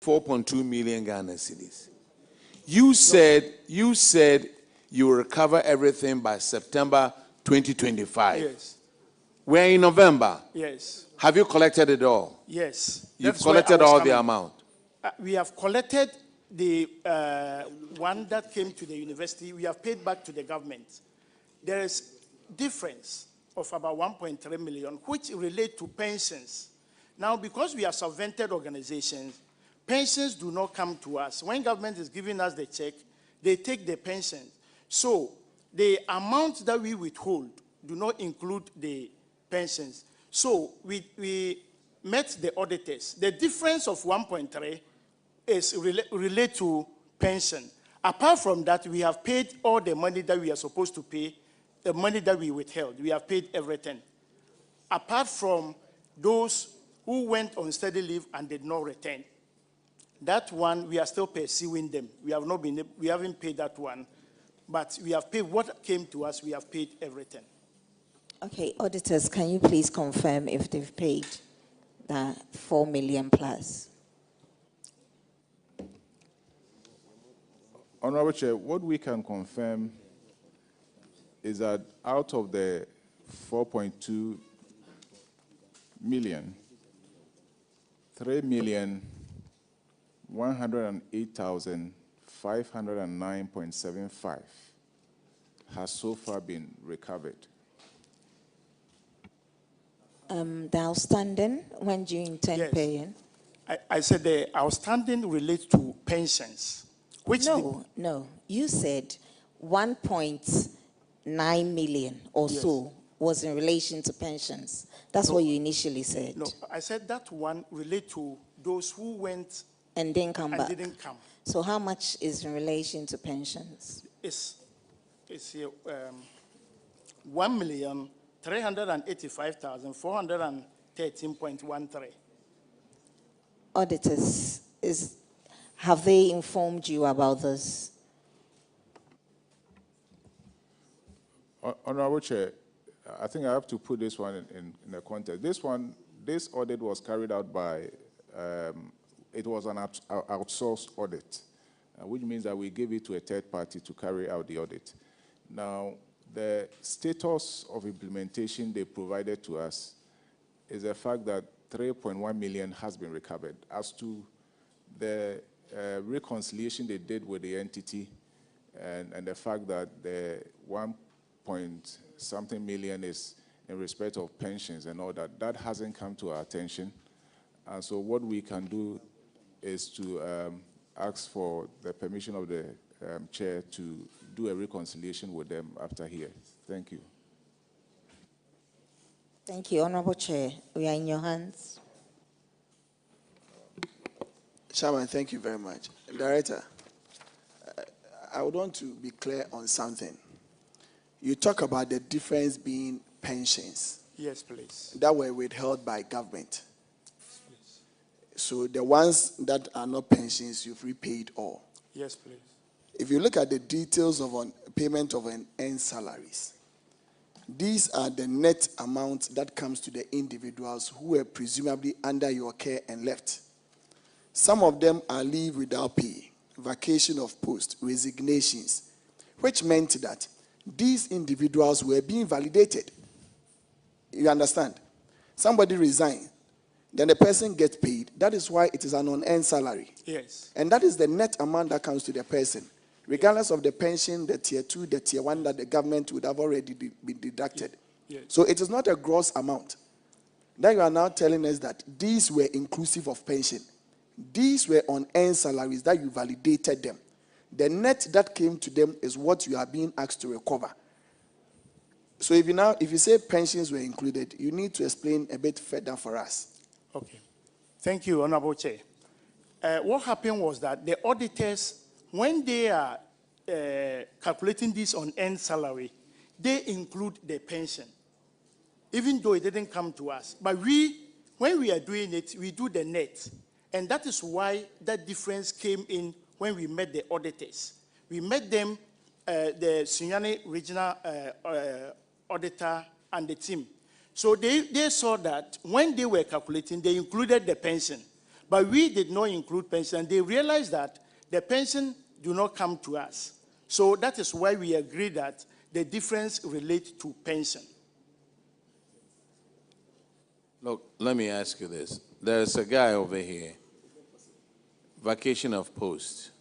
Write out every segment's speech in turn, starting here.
4.2 million Ghana cedis. You said you will recover everything by September 2025. Yes. We're in November. Yes. Have you collected it all? Yes. You've collected all the amount? We have collected the one that came to the university. We have paid back to the government. There is difference of about 1.3 million, which relate to pensions. Now, because we are subvented organizations, pensions do not come to us. When government is giving us the check, they take the pension. So the amount that we withhold do not include the pensions. So we met the auditors. The difference of 1.3 is related to pension. Apart from that, we have paid all the money that we are supposed to pay, the money that we withheld. We have paid everything. Apart from those who went on study leave and did not return. That one, we are still pursuing them. We haven't paid that one, but we have paid what came to us. We have paid everything. Okay, auditors, can you please confirm if they've paid the 4 million plus? Honorable Chair, what we can confirm is that out of the 4.2 million, 3,108,509.75 has so far been recovered. The outstanding, when do you intend paying? I said the outstanding relates to pensions. Which no. You said 1.9 million or so was in relation to pensions. That's what you initially said. No, I said that one relate to those who went and didn't come back. Didn't come. So how much is in relation to pensions? It's 1,385,413.13. Auditors, have they informed you about this? Honorable Chair, I think I have to put this one in the context. This audit was carried out by, it was an outsourced audit, which means that we gave it to a third party to carry out the audit. Now, the status of implementation they provided to us is the fact that 3.1 million has been recovered. As to the reconciliation they did with the entity and the fact that the 1-point-something million is in respect of pensions and all that, that hasn't come to our attention. And so what we can do is to ask for the permission of the chair to do a reconciliation with them after here. Thank you. Thank you, Honorable Chair. We are in your hands. Chairman, thank you very much. Director, I would want to be clear on something. You talk about the difference being pensions. Yes, please. That were withheld by government. Please. So the ones that are not pensions, you've repaid all. Yes, please. If you look at the details of payment of an earned salaries, these are the net amount that comes to the individuals who were presumably under your care and left. Some of them are leave without pay, vacation of post, resignations, which meant that these individuals were being validated. You understand? Somebody resigned, then the person gets paid. That is why it is an unearned salary. Yes. And that is the net amount that comes to the person, regardless of the pension, the tier 2, the tier 1 that the government would have already been deducted. Yes. So it is not a gross amount. Then you are now telling us that these were inclusive of pension. These were unearned salaries that you validated them. The net that came to them is what you are being asked to recover. So if you say pensions were included, you need to explain a bit further for us. Okay. Thank you, Honorable Chair. What happened was that the auditors, when they are calculating this unearned salary, they include the pension, even though it didn't come to us. But when we are doing it, we do the net. And that is why that difference came in when we met the auditors. We met them, the Sunyani Regional Auditor and the team. So they saw that when they were calculating, they included the pension. But we did not include pension. They realized that the pension do not come to us. So that is why we agree that the difference relates to pension. Look, let me ask you this. There's a guy over here, vacation of post,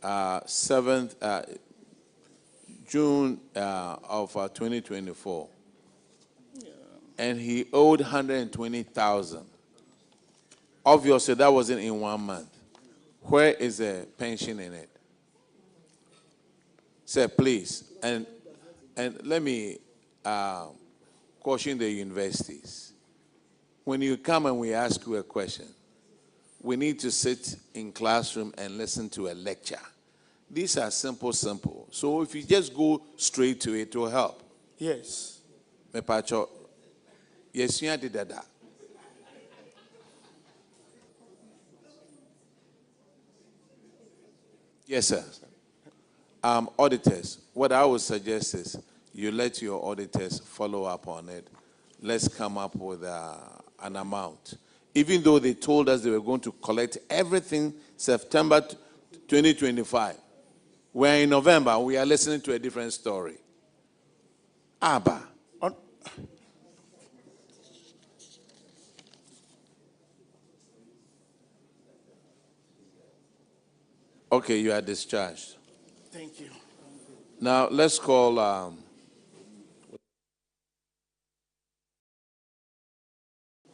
7th, June of 2024. And he owed 120,000. Obviously, that wasn't in 1 month. Where is the pension in it? Sir, please. And let me caution the universities. When you come and we ask you a question, we need to sit in classroom and listen to a lecture. These are simple. So if you just go straight to it, it will help. Yes. Me pacho, yes, you did that. Yes, sir. Auditors, what I would suggest is you let your auditors follow up on it. Let's come up with an amount. Even though they told us they were going to collect everything September 2025, we're in November, we are listening to a different story. Abba. Okay, you are discharged. Thank you. Now, let's call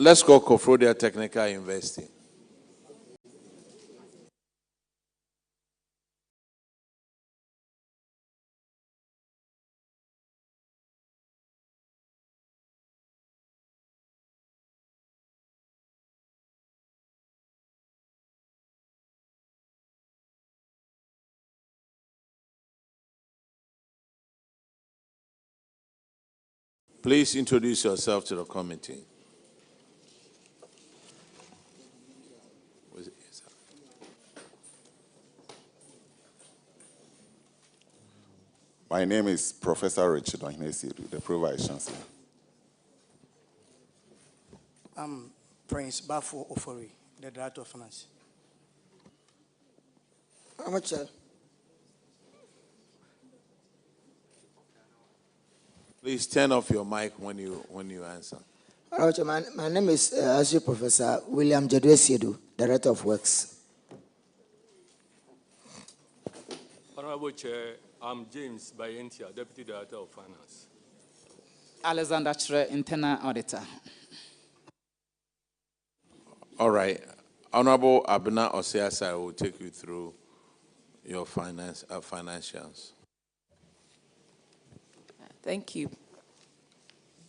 Koforidua Technical University. Please introduce yourself to the committee. My name is Professor Richard Ohinesiedu, the Pro-Vice Chancellor. I'm Prince Bafo Ofori, the Director of Finance. Amateur. Please turn off your mic when you answer. My name is Associate Professor William Jedwesiedu, Director of Works. Honorable Chair, I'm James Bayentia, Deputy Director of Finance. Alexander Chere, Internal Auditor. All right. Honorable Abena Osiasa will take you through your financials. Thank you,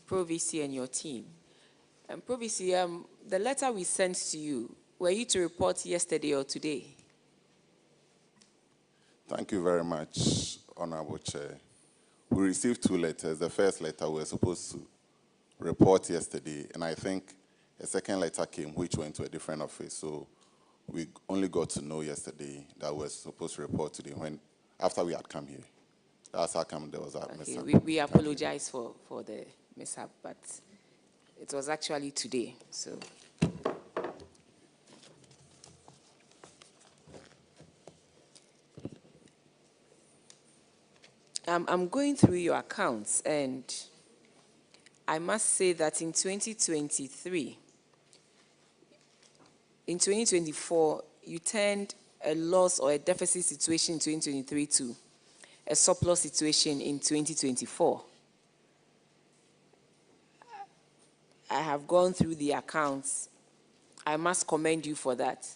Pro-VC and your team. Pro-VC, the letter we sent to you, were you to report yesterday or today? Thank you very much, Honorable Chair. We received 2 letters. The first letter we were supposed to report yesterday, and I think a second letter came which went to a different office. So we only got to know yesterday that we were supposed to report today after we had come here. That's how come there was a mishap. We apologize for the mishap, but it was actually today. So. I'm going through your accounts, and I must say that in 2023, in 2024, you turned a loss or a deficit situation in 2023 to a surplus situation in 2024. I have gone through the accounts. I must commend you for that.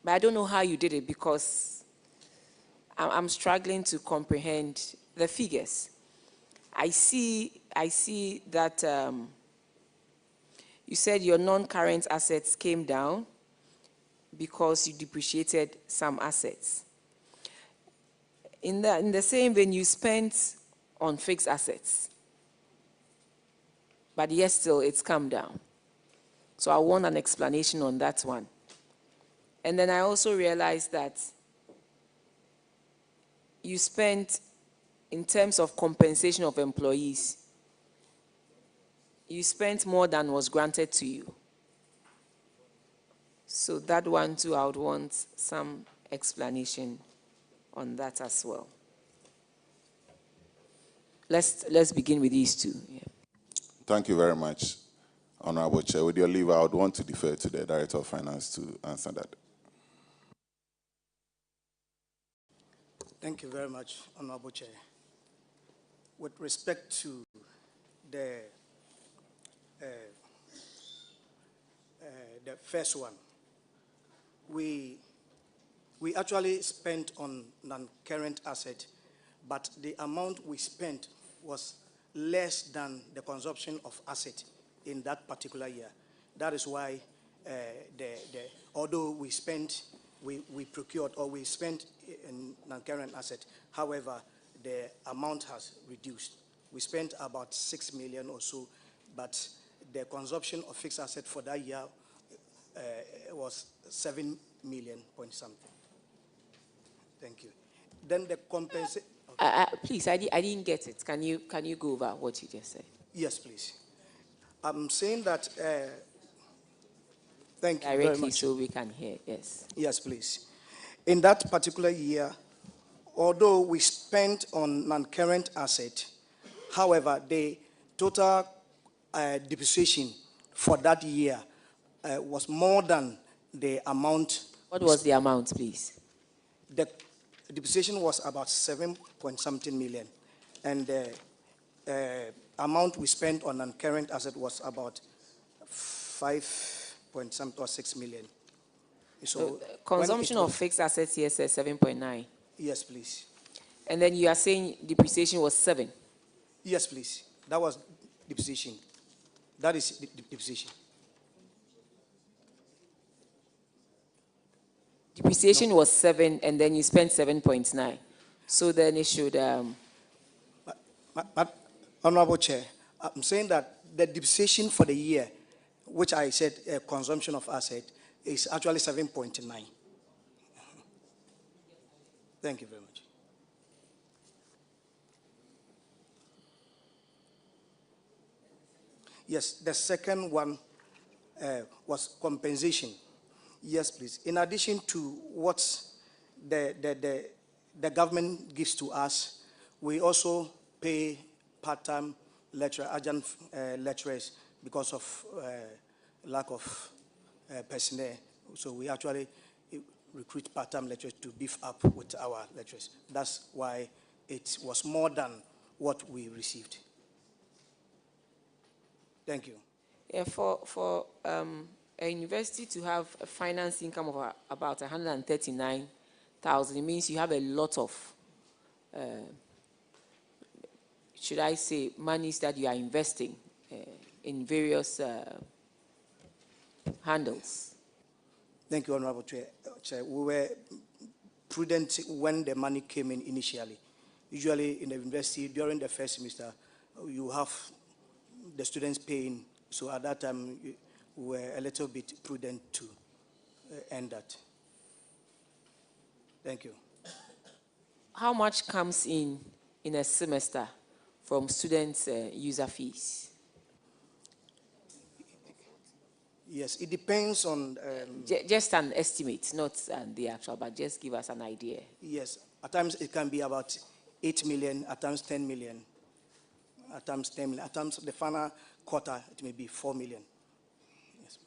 But I don't know how you did it because I'm struggling to comprehend the figures. I see that you said your non-current assets came down because you depreciated some assets. In the same vein, you spent on fixed assets, but yes, still it's come down. So I want an explanation on that one. And then I also realized that you spent, in terms of compensation of employees, you spent more than was granted to you. So that one too, I would want some explanation on that as well. Let's begin with these two. Yeah. Thank you very much, Honorable Chair. With your leave, I would want to defer to the Director of Finance to answer that. Thank you very much, Honorable Chair. With respect to the first one, we actually spent on non-current asset, but the amount we spent was less than the consumption of asset in that particular year. That is why although we procured or we spent in non-current asset, however, the amount has reduced. We spent about 6 million or so, but the consumption of fixed asset for that year was 7 million point something. Thank you. Then the compensation. Please, I didn't get it. Can you go over what you just said? Yes, please. I'm saying that. Thank you Directly very much. so we can hear. Yes. Yes, please. In that particular year, although we spent on non-current asset, however, the total depreciation for that year was more than the amount. What was the amount, please? The depreciation was about 7 point something million, and the amount we spent on non-current asset was about 5 point something or 6 million. So consumption of fixed assets here says 7.9. Yes, please. And then you are saying depreciation was 7. Yes, please. That was depreciation. That is depreciation. Depreciation was 7, and then you spent 7.9. So then it should. Honorable Chair, I'm saying that the depreciation for the year, which I said consumption of asset, is actually 7.9. Thank you very much. Yes, the second one was compensation. Yes, please. In addition to what the government gives to us, we also pay part-time adjunct lecturers because of lack of personnel. So we actually recruit part-time lecturers to beef up with our lecturers. That's why it was more than what we received. Thank you. Yeah, for a university to have a finance income of about 139,000, it means you have a lot of, should I say, monies that you are investing in various handles. Thank you, Honorable Chair. We were prudent when the money came in initially. Usually in the university, during the first semester, you have the students paying. So at that time, we were a little bit prudent to end that. Thank you. How much comes in a semester from students' user fees? Yes, it depends on... just an estimate, not the actual, but just give us an idea. Yes, at times it can be about 8 million, at times 10 million, at times 10 million, at times the final quarter it may be 4 million. Yes.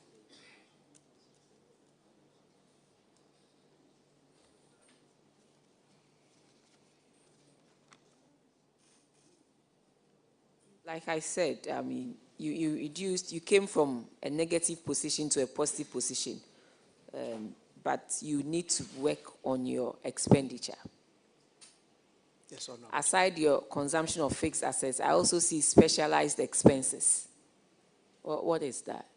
Like I said, I mean, you came from a negative position to a positive position, but you need to work on your expenditure. Yes or no? Aside your consumption of fixed assets, I also see specialized expenses. What is that?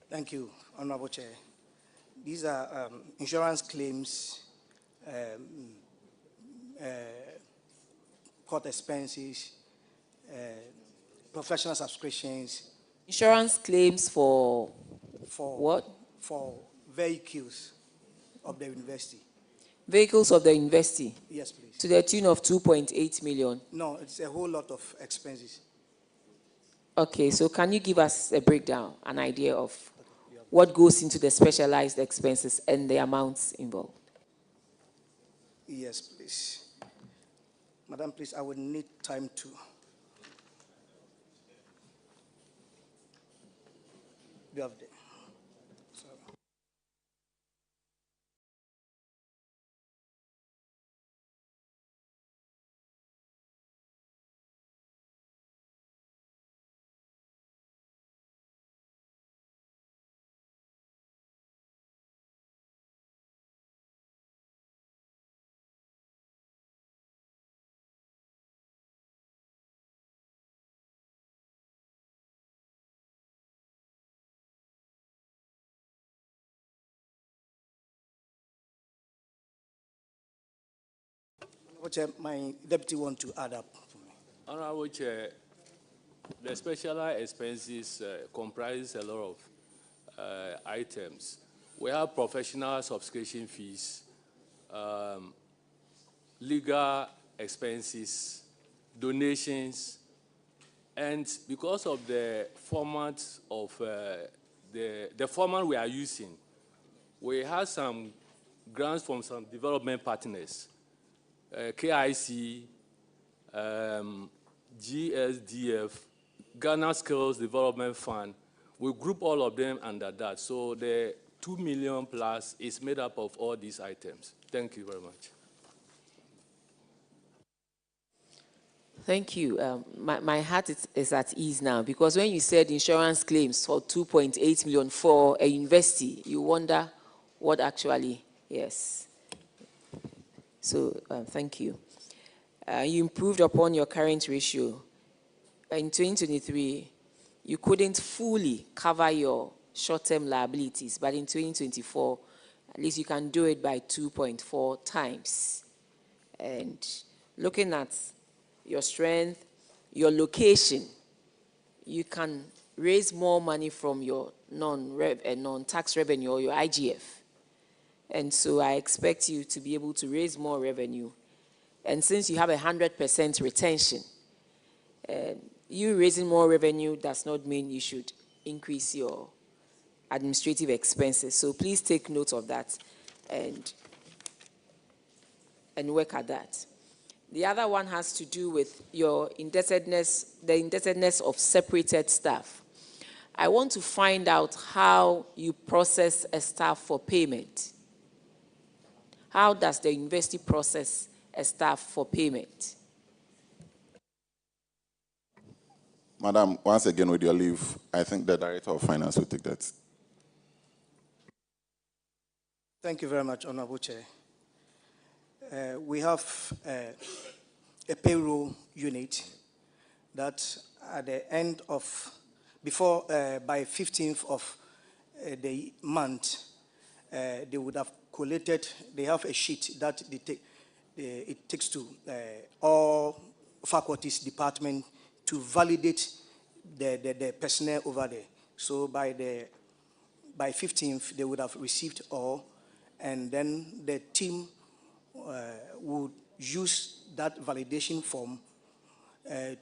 Thank you, Honorable Chair. These are insurance claims, court expenses, professional subscriptions. Insurance claims for what? For vehicles of the university. Vehicles of the university? Yes, please. To the tune of 2.8 million? No, it's a whole lot of expenses. Okay, so can you give us a breakdown, an idea of what goes into the specialized expenses and the amounts involved. Yes, please. Madam, please, I would need time to. You have the. Sorry. My deputy want to add up for me. Honorable Chair, the specialized expenses comprises a lot of items. We have professional subscription fees, legal expenses, donations, and because of the format of the format we are using, we have some grants from some development partners, KIC, GSDF, Ghana Skills Development Fund. We group all of them under that. So the 2 million plus is made up of all these items. Thank you very much. Thank you. My heart is at ease now, because when you said insurance claims for 2.8 million for a university, you wonder what actually, yes. So thank you. You improved upon your current ratio. In 2023, you couldn't fully cover your short-term liabilities, but in 2024, at least you can do it by 2.4 times. And looking at your strength, your location, you can raise more money from your non-tax revenue or your IGF. And so I expect you to be able to raise more revenue. And since you have 100% retention, you raising more revenue does not mean you should increase your administrative expenses. So please take note of that and work at that. The other one has to do with your indebtedness, the indebtedness of separated staff. I want to find out how you process a staff for payment. How does the university process a staff for payment? Madam, once again, with your leave, I think the Director of Finance will take that. Thank you very much, Honorable Chair. We have a payroll unit that at the end of, by 15th of the month, they would have collated, they have a sheet that it takes to all faculties department to validate the personnel over there. So by 15th, they would have received all, and then the team would use that validation form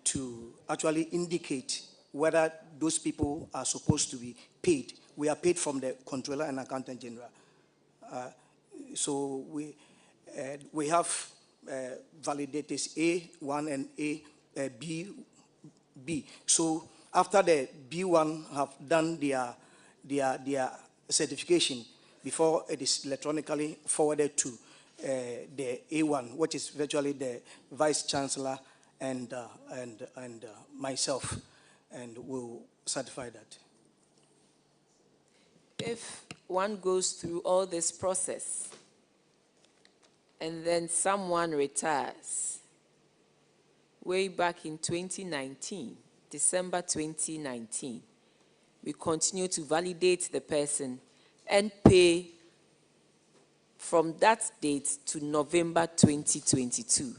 to actually indicate whether those people are supposed to be paid. We are paid from the Controller and Accountant General. So we have validators A1 and B. So after the B1 have done their certification, before it is electronically forwarded to the A1, which is virtually the Vice Chancellor and myself, and we'll certify that. If one goes through all this process and then someone retires, way back in 2019, December 2019, we continue to validate the person and pay from that date to November 2022.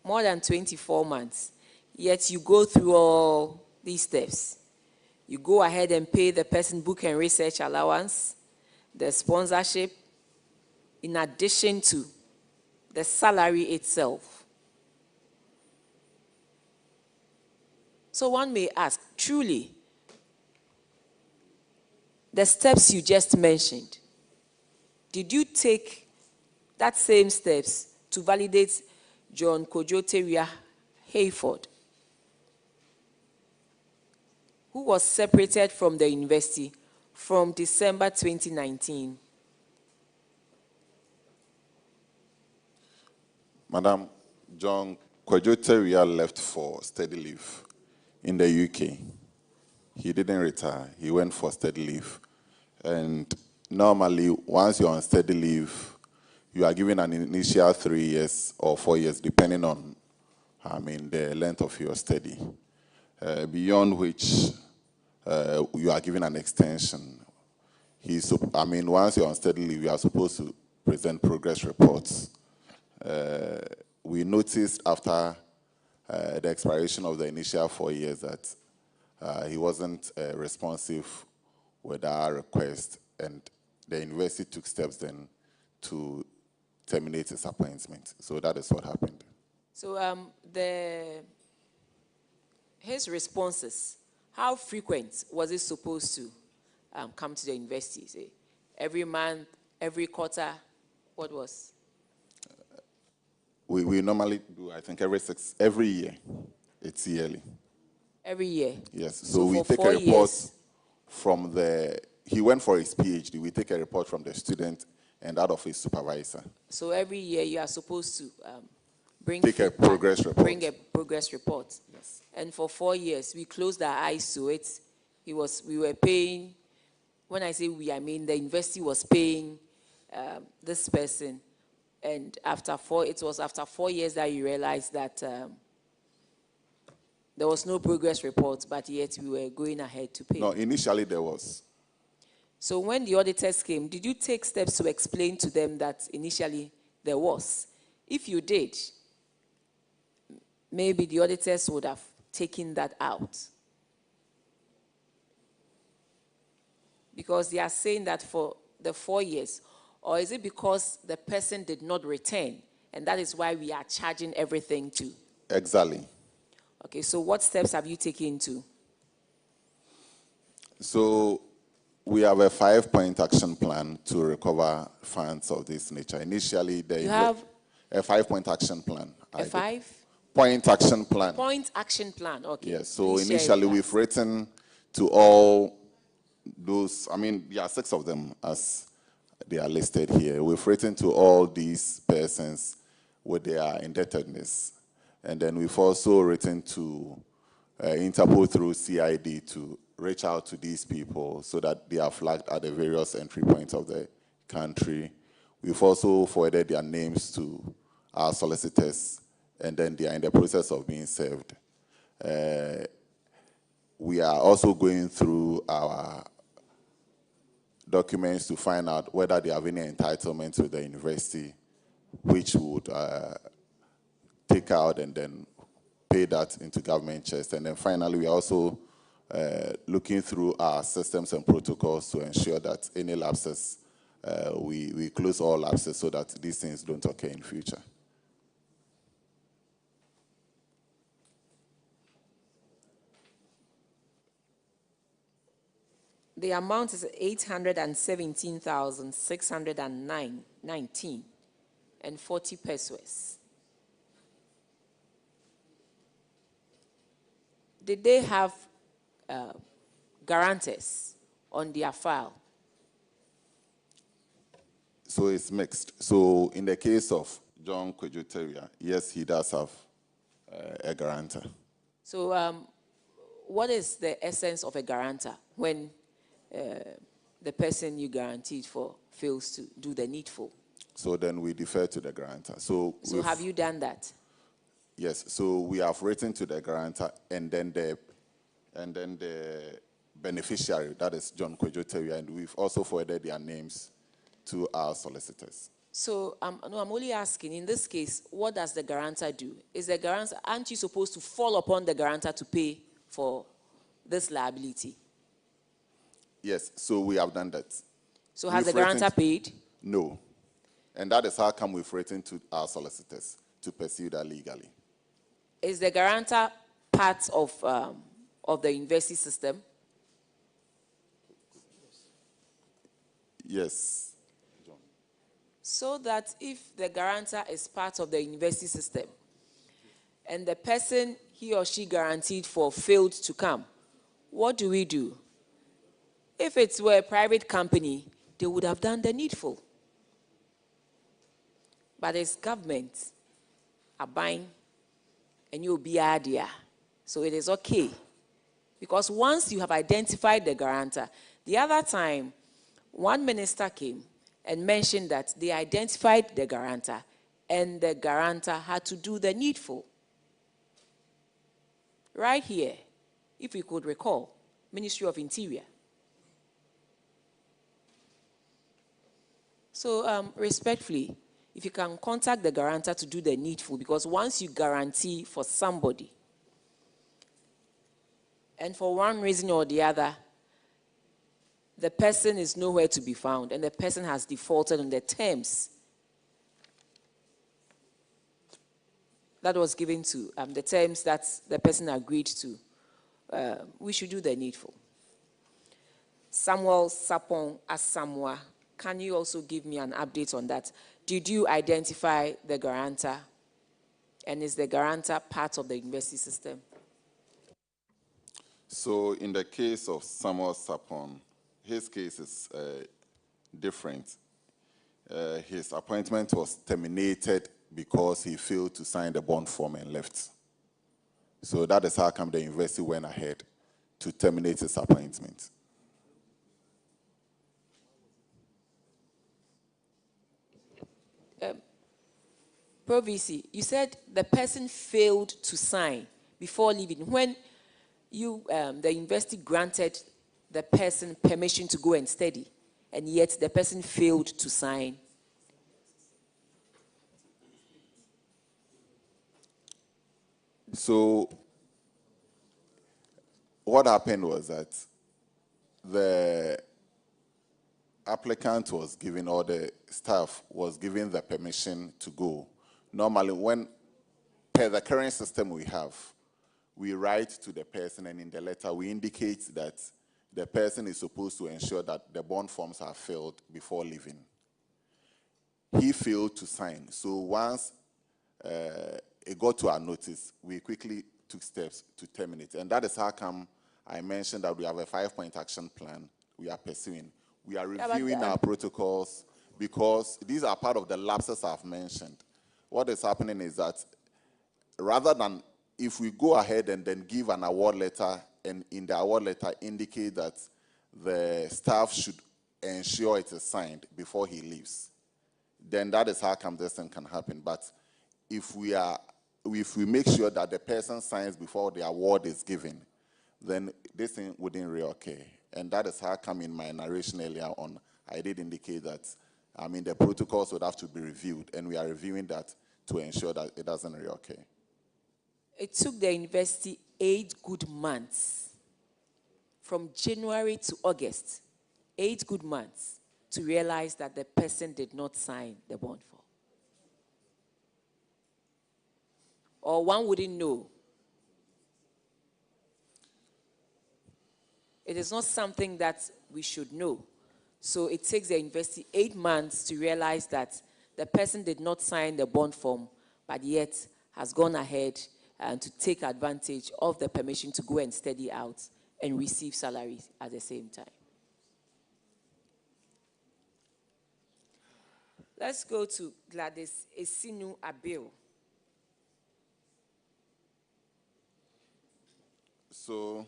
More than 24 months, yet you go through all these steps. You go ahead and pay the person book and research allowance, the sponsorship, in addition to the salary itself. So one may ask, truly, the steps you just mentioned, did you take that same steps to validate John Kojo Hayford, who was separated from the university from December 2019? Madam, John Kojo left for study leave in the UK. He didn't retire. He went for study leave. And normally, once you're on study leave, you are given an initial 3 years or 4 years, depending on, the length of your study. Beyond which, you are given an extension. Once you're on study leave, you are supposed to present progress reports. We noticed after the expiration of the initial 4 years that he wasn't responsive with our request, and the university took steps then to terminate his appointment. So that is what happened. So his responses, how frequent was it supposed to come to the university? Say, every month, every quarter, what was? We normally do, I think, every year. It's yearly. Every year? Yes. So we take a report from he went for his PhD. We take a report from the student and that of his supervisor. So every year you are supposed to bring a progress report. Bring a progress report. Yes. And for 4 years, we closed our eyes to it. We were paying, when I say we, I mean the university was paying this person. And it was after 4 years that you realized that there was no progress report, but yet we were going ahead to pay. No, initially there was. So when the auditors came, did you take steps to explain to them that initially there was? If you did, maybe the auditors would have taken that out. Because they are saying that for the 4 years, or is it because the person did not return, and that is why we are charging everything to? Exactly. Okay, so what steps have you taken to? So we have a 5-point action plan to recover funds of this nature. Initially, you have a 5-point action plan. A 5-point action plan. Point action plan, okay. Yes, so initially we've written to all those, there are 6 of them as they are listed here. We've written to all these persons with their indebtedness. And then we've also written to Interpol through CID to reach out to these people so that they are flagged at the various entry points of the country. We've also forwarded their names to our solicitors, and then they are in the process of being served. We are also going through our documents to find out whether they have any entitlement to the university, which would take out and then pay that into government chest. And then finally, we are also looking through our systems and protocols to ensure that any lapses, we close all lapses so that these things don't occur in future. The amount is 817,619 and 40 pesos. Did they have guarantors on their file? So it's mixed. So in the case of John Kojo, yes, he does have a guarantor. So what is the essence of a guarantor when the person you guaranteed for fails to do the needful? So then we defer to the guarantor. So have you done that? Yes. So we have written to the guarantor, and then the beneficiary, that is John Kojo, and we've also forwarded their names to our solicitors. So I'm only asking, in this case, what does the guarantor do? Aren't you supposed to fall upon the guarantor to pay for this liability? Yes, so we have done that. So has the guarantor paid? No. And that is how come we've written to our solicitors to pursue that legally. Is the guarantor part of the university system? Yes. So that if the guarantor is part of the university system and the person he or she guaranteed for failed to come, what do we do? If it were a private company, they would have done the needful. But it's government are buying and you'll be idea. So it is okay. Because once you have identified the guarantor, the other time, one minister came and mentioned that they identified the guarantor and the guarantor had to do the needful. Right here, if you could recall, Ministry of Interior. So respectfully, if you can contact the guarantor to do the needful, because once you guarantee for somebody, and for one reason or the other, the person is nowhere to be found, and the person has defaulted on the terms that was given to, the terms that the person agreed to, we should do the needful. Samuel Sapon Asamoah, can you also give me an update on that? Did you identify the guarantor? And is the guarantor part of the university system? So in the case of Samuel Sapon, his case is different. His appointment was terminated because he failed to sign the bond form and left. So that is how come the university went ahead to terminate his appointment. Pro VC, you said the person failed to sign before leaving. When you, the university granted the person permission to go and study, and yet the person failed to sign. So what happened was that the applicant was given, or the staff was given the permission to go. Normally, when, per the current system we have, we write to the person, and in the letter we indicate that the person is supposed to ensure that the bond forms are filled before leaving. He failed to sign. So once it got to our notice, we quickly took steps to terminate. And that is how come I mentioned that we have a 5-point action plan we are pursuing. We are reviewing our protocols because these are part of the lapses I've mentioned. What is happening is that rather than if we go ahead and then give an award letter, and in the award letter indicate that the staff should ensure it is signed before he leaves, then that is how come this thing can happen. But if we make sure that the person signs before the award is given, then this thing wouldn't reoccur. And that is how come in my narration earlier on, I did indicate that, the protocols would have to be reviewed, and we are reviewing that to ensure that it doesn't reoccur. It took the university 8 good months, from January to August, 8 good months, to realize that the person did not sign the bond form. Or one wouldn't know. It is not something that we should know. So it takes the university 8 months to realize that the person did not sign the bond form, but yet has gone ahead to take advantage of the permission to go and study out and receive salaries at the same time. Let's go to Gladys Esinu Abil. So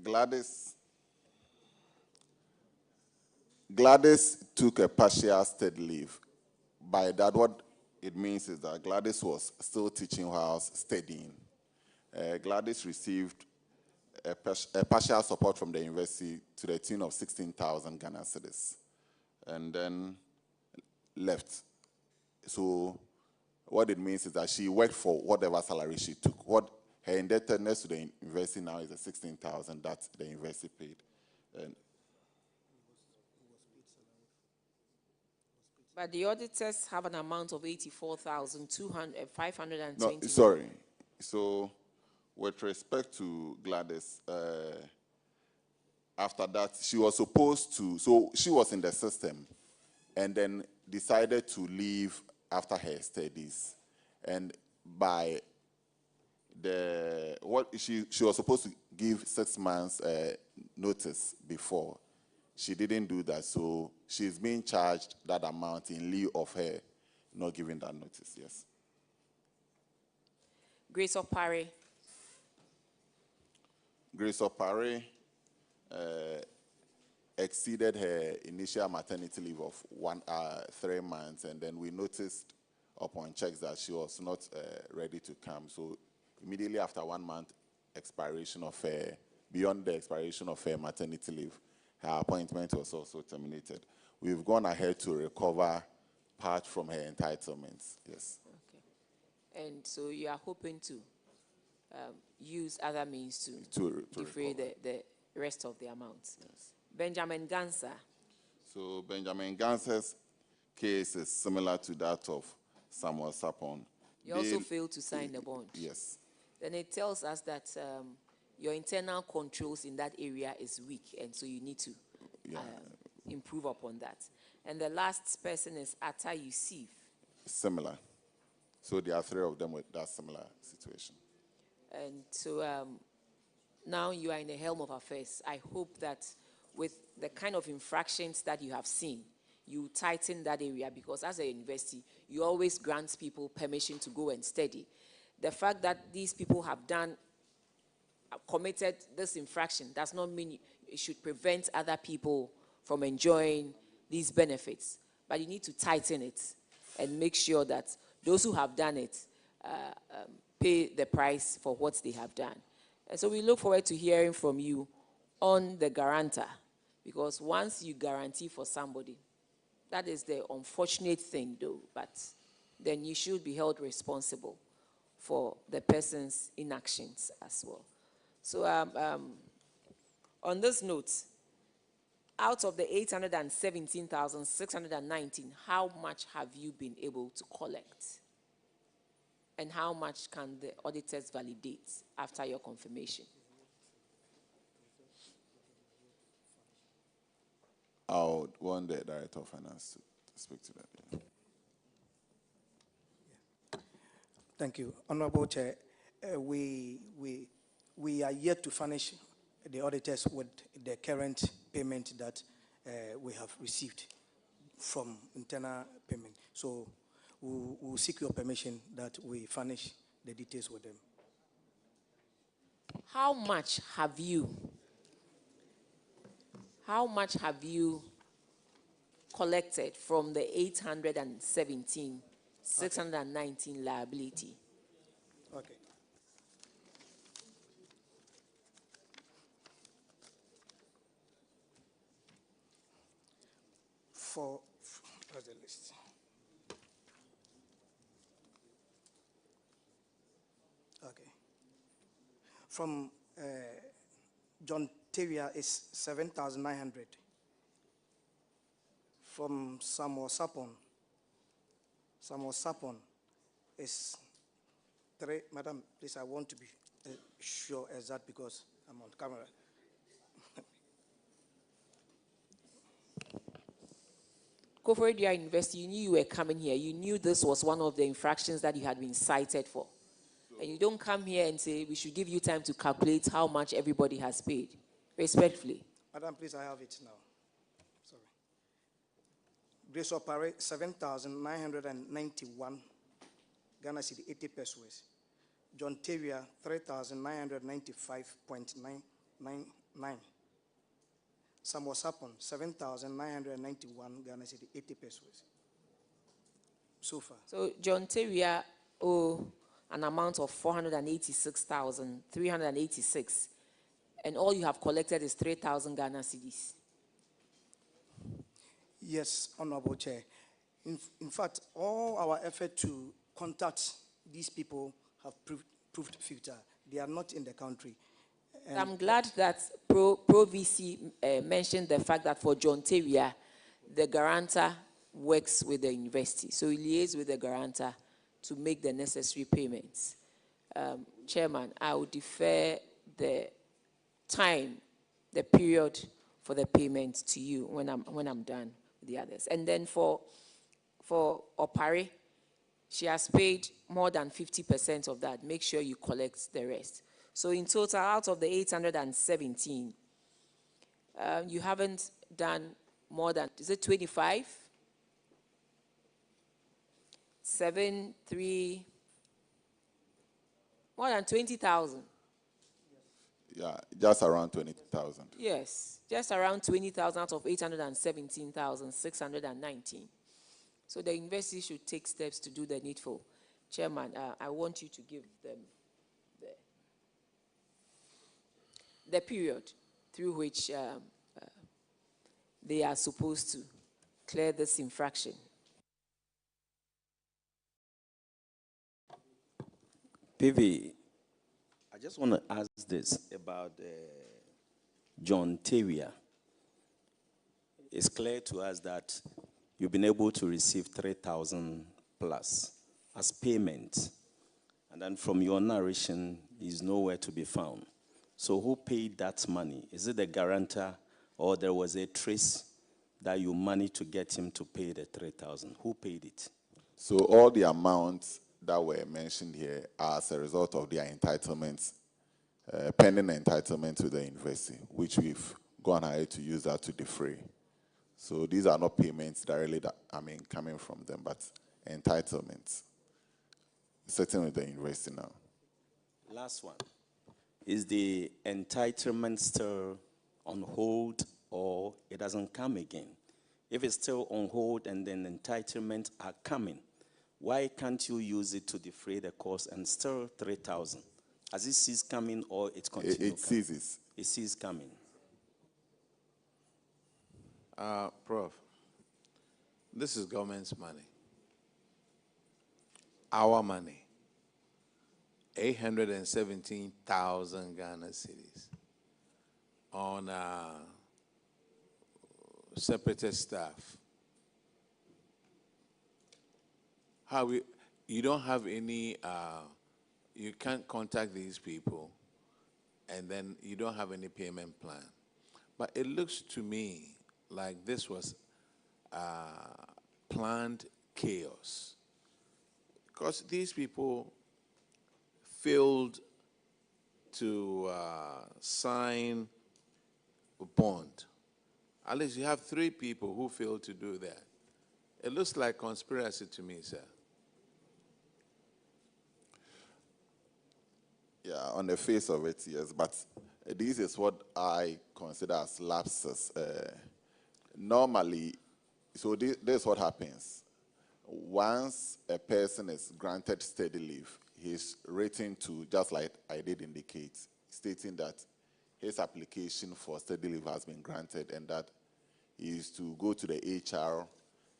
Gladys took a partial state leave. By that, what it means is that Gladys was still teaching while I was studying. Gladys received a partial support from the university to the tune of 16,000 Ghana cedis, and then left. So what it means is that she worked for whatever salary she took. What her indebtedness to the university now is the 16,000 that the university paid. But the auditors have an amount of 84,520. No, sorry. So with respect to Gladys, after that, she was supposed to, so she was in the system and then decided to leave after her studies. And by she was supposed to give 6 months notice before. She didn't do that, so she's being charged that amount in lieu of her not giving that notice, yes. Grace Opare. Grace Opare exceeded her initial maternity leave of 3 months, and then we noticed upon checks that she was not ready to come. So immediately after 1 month expiration of her, beyond the expiration of her maternity leave, her appointment was also terminated. We've gone ahead to recover part from her entitlements, yes. Okay. And so you are hoping to use other means to defray the rest of the amount. Yes. Benjamin Gansa. So Benjamin Gansa's case is similar to that of Samuel Sapon. You also failed to sign the bond. Yes. Then it tells us that your internal controls in that area is weak, and so you need to improve upon that. And the last person is Atta Yusuf. Similar. So there are 3 of them with that similar situation. And so now you are in the helm of affairs. I hope that with the kind of infractions that you have seen, you tighten that area, because as a university, you always grant people permission to go and study. The fact that these people have committed this infraction does not mean it should prevent other people from enjoying these benefits. But you need to tighten it and make sure that those who have done it pay the price for what they have done. And so we look forward to hearing from you on the guarantor, because once you guarantee for somebody, that is the unfortunate thing though, but then you should be held responsible for the person's inactions as well. So on this note, out of the 817,619, how much have you been able to collect? And how much can the auditors validate after your confirmation? I would want the Director of Finance to speak to that. Yeah. Thank you. Honorable Chair, we are yet to furnish the auditors with the current payment that we have received from internal payment. So we'll seek your permission that we furnish the details with them. How much have you collected from the 817,619 liability? Okay. Where's the list? Okay. From John Tavia is 7,900. From Samuel Sapon is 3. Madam, please, I want to be sure as that because I'm on camera. Koforidua University, you knew you were coming here. You knew this was one of the infractions that you had been cited for. And you don't come here and say, we should give you time to calculate how much everybody has paid. Respectfully. Madam, please, I have it now. Sorry. Grace Opare, 7,991 Ghana Cedi, 80 pesos. John Tavia, 3,995.999. Samuel Sapon, 7,991 Ghana Cedi, 80 pesos. So far. So John Tavia owe an amount of 486,386, and all you have collected is 3,000 Ghana cedis. Yes, Honorable Chair. In fact, all our effort to contact these people have proved futile. They are not in the country. And I'm glad that Pro VC mentioned the fact that for John Tavia, the guarantor works with the university. So he liaises with the guarantor to make the necessary payments. Chairman, I would defer the time, the period for the payment to you when I'm done with the others. And then for Opare, she has paid more than 50% of that. Make sure you collect the rest. So in total, out of the 817, you haven't done more than, is it 25? 7, 3, more than 20,000. Yeah, just around 20,000. Yes, just around 20,000 out of 817,619. So the university should take steps to do the needful. Chairman, I want you to give them the period through which they are supposed to clear this infraction. PV, I just want to ask this about John Tawia. It's clear to us that you've been able to receive 3,000 plus as payment. And then from your narration, he's nowhere to be found. So who paid that money? Is it the guarantor, or there was a trace that you managed to get him to pay the 3,000? Who paid it? So all the amounts that were mentioned here are as a result of their entitlements, pending entitlement to the university, which we've gone ahead to use that to defray. So these are not payments directly that, coming from them, but entitlements, sitting with the university now. Last one. Is the entitlement still on hold, or it doesn't come again? If it's still on hold and then entitlements are coming, why can't you use it to defray the cost and still 3,000? Has it ceased coming, or it continues? It ceases. It ceases coming. Prof, this is government's money. Our money. 817,000 Ghana cedis on separated staff. You don't have any, you can't contact these people, and then you don't have any payment plan. But it looks to me like this was planned chaos, because these people failed to sign a bond. At least you have 3 people who failed to do that. It looks like conspiracy to me, sir. Yeah, on the face of it, yes, but this is what I consider as lapses. Normally, so this is what happens. Once a person is granted steady leave, he's written to, just like I did indicate, stating that his application for steady leave has been granted and that he is to go to the HR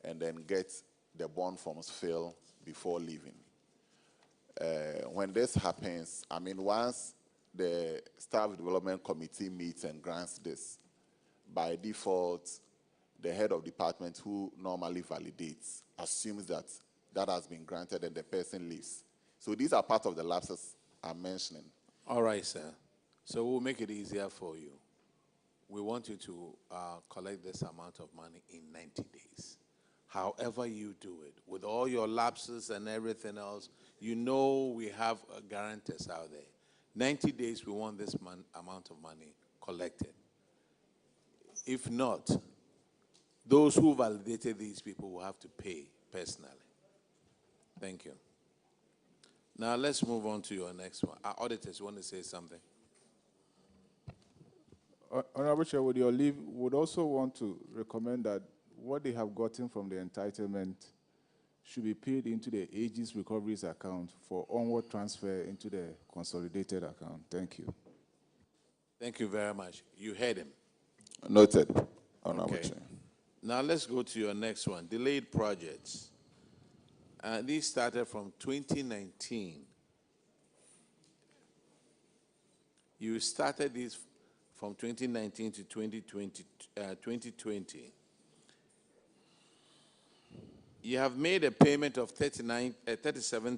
and then get the bond forms filled before leaving. When this happens, once the Staff Development Committee meets and grants this, by default, the head of department, who normally validates, assumes that that has been granted and the person leaves. So these are part of the lapses I'm mentioning. All right, sir. So we'll make it easier for you. We want you to collect this amount of money in 90 days. However you do it, with all your lapses and everything else, you know we have guarantors out there. 90 days, we want this amount of money collected. If not, those who validated these people will have to pay personally. Thank you. Now let's move on to your next one. Our auditors want to say something. Honorable Chair, with your leave, would also want to recommend that what they have gotten from the entitlement should be paid into the Aegis Recoveries account for onward transfer into the consolidated account. Thank you. Thank you very much. You heard him. Noted, Honorable Okay. Chair. Now let's go to your next one, delayed projects. These started from 2019. You started these from 2019 to 2020. You have made a payment of 37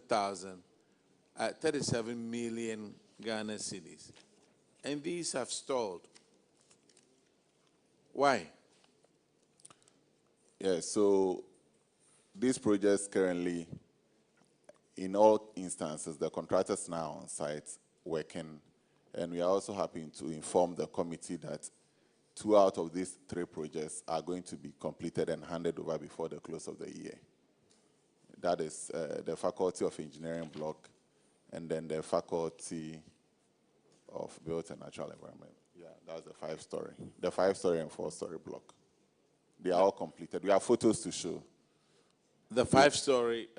million Ghana cedis, and these have stalled. Why? Yeah, so these projects currently, in all instances, the contractors now on site working, and we are also happy to inform the committee that 2 out of these 3 projects are going to be completed and handed over before the close of the year. That is the Faculty of Engineering block, and then the Faculty of Built and Natural Environment. Yeah, that's the 5-story. The 5-story and 4-story block. They are all completed. We have photos to show. The 5-story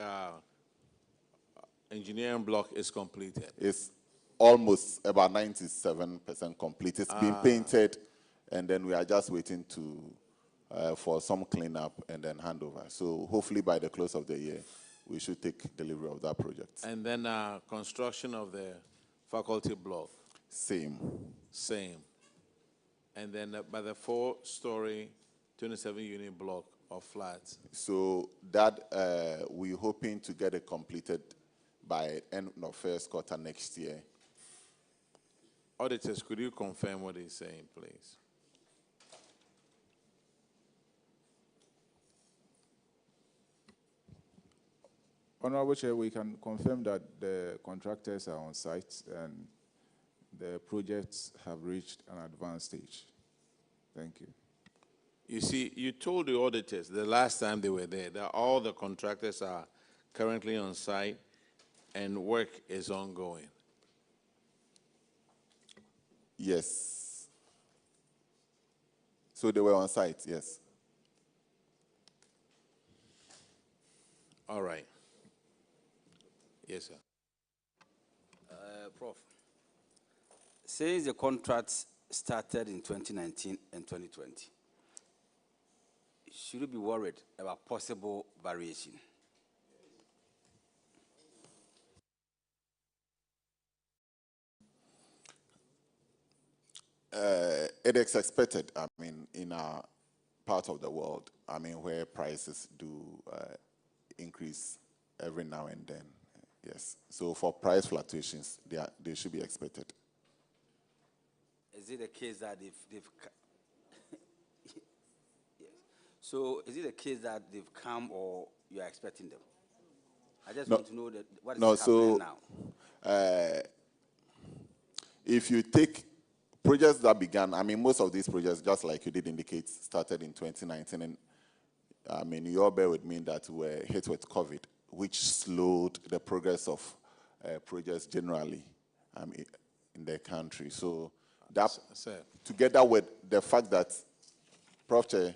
engineering block is completed. It's almost about 97% complete. It's been painted, and then we are just waiting for some cleanup and then handover. So hopefully by the close of the year, we should take delivery of that project. And then construction of the faculty block. Same. And then by the 4-story, 27-unit block of flats. So that we're hoping to get it completed by end of first quarter next year. Auditors, could you confirm what he's saying, please? Honorable Chair, we can confirm that the contractors are on site and the projects have reached an advanced stage. Thank you. You see, you told the auditors the last time they were there that all the contractors are currently on site and work is ongoing. Yes. So they were on site, yes. All right. Yes, sir. Prof, since the contracts started in 2019 and 2020, should we be worried about possible variation? It is expected, I mean, in our part of the world, I mean, where prices do increase every now and then. Yes. So for price fluctuations, they should be expected. Is it the case that they've yes. So is it the case that they've come or you are expecting them? I just want to know that what is happening now. If you take projects that began, I mean, most of these projects, just like you did indicate, started in 2019, and I mean, you all bear with me that we were hit with COVID, which slowed the progress of projects generally in the country. So that, together with the fact that, Prof. Chair,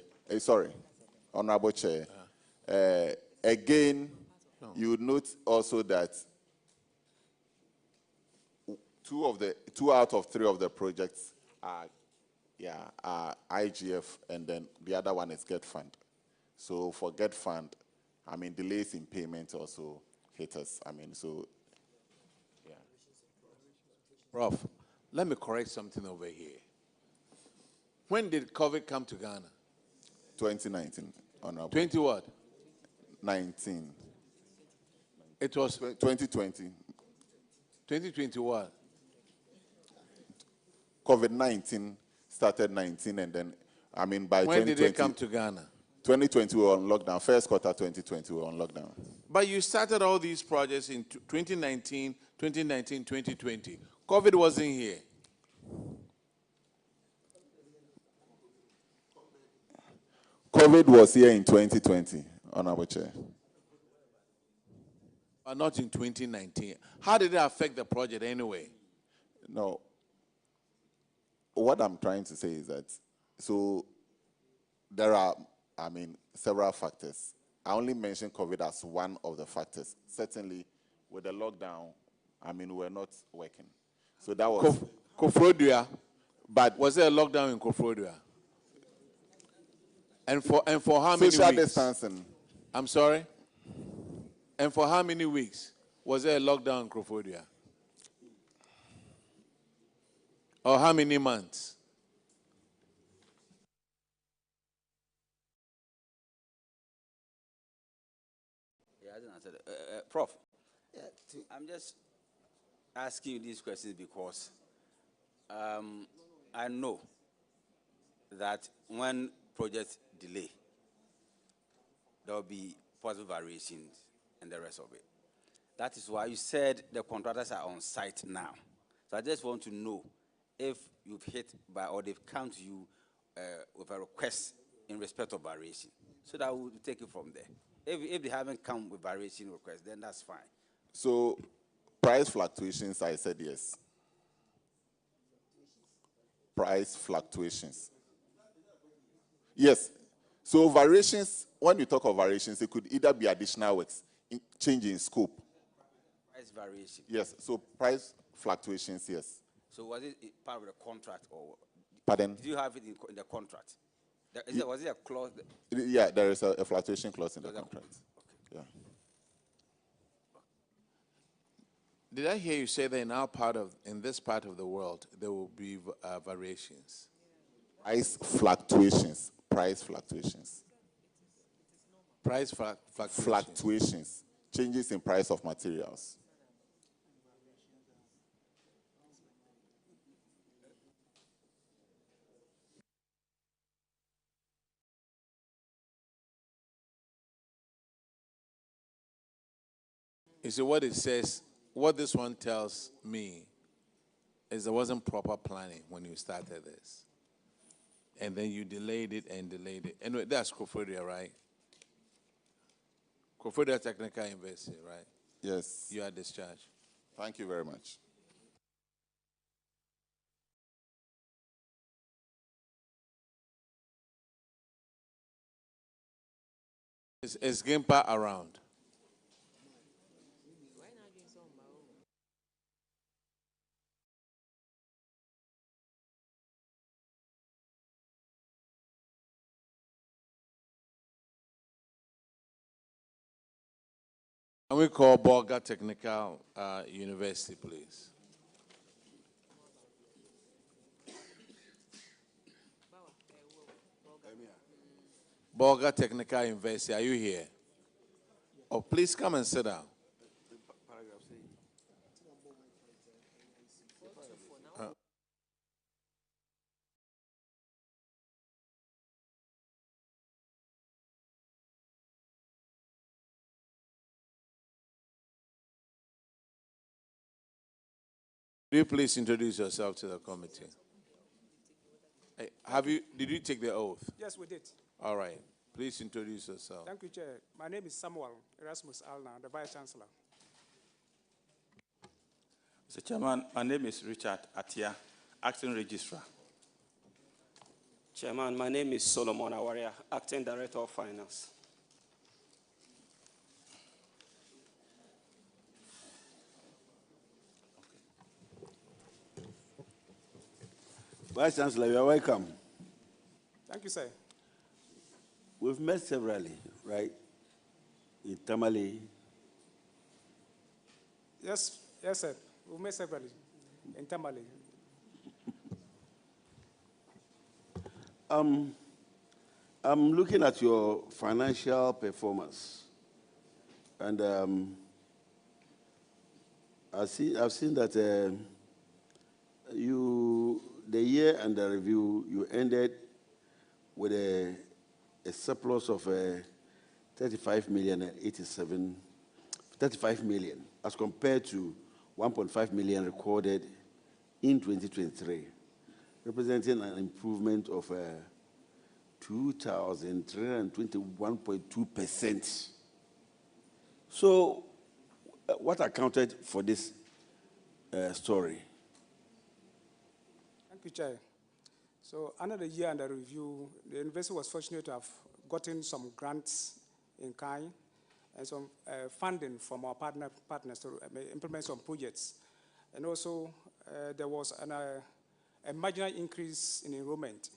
Honorable Chair, again, you would note also that 2 out of 3 of the projects are IGF, and then the other one is GET Fund. So for GET Fund, I mean, delays in payment also hit us. I mean, so, yeah. Prof, let me correct something over here. When did COVID come to Ghana? 2019, Honorable. 20 what? 19. It was 2020. 2020 what? COVID-19 started 19, and then, I mean, by 2020. When did they come to Ghana? 2020 we were on lockdown. First quarter 2020 we were on lockdown. But you started all these projects in 2019, 2020. COVID wasn't here. COVID was here in 2020, Honorable Chair. But not in 2019. How did it affect the project anyway? No. What I'm trying to say is that, so there are, I mean, several factors. I only mentioned COVID as one of the factors. Certainly, with the lockdown, I mean, we're not working. So that was... Kofrodua. But was there a lockdown in Kofrodua? And for how many weeks? Social distancing. I'm sorry? And for how many weeks was there a lockdown in Kofrodua? Or how many months? Yeah, I didn't answer that. Prof, I'm just asking you these questions because I know that when projects delay, there will be possible variations and the rest of it. That is why you said the contractors are on site now. So I just want to know if you've hit by or they've come to you with a request in respect of variation, so that we'll take it from there. If they haven't come with variation requests, then that's fine. So, price fluctuations, I said yes. Price fluctuations. Yes. So variations, when you talk of variations, it could either be additional works, change in scope. Price variation. Yes. So price fluctuations, yes. So was it part of the contract or? Pardon? Did you have it in the contract? Was it a clause? Yeah, there is a fluctuation clause in the contract. Okay. Yeah. Did I hear you say that in this part of the world, there will be variations? Price fluctuations. Price fluctuations. Price fluctuations. Fluctuations. Changes in price of materials. You see, what it says, what this one tells me is there wasn't proper planning when you started this. And then you delayed it and delayed it. Anyway, that's Koforidua, right? Koforidua Technical University, right? Yes. You are discharged. Thank you very much. Is Gimpa around? Can we call Bolga Technical University, please? Bolga Technical University, are you here? Oh, please come and sit down. Will you please introduce yourself to the committee? Did you take the oath? Yes, we did. All right. Please introduce yourself. Thank you, Chair. My name is Samuel Erasmus Alna, the Vice Chancellor. Mr. Chairman, my name is Richard Atia, Acting Registrar. Chairman, my name is Solomon Awaria, Acting Director of Finance. Vice Chancellor, you are welcome. Thank you, sir. We've met severally, right? In Tamale. Yes, sir. We've met severally in Tamale. I'm looking at your financial performance, and I've seen that the year under review, you ended with a surplus of 35 million as compared to 1.5 million recorded in 2023, representing an improvement of 2,321.2%. So, what accounted for this story? Thank you, Chair. So, under the year under review, the university was fortunate to have gotten some grants in kind and some funding from our partners to implement some projects. And also, there was a marginal increase in enrollment.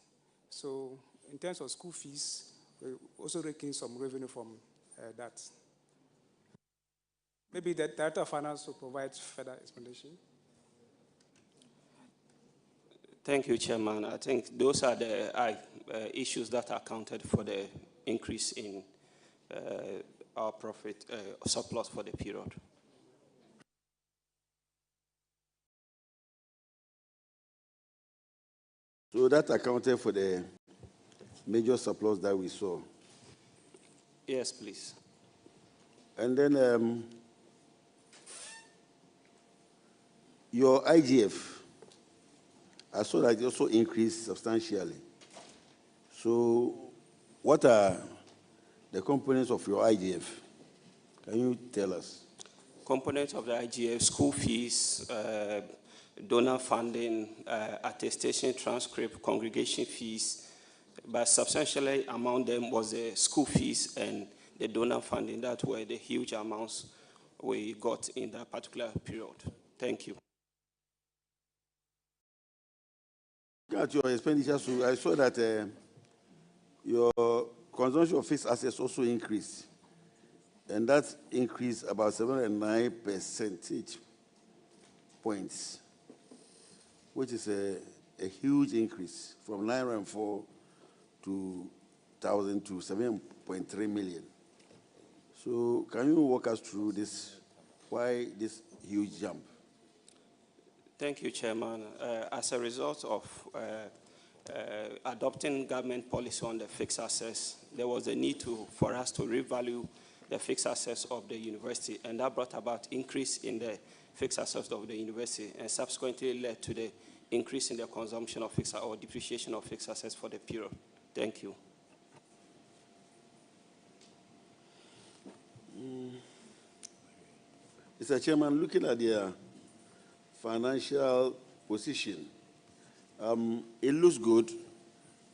So, in terms of school fees, we're also raking some revenue from that. Maybe the Director of Finance will provide further explanation. Thank you, Chairman. I think those are the issues that accounted for the increase in our profit surplus for the period. So that accounted for the major surplus that we saw. Yes, please. And then your IGF, I saw that it also increased substantially. So what are the components of your IGF? Can you tell us? Components of the IGF: school fees, donor funding, attestation, transcript, congregation fees, but substantially among them was the school fees and the donor funding. That were the huge amounts we got in that particular period. Thank you. At your expenditures, I saw that your consumption of fixed assets also increased, and that increased about 7.9 percentage points, which is a huge increase from 904 to 1,000 to 7.3 million. So can you walk us through this, why this huge jump? Thank you, Chairman. As a result of adopting government policy on the fixed assets, there was a need for us to revalue the fixed assets of the university, and that brought about increase in the fixed assets of the university, and subsequently led to the increase in the consumption of fixed or depreciation of fixed assets for the period. Thank you. Mr. Chairman, looking at their financial position, it looks good.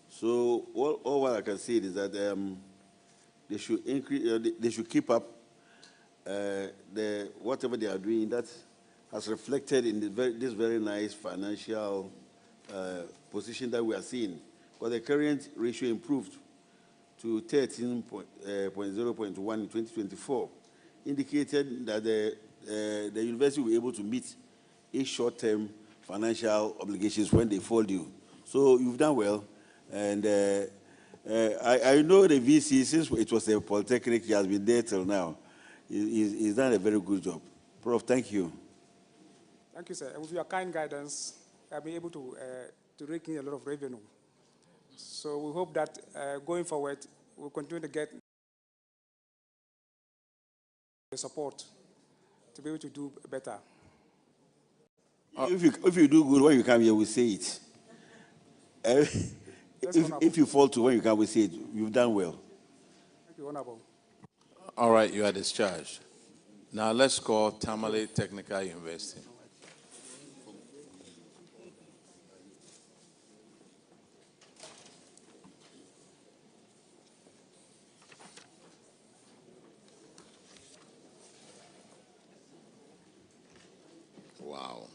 So all what I can say is that they should increase. They should keep up whatever they are doing. That has reflected in this very nice financial position that we are seeing. Because the current ratio improved to 13.0.1 in 2024, indicated that the university will be able to meet its short-term financial obligations when they fall due. So you've done well, and I know the VC, since it was a polytechnic, he has been there till now. He's done a very good job. Prof, thank you. Thank you, sir. And with your kind guidance, I'll be able to rake in a lot of revenue. So we hope that going forward, we'll continue to get the support to be able to do better. If you do good when you come here, we say it. If you fall to when you come, we say it. You've done well. Thank you, Honorable. All right, you are discharged. Now let's call Tamale Technical University. Wow.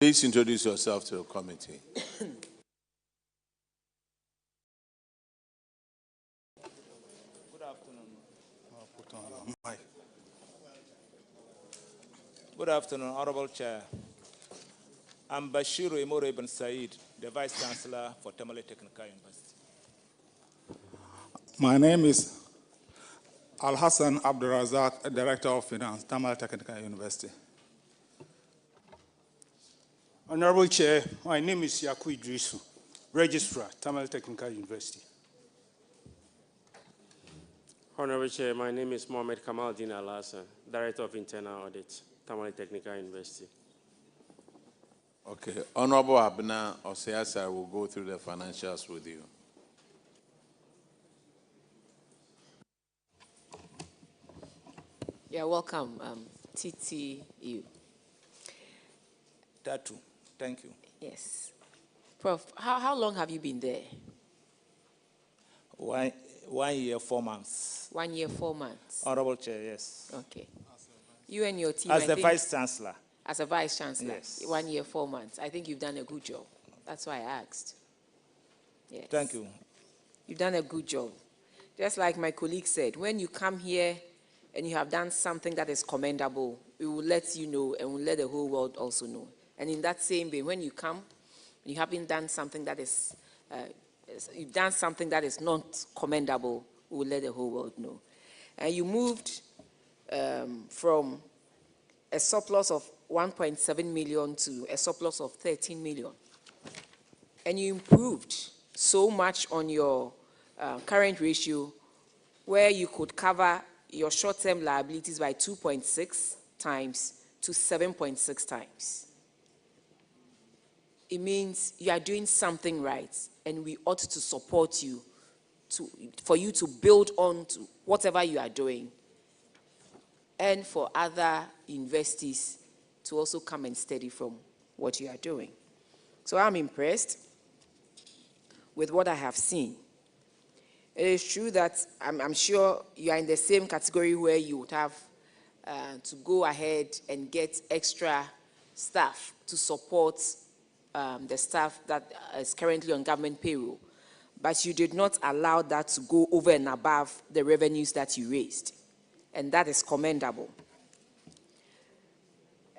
Please introduce yourself to the committee. Good afternoon. I'll put on the mic. Good afternoon, Honorable Chair. I'm Bashiru Imoro Ibn Said, the Vice Chancellor for Tamale Technical University. My name is Al Hassan Abdurazak, Director of Finance, Tamale Technical University. Honorable Chair, my name is Yaku Idrisu, Registrar, Tamale Technical University. Honorable Chair, my name is Mohamed Kamaldin Al-Hassan, Director of Internal Audit, Tamale Technical University. Okay, Honorable Abna Oseasa will go through the financials with you. You're welcome, TTU. Tatu, thank you. Yes. Prof, how long have you been there? 1 year, 4 months. 1 year, 4 months. Honorable Chair, yes. Okay. You and your team. As the Vice Chancellor. As a Vice Chancellor. Yes. 1 year, 4 months. I think you've done a good job. That's why I asked. Yes. Thank you. You've done a good job. Just like my colleague said, when you come here and you have done something that is commendable, we will let you know and we'll let the whole world also know. And in that same way, when you come, you haven't done something that is, you've done something that is not commendable, we will let the whole world know. And you moved from a surplus of 1.7 million to a surplus of 13 million. And you improved so much on your current ratio where you could cover your short-term liabilities by 2.6 times to 7.6 times. It means you are doing something right, and we ought to support you for you to build on to whatever you are doing, and for other investees to also come and study from what you are doing. So I'm impressed with what I have seen. It is true that I'm sure you are in the same category where you would have to go ahead and get extra staff to support the staff that is currently on government payroll. But you did not allow that to go over and above the revenues that you raised. And that is commendable.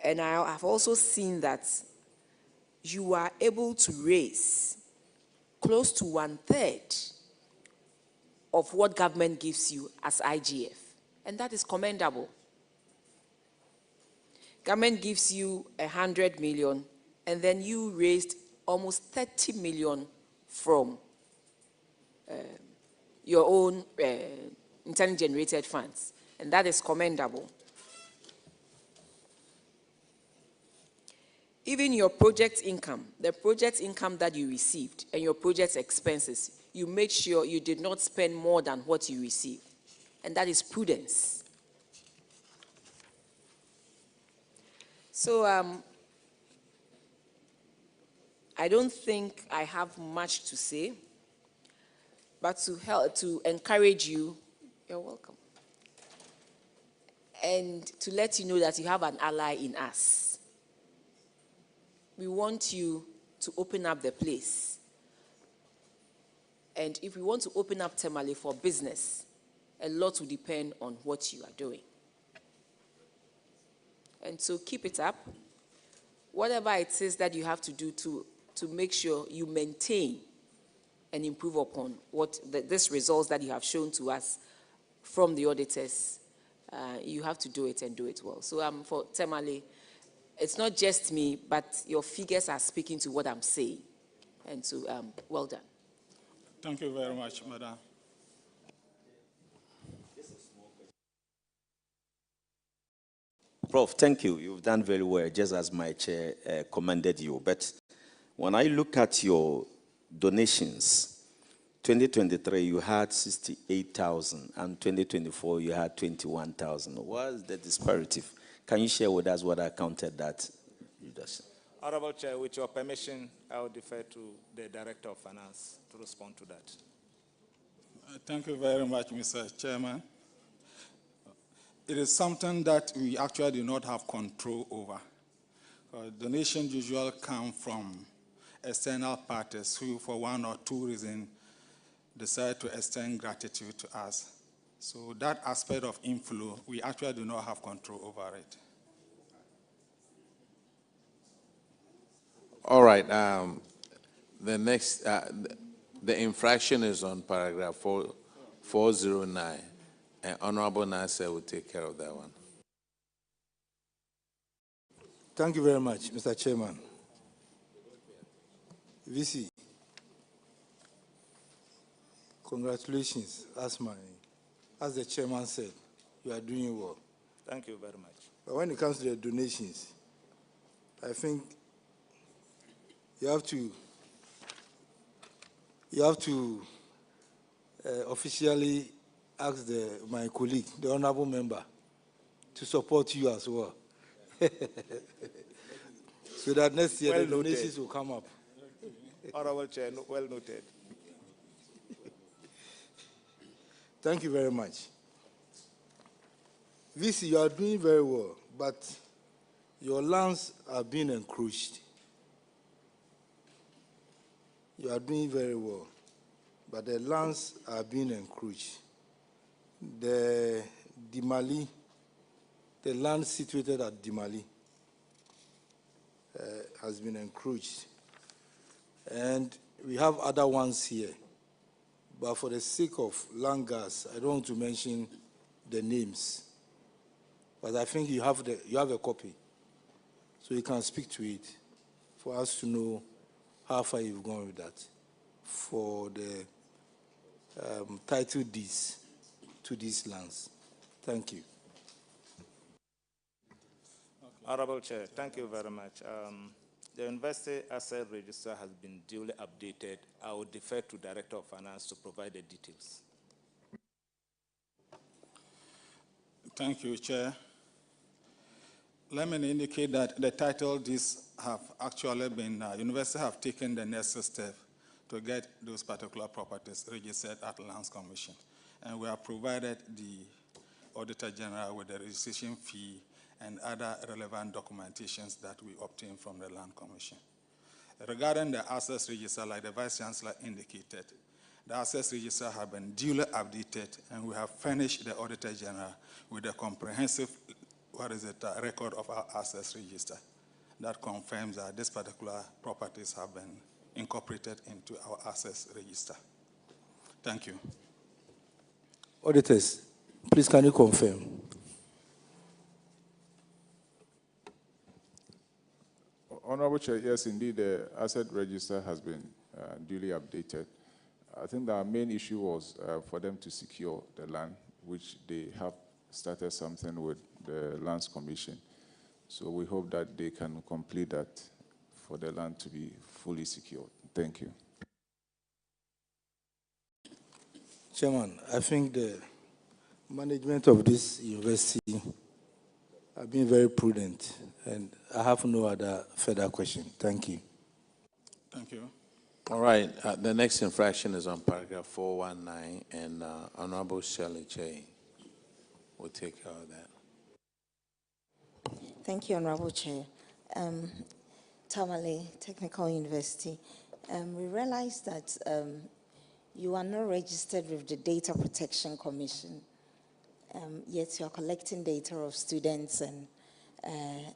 And I have also seen that you are able to raise close to 1/3 of what government gives you as IGF. And that is commendable. Government gives you 100 million, and then you raised almost 30 million from your own internally generated funds. And that is commendable. Even your project income, the project income that you received and your project expenses, you made sure you did not spend more than what you received. And that is prudence. So I don't think I have much to say, but to encourage you, you're welcome, and to let you know that you have an ally in us. We want you to open up the place. And if we want to open up Temale for business, a lot will depend on what you are doing. And so keep it up. Whatever it is that you have to do to make sure you maintain and improve upon this results that you have shown to us from the auditors, you have to do it and do it well. So for Temale, it's not just me, but your figures are speaking to what I'm saying. And so well done. Thank you very much, Madam. Prof, thank you. You've done very well, just as my chair commended you. But when I look at your donations, 2023 you had 68,000, and 2024 you had 21,000. What is the disparity? Can you share with us what accounted that? Honorable Chair, with your permission, I will defer to the Director of Finance to respond to that. Thank you very much, Mr. Chairman. It is something that we actually do not have control over. Donations usually come from external parties who, for one or two reasons, decide to extend gratitude to us. So that aspect of inflow, we actually do not have control over it. All right. The next, the infraction is on paragraph 409. And Honorable Nasser will take care of that one. Thank you very much, Mr. Chairman. VC, congratulations. As the chairman said, you are doing well. Thank you very much. But when it comes to the donations, I think you have to officially ask my colleague, the honorable member, to support you as well. So that next year the donations will come up. Honorable Chair, well noted. Thank you very much. VC, you are doing very well, but your lands are being encroached. You are doing very well, but the lands are being encroached. The Dimali, the land situated at Dimali, has been encroached. And we have other ones here. But for the sake of land gas, I don't want to mention the names. but I think you have a copy, so you can speak to it for us to know how far you've gone with that for the title deeds to these lands. Thank you. Honorable Chair, thank you very much. The University Asset Register has been duly updated. I will defer to Director of Finance to provide the details. Thank you, Chair. Let me indicate that the title deeds have actually been, university have taken the necessary step to get those particular properties registered at the Lands Commission. And we have provided the Auditor General with the registration fee and other relevant documentations that we obtain from the Land Commission. Regarding the Assets Register, like the Vice Chancellor indicated, the Assets Register have been duly updated, and we have furnished the Auditor General with a comprehensive record of our Assets Register that confirms that these particular properties have been incorporated into our Assets Register. Thank you. Auditors, please can you confirm? Honorable Chair, yes, indeed, the Asset Register has been duly updated. I think the main issue was for them to secure the land, which they have started something with the Lands Commission. So we hope that they can complete that for the land to be fully secured. Thank you. Chairman, I think the management of this university have been very prudent, and I have no other further question. Thank you. Thank you. All right, the next infraction is on paragraph 419, and Honorable Shirley Che will take care of that. Thank you, Honorable Chair. Tamale Technical University. We realize that you are not registered with the Data Protection Commission, yet you are collecting data of students and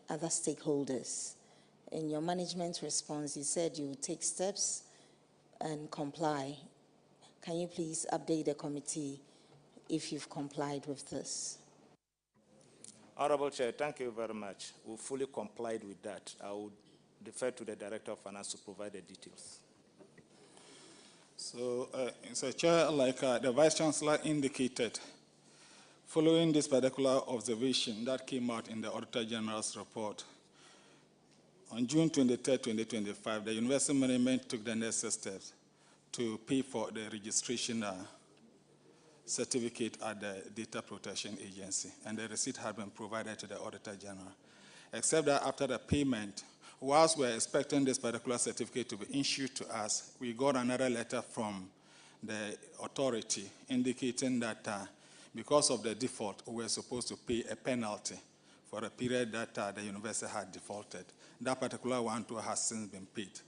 other stakeholders. In your management response, you said you would take steps and comply. Can you please update the committee if you've complied with this? Honorable Chair, thank you very much. We fully complied with that. I will defer to the Director of Finance to provide the details. So, Chair, like the Vice Chancellor indicated, following this particular observation that came out in the Auditor General's report, on June 23, 2025, the University management took the necessary steps to pay for the registration certificate at the Data Protection Agency, and the receipt had been provided to the Auditor General. Except that after the payment, whilst we were expecting this particular certificate to be issued to us, we got another letter from the authority indicating that because of the default, we were supposed to pay a penalty for a period that the university had defaulted. That particular one too has since been paid.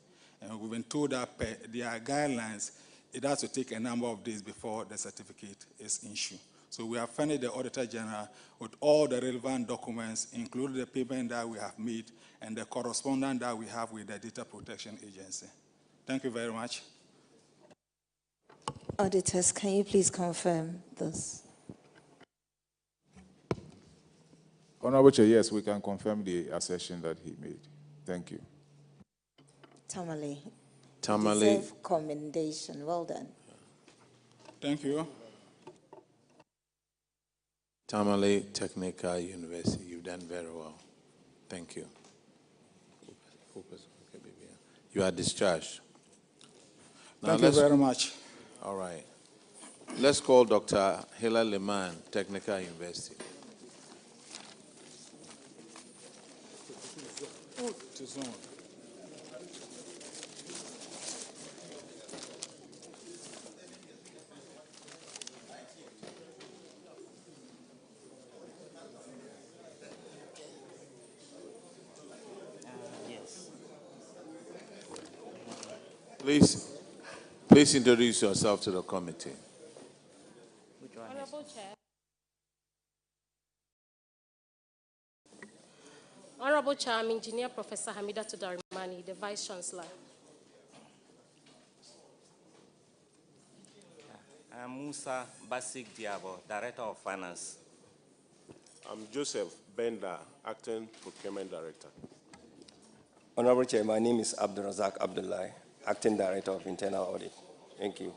And we've been told that per their guidelines, it has to take a number of days before the certificate is issued. So we have furnished the Auditor General with all the relevant documents, including the payment that we have made and the correspondence that we have with the Data Protection Agency. Thank you very much. Auditors, can you please confirm this? Honorable Chair, yes, we can confirm the assertion that he made. Thank you. Tamale. Tamale. Deserve commendation. Well done. Thank you. Tamale Technical University, you've done very well. Thank you. You are discharged. Thank you very much. All right. Let's call Dr. Hila Liman, Technical University. Please introduce yourself to the committee. Honorable Chair. Honorable Chair, I'm Engineer Professor Hamida Tudarimani, the Vice Chancellor. I'm Musa Basik Diabo, Director of Finance. I'm Joseph Benda, Acting Procurement Director. Honorable Chair, my name is Abdulrazak Abdullahi, Acting Director of Internal Audit. Thank you.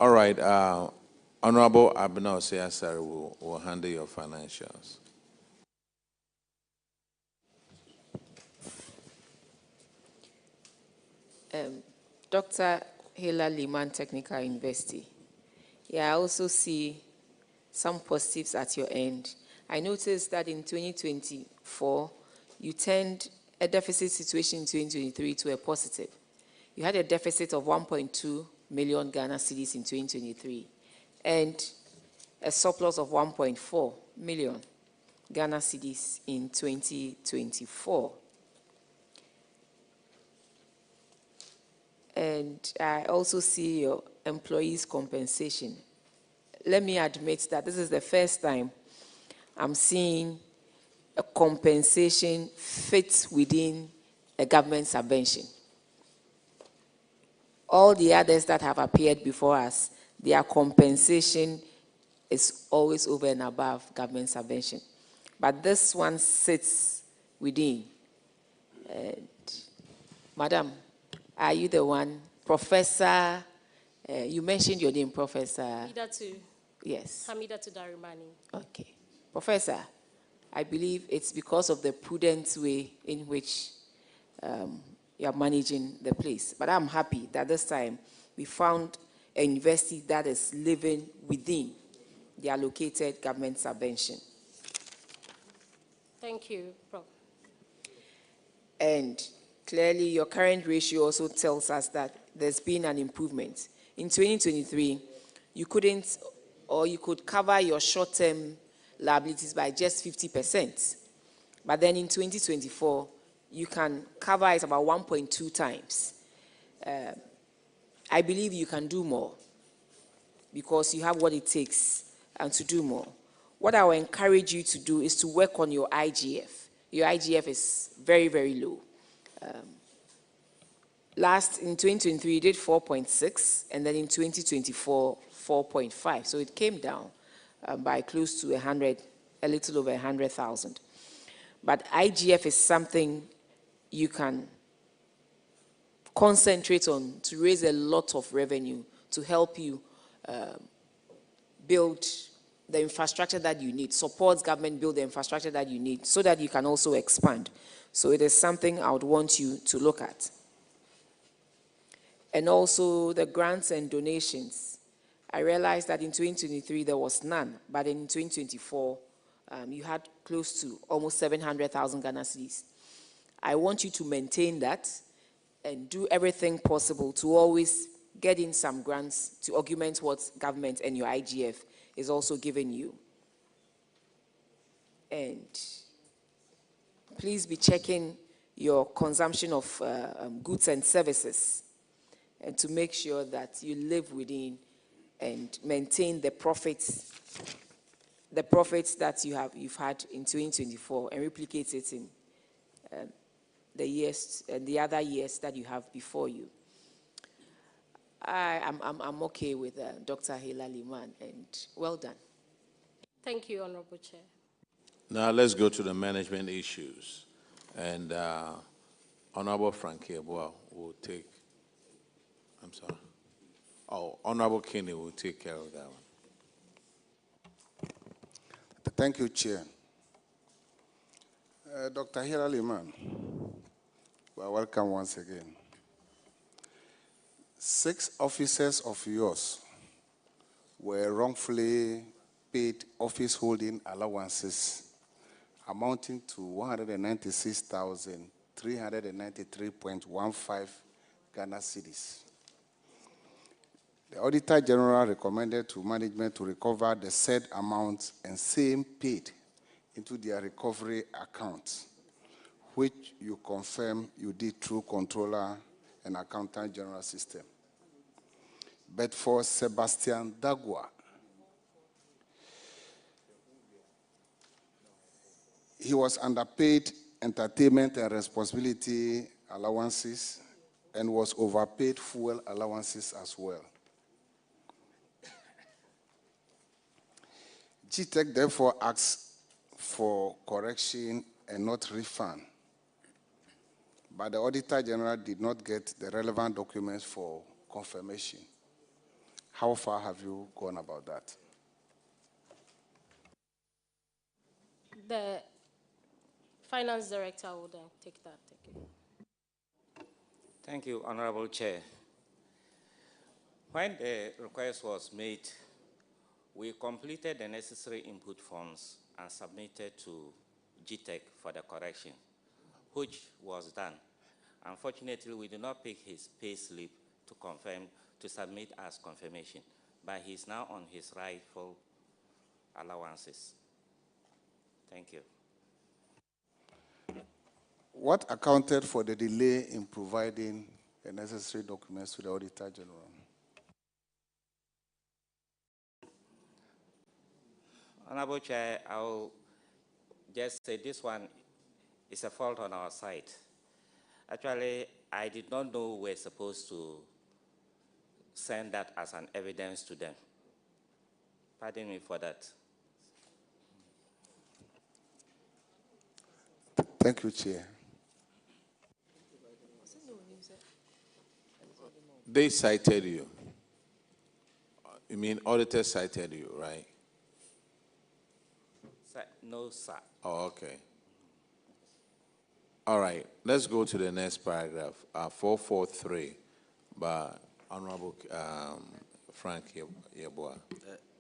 All right. Honorable Abinau Siasari will handle your financials. Dr. Hela Liman Technical University. Yeah, I also see some positives at your end. I noticed that in 2024, you turned a deficit situation in 2023 to a positive. You had a deficit of 1.2 million Ghana cedis in 2023 and a surplus of 1.4 million Ghana cedis in 2024. And I also see your employees' compensation. Let me admit that this is the first time I'm seeing a compensation fit within a government subvention. All the others that have appeared before us, their compensation is always over and above government subvention. But this one sits within. And Madam, are you the one? Professor, you mentioned your name, Professor. Hamidatu. Yes. Hamidatu Darimani. Okay. Professor, I believe it's because of the prudent way in which you are managing the place. But I'm happy that this time we found a university that is living within the allocated government subvention. Thank you, Prof. And clearly, your current ratio also tells us that there's been an improvement. In 2023, you couldn't, or you could cover your short-term liabilities by just 50%. But then in 2024, you can cover it about 1.2 times. I believe you can do more because you have what it takes to do more. What I will encourage you to do is to work on your IGF. Your IGF is very, very low. In 2023, you did 4.6, and then in 2024, 4.5. So it came down by close to 100, a little over 100,000. But IGF is something you can concentrate on to raise a lot of revenue to help you build the infrastructure that you need, support government build the infrastructure that you need so that you can also expand. So it is something I would want you to look at. And also the grants and donations. I realized that in 2023 there was none, but in 2024 you had close to almost 700,000 Ghana cedis. I want you to maintain that and do everything possible to always get in some grants to augment what government and your IGF is also giving you. And please be checking your consumption of goods and services and to make sure that you live within and maintain the profits that you've had in 2024 and replicate it in the years and the other years that you have before you. I'm okay with Dr. Hela Liman, and well done. Thank you, Honorable Chair. Now let's go to the management issues. And Honorable Frankie Abua will take, Honorable Kinney will take care of that one. Thank you, Chair. Dr. Hela Liman, well, welcome once again. 6 officers of yours were wrongfully paid office holding allowances amounting to 196,393.15 Ghana cedis. The Auditor General recommended to management to recover the said amounts and same paid into their recovery account, which you confirm you did through Controller and Accountant General system. But for Sebastian Dagwa, he was underpaid entertainment and responsibility allowances and was overpaid fuel allowances as well. GTEC therefore asks for correction and not refund, but the Auditor General did not get the relevant documents for confirmation. How far have you gone about that? The Finance Director will then take that. Thank you. Thank you, Honorable Chair. When the request was made, we completed the necessary input forms and submitted to GTEC for the correction, which was done. Unfortunately, we did not pick his pay slip to confirm, to submit as confirmation, but he's now on his rightful allowances. Thank you. What accounted for the delay in providing the necessary documents to the Auditor General? Honorable Chair, I'll just say this one is a fault on our side. Actually, I did not know we're supposed to send that as an evidence to them. Pardon me for that. Thank you, Chair. They cited you. You mean auditors cited you, right? No, sir. Oh, okay. All right, let's go to the next paragraph, 443, by Honorable Frank Yeboah.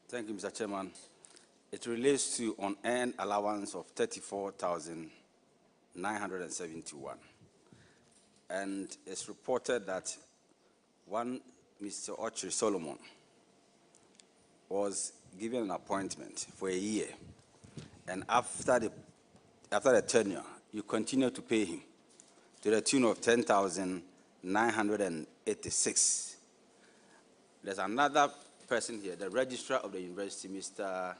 Thank you, Mr. Chairman. It relates to unearned allowance of 34,971. And it's reported that one Mr. Ochre Solomon was given an appointment for a year. And after the tenure, you continue to pay him to the tune of 10,986. There's another person here, the registrar of the university, Mr.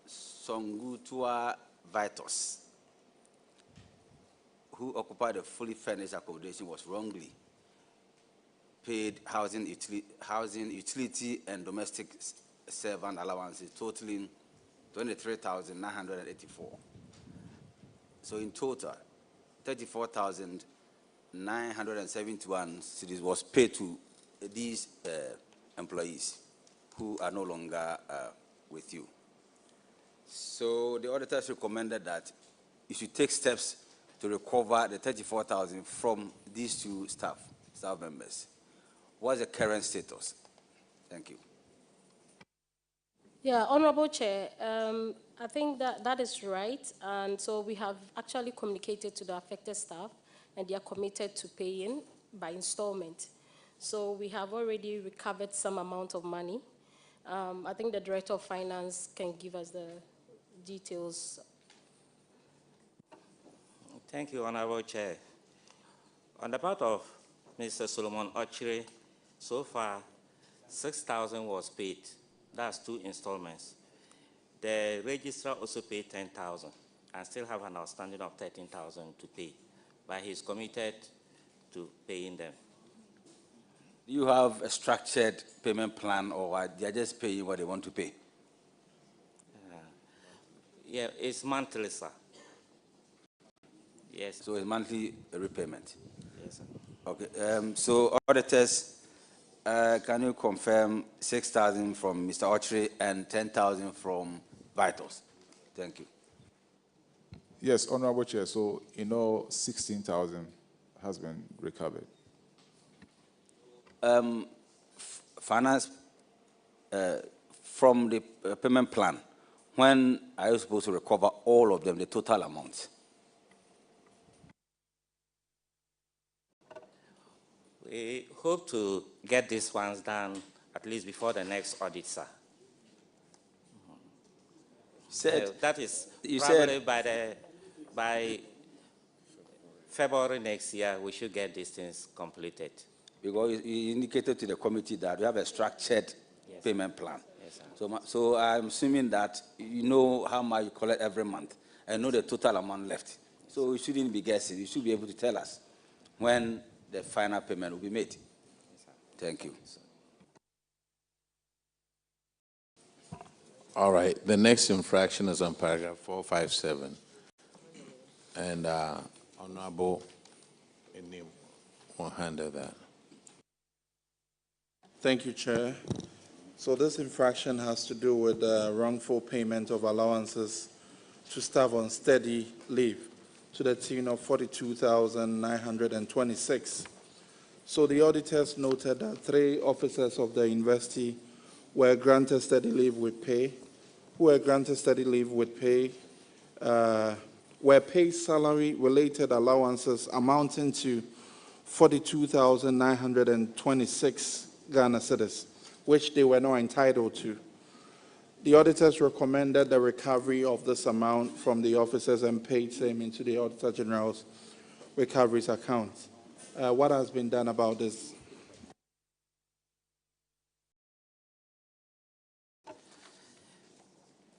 Songutua Vitus, who occupied a fully furnished accommodation, was wrongly paid housing, utility, and domestic servant allowances totaling 23,984. So in total, 34,971 cedis was paid to these employees who are no longer with you. So the auditors recommended that you should take steps to recover the 34,000 from these two staff members. What's the current status? Thank you. Yeah, Honorable Chair, I think that is right. And so we have actually communicated to the affected staff, and they are committed to paying by installment. So we have already recovered some amount of money. I think the Director of Finance can give us the details. Thank you, Honorable Chair. On the part of Mr. Solomon Ochre, so far, 6,000 was paid. That's 2 installments. The registrar also paid 10,000 and still have an outstanding of 13,000 to pay, but he's committed to paying them. Do you have a structured payment plan, or they're just paying what they want to pay? Yeah, it's monthly, sir. Yes. So it's monthly repayment? Yes, sir. Okay, so auditors, can you confirm 6,000 from Mr. Ochre and 10,000 from Vitus? Thank you. Yes, Honorable Chair. So, 16,000 has been recovered. Finance, from the payment plan, when are you supposed to recover all of them, the total amount? We hope to get these ones done at least before the next audit, sir. That is probably by February next year, we should get these things completed. Because you indicated to the committee that we have a structured payment plan. Yes, sir. So I'm assuming that you know how much you collect every month and know the total amount left. So we shouldn't be guessing. You should be able to tell us when the final payment will be made. Yes, sir. Thank you. All right, the next infraction is on paragraph 457. And Honorable Enim will handle that. Thank you, Chair. So this infraction has to do with wrongful payment of allowances to staff on steady leave to the tune of 42,926. So the auditors noted that 3 officers of the university were granted steady leave with pay, were paid salary-related allowances amounting to 42,926 Ghana cedis, which they were not entitled to. The auditors recommended the recovery of this amount from the officers and paid same into the Auditor General's recoveries account. What has been done about this?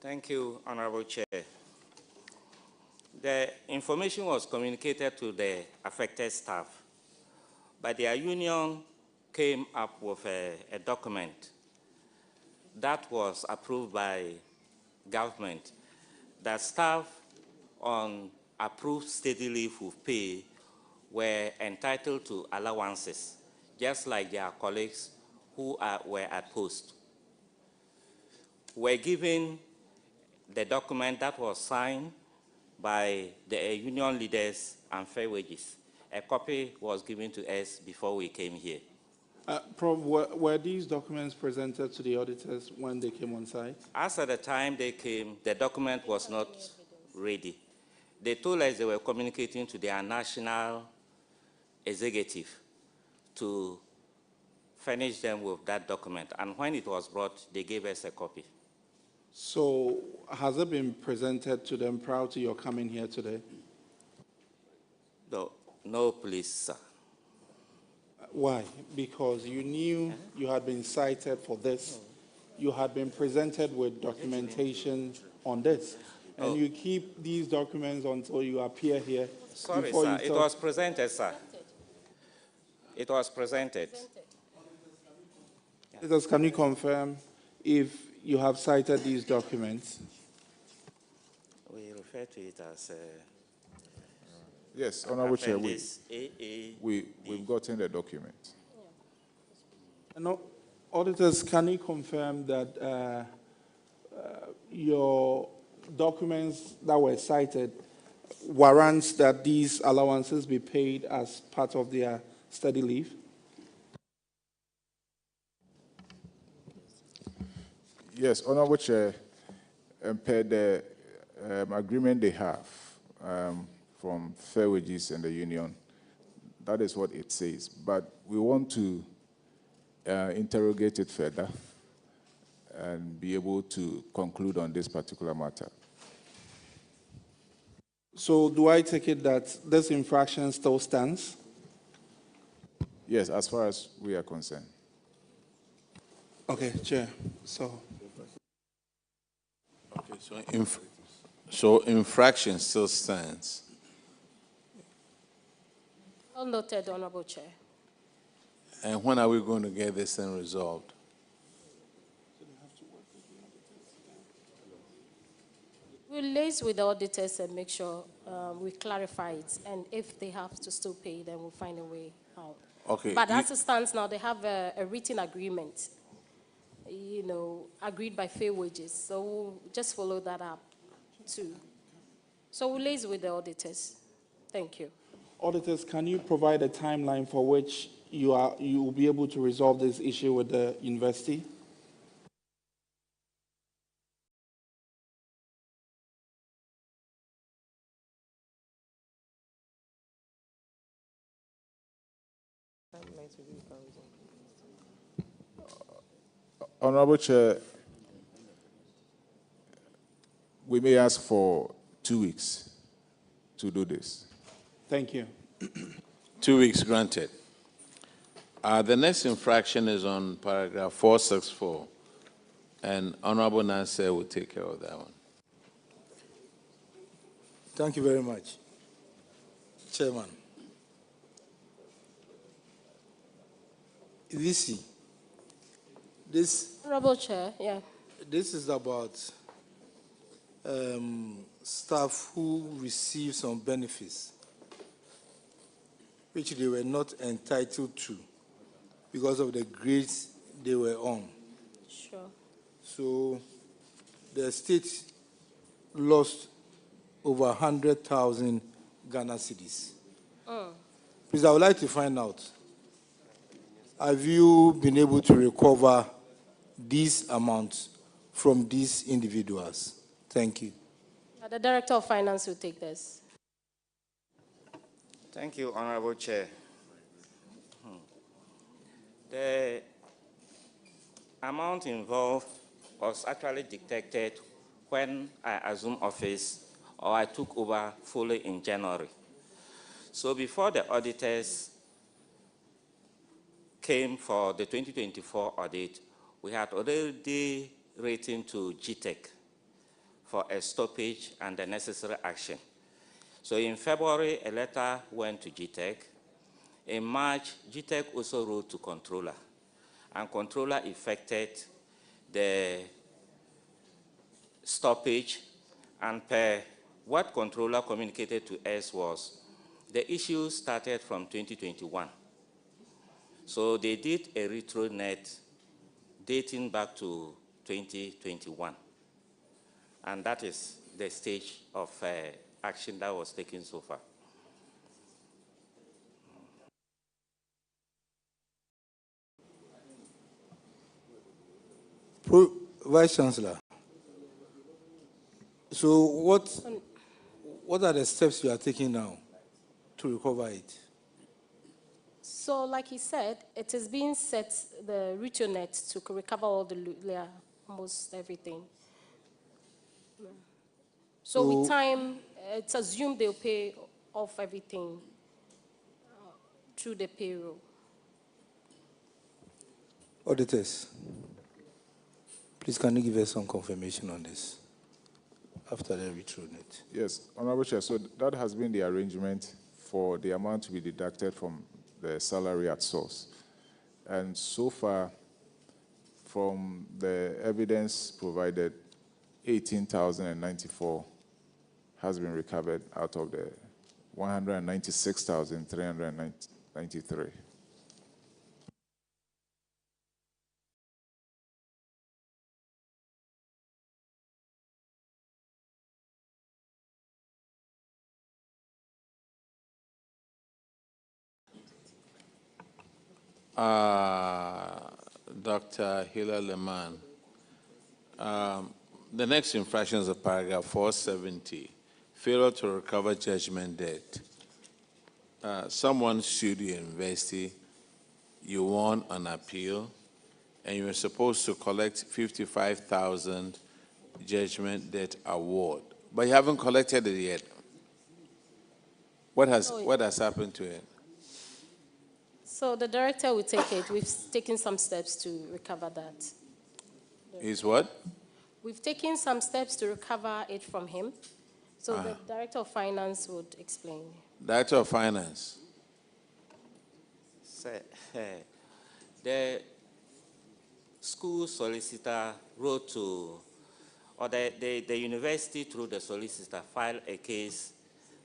Thank you, Honorable Chair. The information was communicated to the affected staff, but their union came up with a document that was approved by government that staff on approved steady leave with pay were entitled to allowances, just like their colleagues who were at post. Were given the document that was signed by the union leaders and fair wages. A copy was given to us before we came here. Were these documents presented to the auditors when they came on site? As at the time they came, the document was not ready. They told us they were communicating to their national executive to furnish them with that document. And when it was brought, they gave us a copy. So has it been presented to them prior to your coming here today? No, please, sir. Why? Because you knew you had been cited for this. You had been presented with documentation on this. And you keep these documents until you appear here. Sorry, sir. It was presented, sir. It was presented. Can you confirm if you have cited these documents? We refer to it as yes, Honorable Chair, we've gotten the document. No, auditors, can you confirm that your documents that were cited warrants that these allowances be paid as part of their study leave? Yes, Honorable Chair, per the agreement they have from Fair Wages and the union, that is what it says. But we want to interrogate it further and be able to conclude on this particular matter. So do I take it that this infraction still stands? Yes, as far as we are concerned. Okay, Chair. So infraction still stands. Well noted, Honorable Chair. And when are we going to get this thing resolved? We'll liaise with the auditors and make sure we clarify it. And if they have to still pay, then we'll find a way out. Okay. But as it stands now, they have a written agreement, agreed by Fair Wages. So we'll just follow that up too. So we'll liaise with the auditors. Thank you. auditors, can you provide a timeline for which you will be able to resolve this issue with the university? Honorable Chair, we may ask for 2 weeks to do this. Thank you. 2 weeks granted. The next infraction is on paragraph 464, and Honorable Nasser will take care of that one. Thank you very much, Chairman. This Honorable Chair, yeah. This is about staff who receive some benefits which they were not entitled to because of the grades they were on. Sure. So the state lost over 100,000 Ghana cedis. Please, I would like to find out, have you been able to recover these amounts from these individuals? Thank you. The Director of Finance will take this. Thank you, Honorable Chair. The amount involved was actually detected when I assumed office, or I took over fully in January. So before the auditors came for the 2024 audit, we had already written to GTEC for a stoppage and the necessary action. So in February, a letter went to GTEC. In March, GTEC also wrote to Controller, and Controller effected the stoppage, and per what Controller communicated to us was the issue started from 2021. So they did a retro net dating back to 2021. And that is the stage of action that was taken so far. Vice Chancellor, so what are the steps you are taking now to recover it? So, like he said, it is being set, the retail net, to recover all the, almost everything. So with time, it's assumed they'll pay off everything through the payroll. Auditors, please can you give us some confirmation on this after the retro net? Yes, Honorable Chair, so that has been the arrangement for the amount to be deducted from the salary at source. And so far, from the evidence provided, 18,094 has been recovered out of the 196,393. Dr. Hila Leman, the next infraction is paragraph 470, failure to recover judgment debt. Someone sued your university, you won an appeal, and you were supposed to collect 55,000 judgment debt award, but you haven't collected it yet. What has happened to it? So the director will take it. We've taken some steps to recover that. Is what? We've taken some steps to recover it from him. So the Director of Finance would explain. Director of Finance. Sir, the school solicitor wrote to, or the university through the solicitor filed a case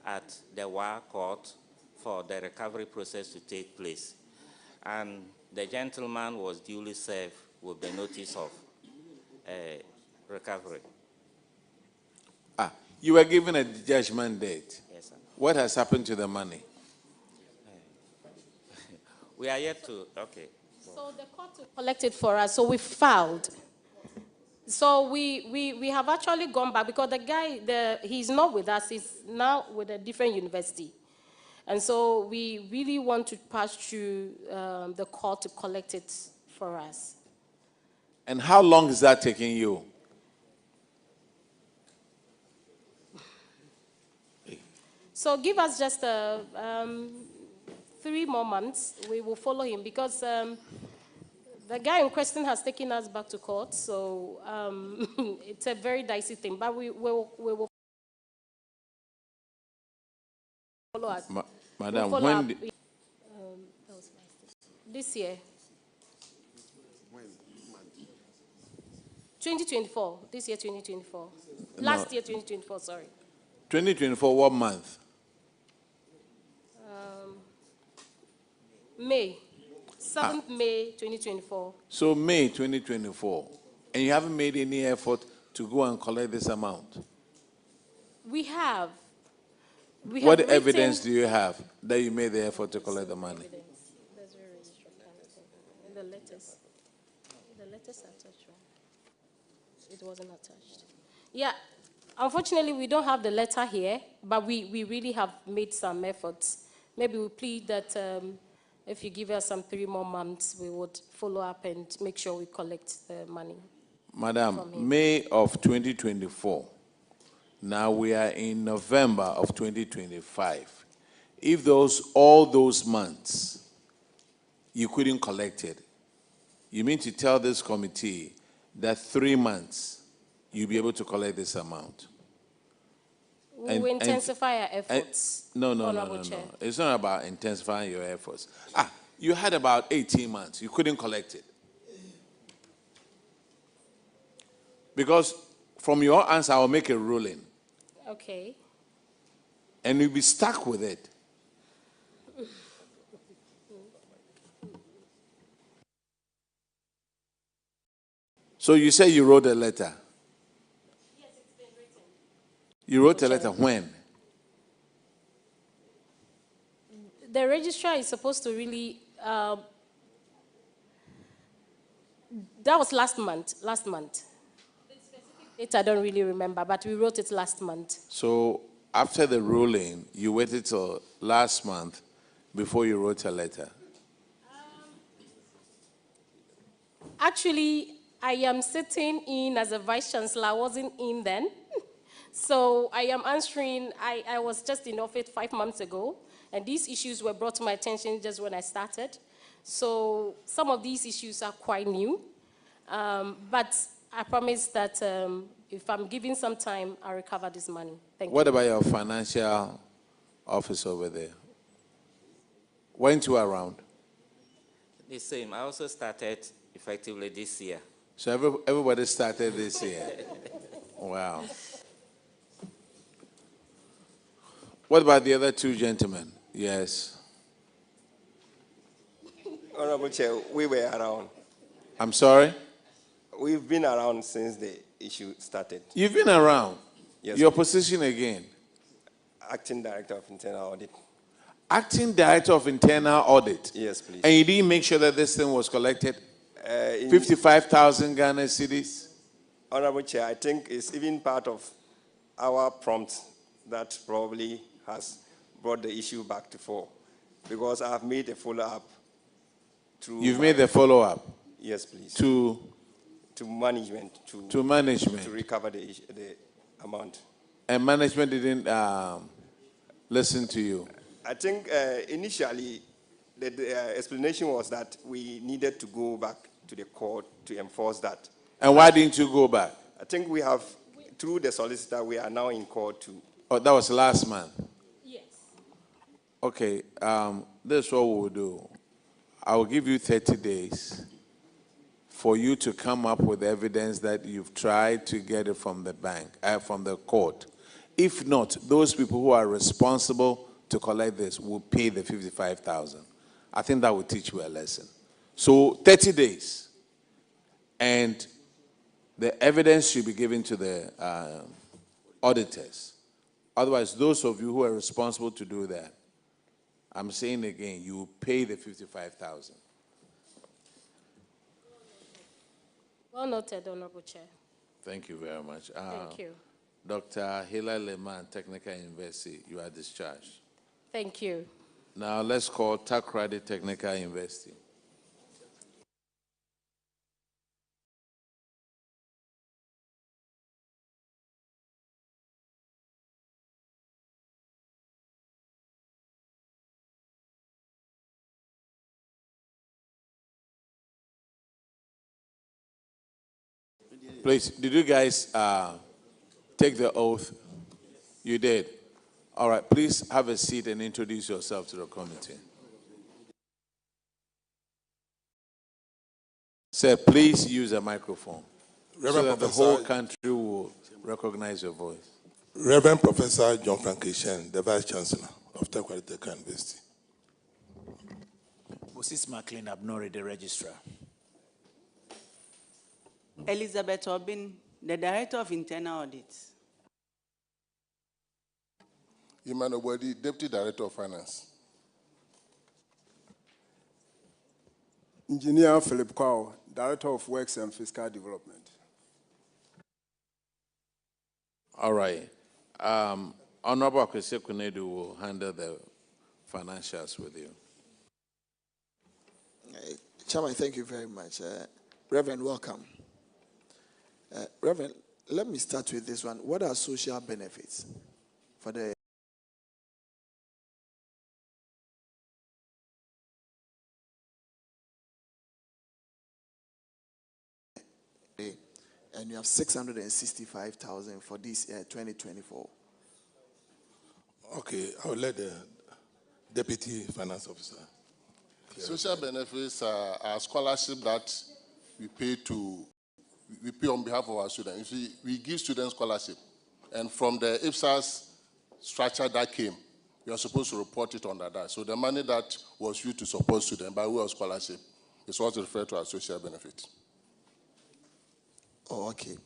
at the WA court for the recovery process to take place. And the gentleman was duly served with the notice of recovery. You were given a judgment date. Yes, sir. What has happened to the money? We are yet to, okay. So the court will collect it for us, so we filed. So we have actually gone back because the guy, he's not with us, he's now with a different university. And so we really want to pass through the court to collect it for us. And how long is that taking you? So give us just 3 more months. We will follow him because the guy in question has taken us back to court. So it's a very dicey thing. But we will follow up. Madam, we'll when this year. 2024, this year 2024. Last year 2024, sorry. 2024, what month? May. 7th May 2024. So May 2024. And you haven't made any effort to go and collect this amount? We have. What evidence do you have that you made the effort to collect the money? There's a registrar the letters. The letters are attached, right? It wasn't attached. Yeah. Unfortunately, we don't have the letter here, but we really have made some efforts. Maybe we plead that if you give us some 3 more months, we would follow up and make sure we collect the money. Madam, May of 2024. Now we are in November of 2025. If all those months you couldn't collect it, you mean to tell this committee that 3 months you'll be able to collect this amount? We will intensify our efforts. No. Chair. It's not about intensifying your efforts. You had about 18 months. You couldn't collect it. Because from your answer, I'll make a ruling. Okay. And you'll be stuck with it. So you say you wrote a letter? Yes, it's been written. You wrote a letter when? The registrar is supposed to really, that was last month. The specific date I don't really remember, but we wrote it last month. So after the ruling, you waited till last month before you wrote a letter? Actually, I am sitting in as a vice chancellor. I wasn't in then. So I am answering, I was just in office 5 months ago, and these issues were brought to my attention just when I started. So some of these issues are quite new, but I promise that if I'm given some time, I'll recover this money. Thank you. What about your financial office over there? Weren't you around? The same. I also started effectively this year. So everybody started this year. Wow. What about the other 2 gentlemen? Yes. Honorable Chair, we were around. I'm sorry? We've been around since the issue started. You've been around? Yes. Your position again? Acting Director of Internal Audit. Acting Director of Internal Audit? Yes, please. And you didn't make sure that this thing was collected? 55,000 Ghana cedis? Honorable Chair, I think it's even part of our prompt that probably has brought the issue back to fore, because I have made a follow-up through... You've made a follow-up? Yes, please. To management. To management. To recover the amount. And management didn't listen to you? I think initially the explanation was that we needed to go back to the court to enforce that. And why didn't you go back? I think we have, through the solicitor, we are now in court to... Oh, that was last month? Yes. Okay, this is what we'll do. I will give you 30 days for you to come up with evidence that you've tried to get it from the bank, from the court. If not, those people who are responsible to collect this will pay the 55,000. I think that will teach you a lesson. So 30 days, and the evidence should be given to the auditors. Otherwise, those of you who are responsible to do that, I'm saying again, you will pay the 55,000. Well noted, Honorable Chair. Thank you very much. Thank you. Dr. Hila Leman, Technical University, you are discharged. Thank you. Now let's call Takrady Technical University. Please, did you guys take the oath? You did. All right, please have a seat and introduce yourself to the committee. Sir, please use a microphone. so that the whole country will recognize your voice. Reverend Professor John Frankishen, the Vice Chancellor of Tekwari Tekka University. Moses McLean Abnori, the Registrar. Elizabeth Obin, the Director of Internal Audit. Emmanuel Bodi, Deputy Director of Finance. Engineer Philip Kwao, Director of Works and Fiscal Development. All right. Honorable Akwesi Kunedu will handle the financials with you. Chairman, thank you very much. Reverend, welcome. Reverend, let me start with this one. What are social benefits for the and you have 665,000 for this year, 2024. Okay, I'll let the Deputy Finance Officer. Social benefits are scholarship that we pay on behalf of our students. We give students scholarship, and from the IPSAS structure that came, we are supposed to report it under that. So the money that was used to support students by way of scholarship is also referred to as social benefit. Oh, okay.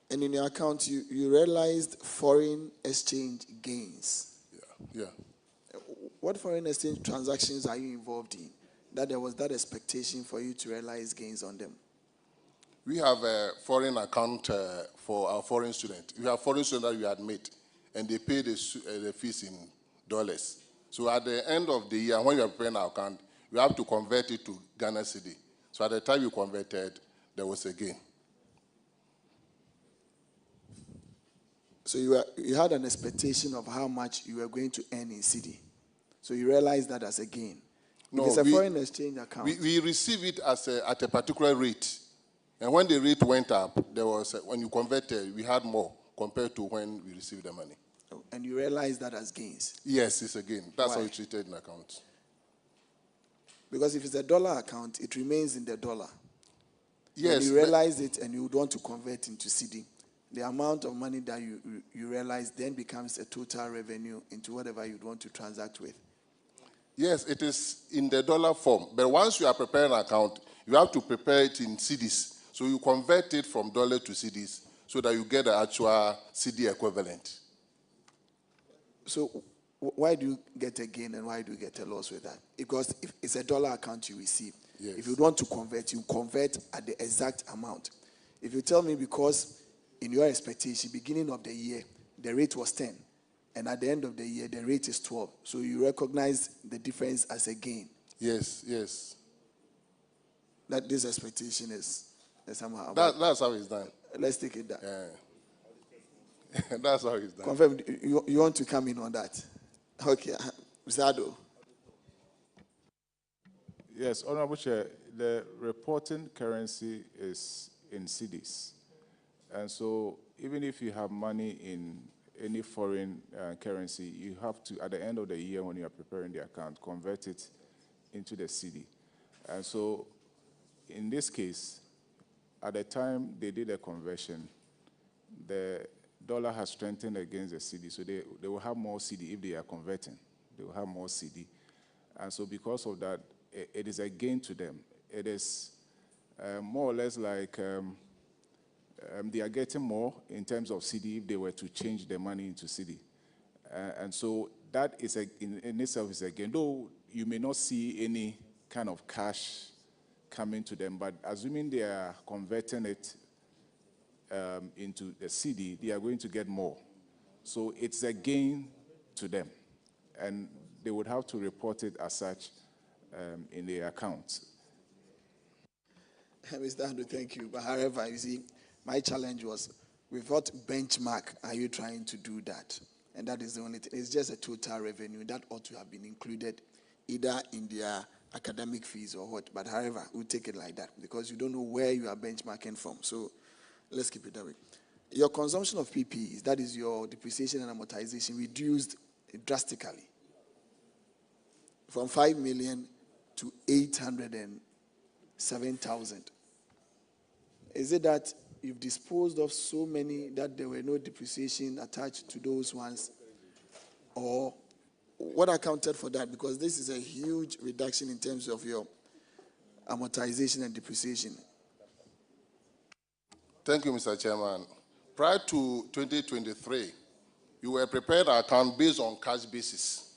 And in your account, you realized foreign exchange gains. Yeah. What foreign exchange transactions are you involved in that there was that expectation for you to realize gains on them? We have a foreign account for our foreign students. We have foreign students that we admit, and they pay the fees in dollars. So at the end of the year, when you are preparing our account, you have to convert it to Ghana cedi. So at the time you converted, there was a gain. So you had an expectation of how much you were going to earn in cedi. So you realized that as a gain. No, it's a foreign exchange account. We receive it at a particular rate. And when the rate went up, when you converted, we had more compared to when we received the money. And you realized that as gains? Yes, it's a gain. That's Why? how it's treated in accounts. Because if it's a dollar account, it remains in the dollar. Yes. When you realize it and you would want to convert into cedi, the amount of money that you realize then becomes a total revenue into whatever you'd want to transact with. Yes, it is in the dollar form. But once you are preparing an account, you have to prepare it in cedis. So you convert it from dollar to cedis so that you get the actual cedi equivalent. So why do you get a gain and why do you get a loss with that? Because if it's a dollar account you receive, yes. If you want to convert, you convert at the exact amount. If you tell me because in your expectation, beginning of the year, the rate was 10, and at the end of the year, the rate is 12. So you recognize the difference as a gain. Yes, yes. That this expectation is somehow. That's how it's done. Let's take it down. Yeah. That's how it's done. Confirm, you want to come in on that? Okay. Mr. Ado. Yes, Honorable Chair, the reporting currency is in cedis. And so even if you have money in any foreign currency, you have to, at the end of the year when you are preparing the account, convert it into the cedi. And so in this case, at the time they did the conversion, the dollar has strengthened against the cedi, so they will have more cedi if they are converting. They will have more cedi. And so because of that, it is a gain to them. It is more or less like they are getting more in terms of cedi if they were to change the money into cedi. And so that is in itself is a gain. Though you may not see any kind of cash coming to them, but assuming they are converting it into the cedi, they are going to get more. So it's a gain to them. And they would have to report it as such in their accounts. Mr. Andrew, thank you. But however, you see, my challenge was, with what benchmark are you trying to do that? And that is the only thing. It's just a total revenue that ought to have been included either in their academic fees or what. But however, we'll take it like that because you don't know where you are benchmarking from. So let's keep it that way. Your consumption of PPEs, that is your depreciation and amortization, reduced drastically from 5 million to 807,000. Is it that you've disposed of so many that there were no depreciation attached to those ones? Or what accounted for that? Because this is a huge reduction in terms of your amortization and depreciation. Thank you, Mr. Chairman. Prior to 2023, you were prepared an account based on cash basis.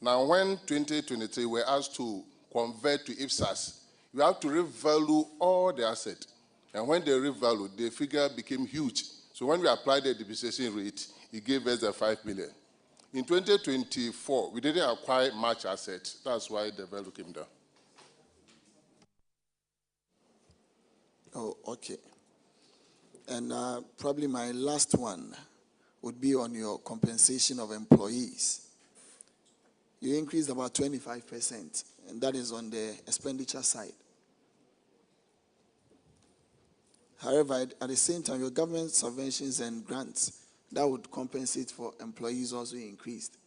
Now, when 2023 were asked to convert to IPSAS, you have to revalue all the assets. And when they revalued, the figure became huge. So when we applied the depreciation rate, it gave us the 5 million. In 2024, we didn't acquire much assets. That's why the value came down. Oh, okay. And probably my last one would be on your compensation of employees. You increased about 25%, and that is on the expenditure side. However, at the same time, your government subventions and grants that would compensate for employees also increased.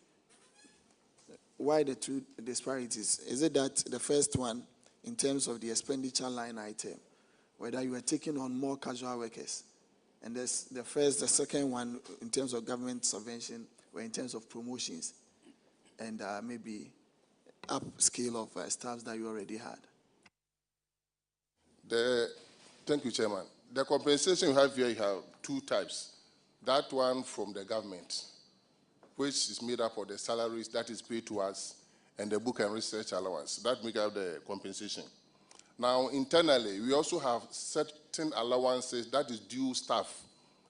Why the two disparities? Is it that the first one, in terms of the expenditure line item, whether you were taking on more casual workers, and the second one, in terms of government subvention, or in terms of promotions, and maybe upscale of staffs that you already had? Thank you, Chairman. The compensation you have here, you have two types. That one from the government, which is made up of the salaries that is paid to us, and the book and research allowance. That makes up the compensation. Now, internally, we also have certain allowances that is due staff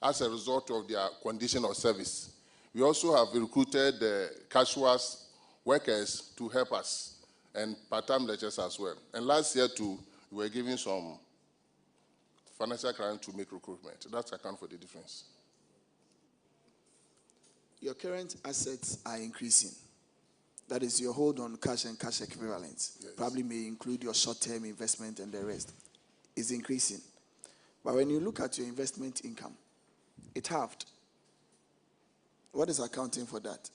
as a result of their condition of service. We also have recruited the casual workers to help us, and part-time lecturers as well. And last year, too, we were giving some financial grant to make recruitment. That's account for the difference. Your current assets are increasing. That is your hold on cash and cash equivalents. Yes. Probably may include your short-term investment and the rest. Is increasing. But when you look at your investment income, it halved. What is accounting for that?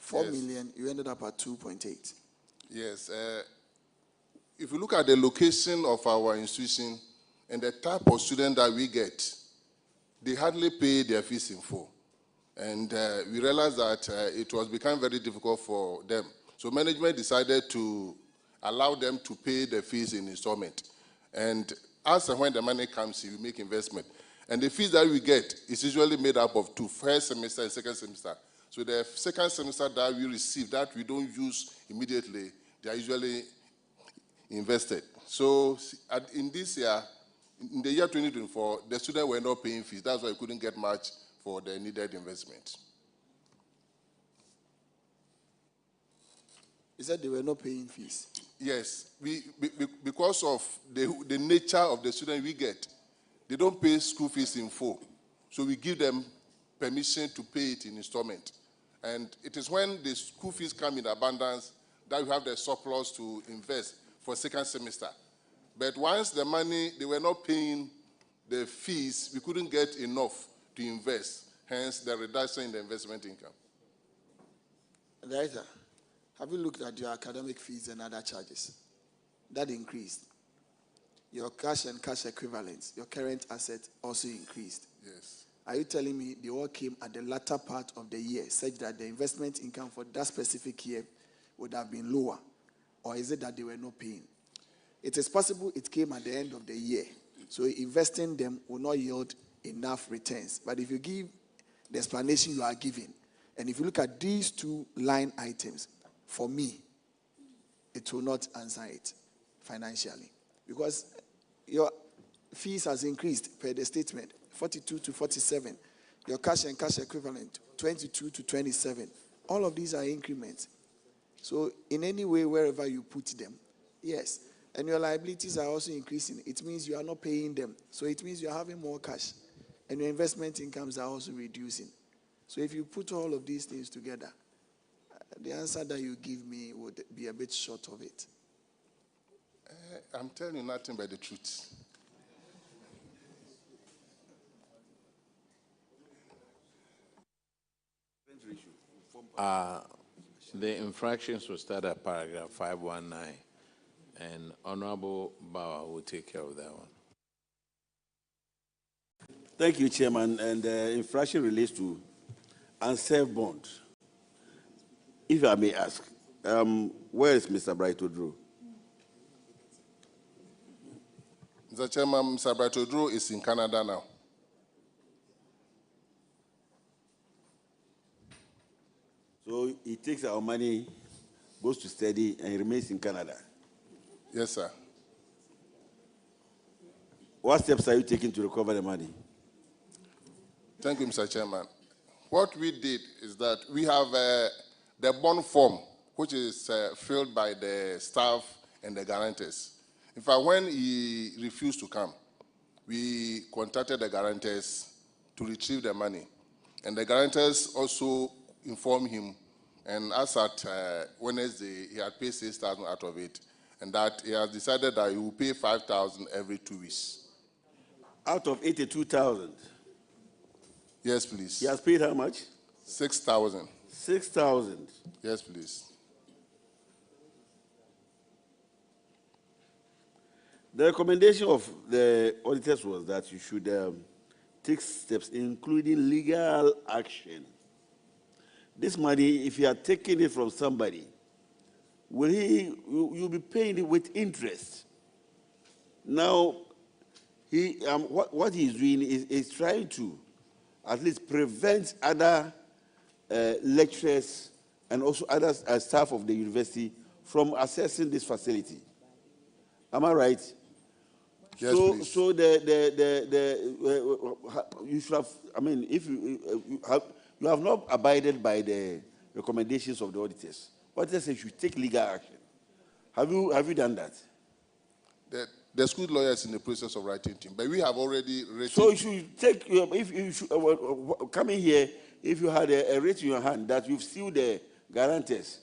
4 million, you ended up at 2.8. Yes. If you look at the location of our institution and the type of student that we get, they hardly pay their fees in full. And we realized that it was becoming very difficult for them. So management decided to allow them to pay the fees in installment. And as and when the money comes, we make investment. And the fees that we get is usually made up of two, first semester and second semester. So the second semester that we receive, that we don't use immediately, they are usually invested. So in this year, in the year 2024, the students were not paying fees. That's why we couldn't get much for the needed investment. You said they were not paying fees? Yes. Because of the nature of the student we get, they don't pay school fees in full. So we give them permission to pay it in installment. And it is when the school fees come in abundance that we have the surplus to invest for second semester. But once the money, they were not paying the fees, we couldn't get enough to invest, hence the reduction in the investment income. Director, have you looked at your academic fees and other charges? That increased. Your cash and cash equivalents, your current assets also increased. Yes. Are you telling me they all came at the latter part of the year, such that the investment income for that specific year would have been lower? Or is it that they were not paying? It is possible it came at the end of the year. So investing them will not yield enough returns. But if you give the explanation you are giving, and if you look at these two line items, for me, it will not answer it financially. Because your fees has increased per the statement, 42 to 47. Your cash and cash equivalent, 22 to 27. All of these are increments. So in any way, wherever you put them, yes. And your liabilities are also increasing. It means you are not paying them. So it means you are having more cash. And your investment incomes are also reducing. So if you put all of these things together, the answer that you give me would be a bit short of it. I'm telling you nothing but the truth. The infractions will start at paragraph 519, and Honorable Bauer will take care of that one. Thank you, Chairman. And infraction relates to unserved bond. If I may ask, where is Mr. Bright Odro? Mr. Chairman, Mr. Bright Odro is in Canada now. So he takes our money, goes to study, and he remains in Canada? Yes, sir. What steps are you taking to recover the money? Thank you, Mr. Chairman. What we did is that we have the bond form, which is filled by the staff and the guarantors. In fact, when he refused to come, we contacted the guarantors to retrieve the money. And the guarantors also informed him, and as at Wednesday, he had paid 6,000 out of it, and that he has decided that he will pay 5,000 every 2 weeks. Out of 82,000? Yes, please. He has paid how much? 6,000. 6,000? Yes, please. The recommendation of the auditors was that you should take steps, including legal action. This money, if you are taking it from somebody, you'll be paying it with interest. Now, what he's doing is trying to at least prevent other lecturers and also other staff of the university from accessing this facility. Am I right? Yes, please. So you should have, I mean, if you have not abided by the recommendations of the auditors. Auditors say you should take legal action. Have you done that? The school lawyer is in the process of writing to him, but we have already written. So you should take, if you should, coming here, if you had a writ in your hand that you've sued the guarantors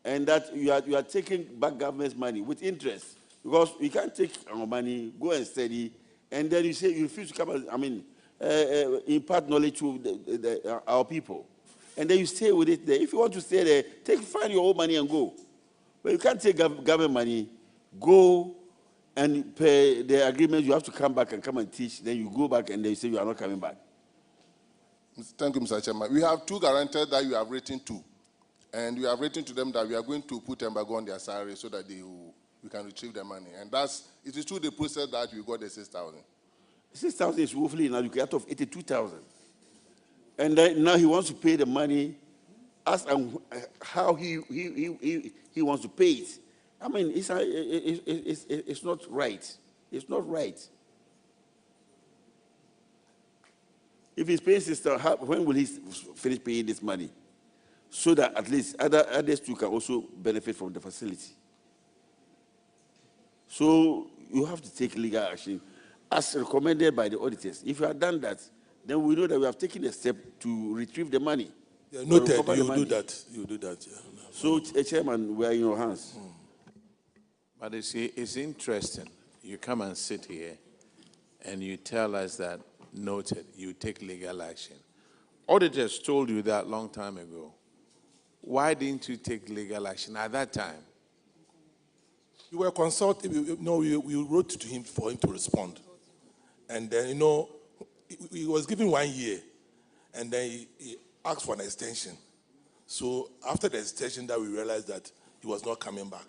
and that you are taking back government's money with interest, because we can't take our money, go and study, and then you say you refuse to come, impart knowledge to our people. And then you stay with it there. If you want to stay there, find your own money and go. But you can't take government money, go and pay the agreement, you have to come back and come and teach, then you go back and they say you are not coming back. Thank you, Mr. Chairman. We have 2 guarantors that you have written to, and we have written to them that we are going to put embargo on their salary so that we can retrieve the money. And it is through the process that we got the 6,000. 6,000 is woefully inadequate out of 82,000. And now he wants to pay the money as and how he wants to pay it. I mean, it's not right. It's not right. If he's paying 6,000, when will he finish paying this money? So that at least others too can also benefit from the facility. So you have to take legal action as recommended by the auditors. If you have done that, then we know that we have taken a step to retrieve the money. Yeah, noted. You do that. You do that. Yeah. So, Chairman, we are in your hands. But you see, it's interesting. You come and sit here and you tell us that, noted, you take legal action. Auditors told you that long time ago. Why didn't you take legal action at that time? We were consulted. We wrote to him for him to respond. And then, he was given 1 year. And then he asked for an extension. So after the extension that we realized that he was not coming back.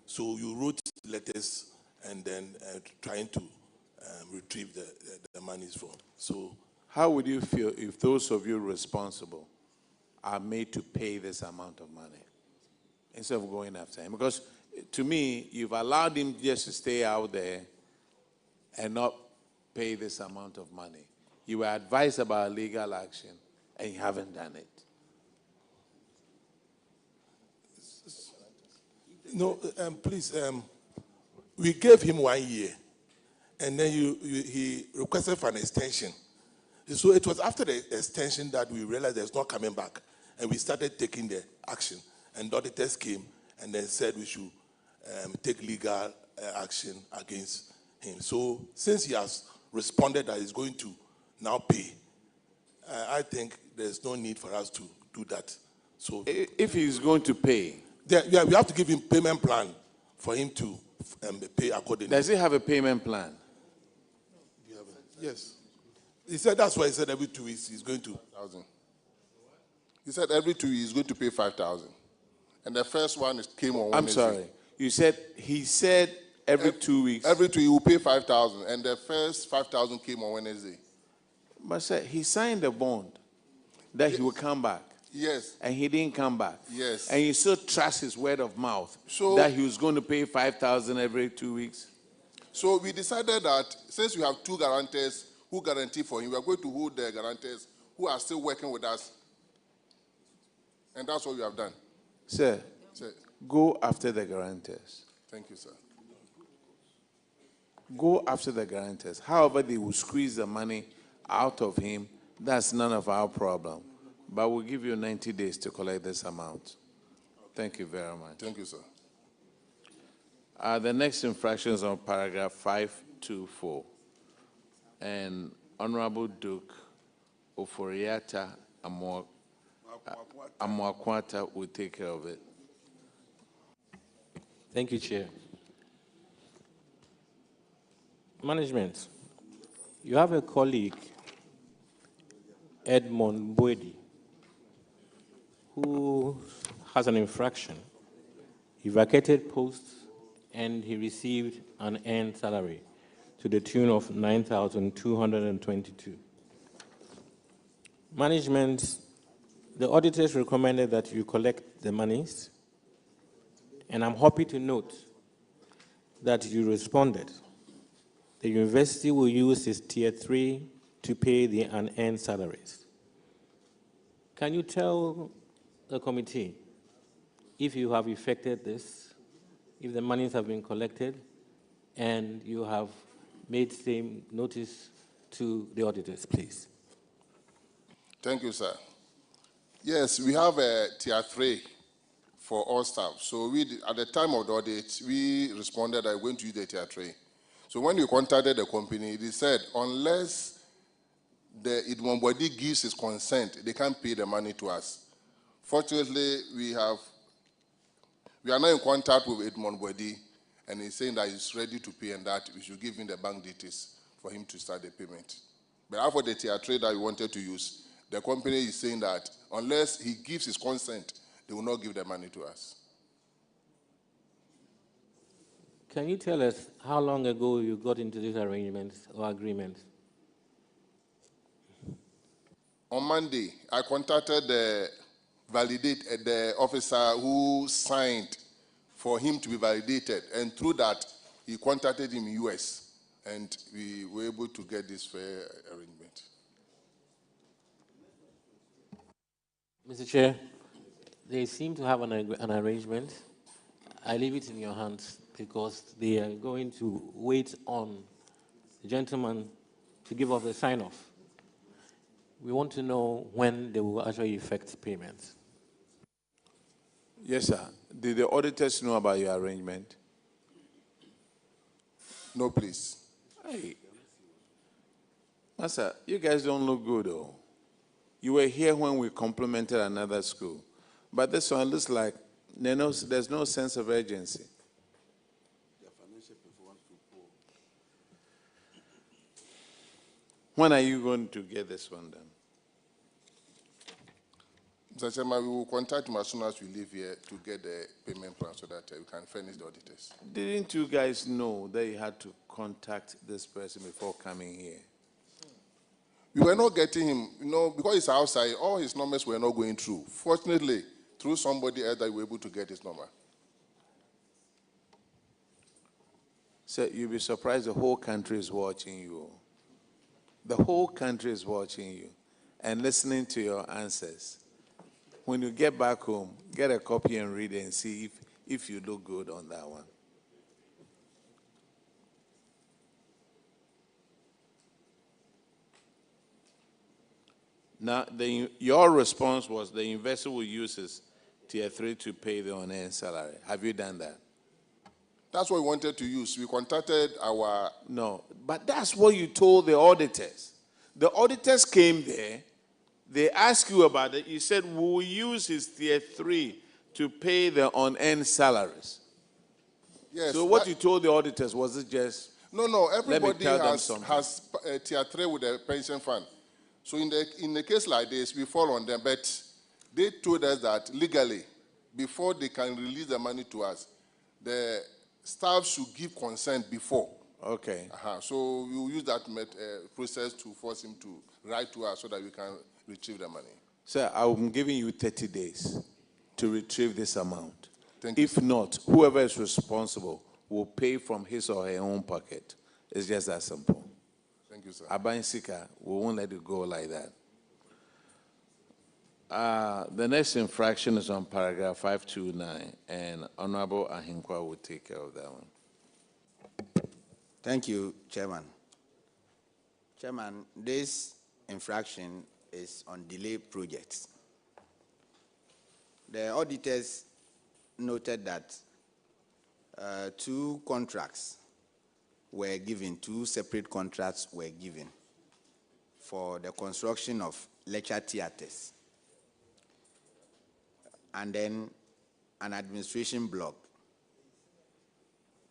So you wrote letters and then trying to retrieve the monies from. So how would you feel if those of you responsible are made to pay this amount of money instead of going after him? Because to me, you've allowed him just to stay out there and not pay this amount of money. You were advised about legal action and you haven't done it. No, please, we gave him 1 year, and then he requested for an extension. So it was after the extension that we realized there's not coming back, and we started taking the action. And the auditors came and then said we should take legal action against him. So since he has responded that he's going to now pay, I think there's no need for us to do that. So if he's going to pay, yeah, we have to give him payment plan for him to pay accordingly. Does he have a payment plan? Yes. He said that's why he said every 2 weeks he's going to. 5,000. He said every 2 weeks he's going to pay 5,000. And the first one came on Wednesday. I'm sorry. You said, he said every 2 weeks. Every 2 weeks he will pay 5,000. And the first 5,000 came on Wednesday. But sir, he signed a bond that he will come back. Yes. And he didn't come back. Yes. And you still trust his word of mouth So- that he was going to pay 5,000 every 2 weeks? So we decided that since we have two guarantors who guarantee for him, we are going to hold the guarantors who are still working with us. And that's what we have done. Sir, Sir, go after the guarantors. thank you, sir. Go after the guarantors. However, they will squeeze the money out of him. That's none of our problem. But we'll give you 90 days to collect this amount. Thank you very much. Thank you, sir. The next infraction is on paragraph 524. And Honorable Duke Oforiata Amwakwata will take care of it. Thank you, Chair. Management, you have a colleague, Edmond Boedi, who has an infraction. He vacated posts and he received an earned salary to the tune of 9,222. Management, the auditors recommended that you collect the monies, and I'm happy to note that you responded. The university will use its Tier 3 to pay the unearned salaries. Can you tell the committee if you have effected this, if the monies have been collected, and you have made same notice to the auditors, please? Thank you, sir. Yes, we have a Tier 3 for all staff. So at the time of the audit, we responded that we're going to use the Tier 3. So when we contacted the company, they said unless the Edmond Boedi gives his consent, they can't pay the money to us. Fortunately, we are now in contact with Edmond Boedi, and he's saying that he's ready to pay and that we should give him the bank details for him to start the payment. But after the Tier 3 that we wanted to use, the company is saying that unless he gives his consent, they will not give the money to us. Can you tell us how long ago you got into these arrangements or agreements? On Monday, I contacted the officer who signed for him to be validated, and through that, he contacted him in US, and we were able to get this fair arrangement. Mr. Chair, they seem to have an arrangement. I leave it in your hands because they are going to wait on the gentleman to give us the sign-off. We want to know when they will actually effect payments. Yes, sir. Did the auditors know about your arrangement? No, please. Hey. Master, you guys don't look good, though. You were here when we complimented another school. But this one looks like there's no sense of urgency. When are you going to get this one done? Mr. Chairman, we will contact him as soon as we leave here to get the payment plan so that we can furnish the auditors. Didn't you guys know that you had to contact this person before coming here? We were not getting him, because he's outside, all his numbers were not going through. Fortunately, through somebody else, we were able to get his number. Sir, you'll be surprised the whole country is watching you. The whole country is watching you and listening to your answers. When you get back home, get a copy and read it and see if you look good on that one. Now, your response was the investor will use his Tier 3 to pay the unearned salary. Have you done that? That's what we wanted to use. We contacted our... No, but that's what you told the auditors. The auditors came there. They asked you about it. You said, we will use his Tier 3 to pay the unearned salaries. Yes. So what you told the auditors, was it just... No, everybody tell them has something. tier 3 with the pension fund. So in a case like this, we fall on them. But they told us that legally, before they can release the money to us, the staff should give consent before. Okay. So we will use that process to force him to write to us so that we can retrieve the money. Sir, I'm giving you 30 days to retrieve this amount. Thank you. If not, whoever is responsible will pay from his or her own pocket. It's just that simple. Thank you, sir. Abansika, we won't let it go like that. The next infraction is on paragraph 529, and Honorable Ahinkwa will take care of that one. Thank you, Chairman. Chairman, this infraction is on delay projects. The auditors noted that 2 contracts were given, 2 separate contracts were given for the construction of lecture theaters, and then an administration block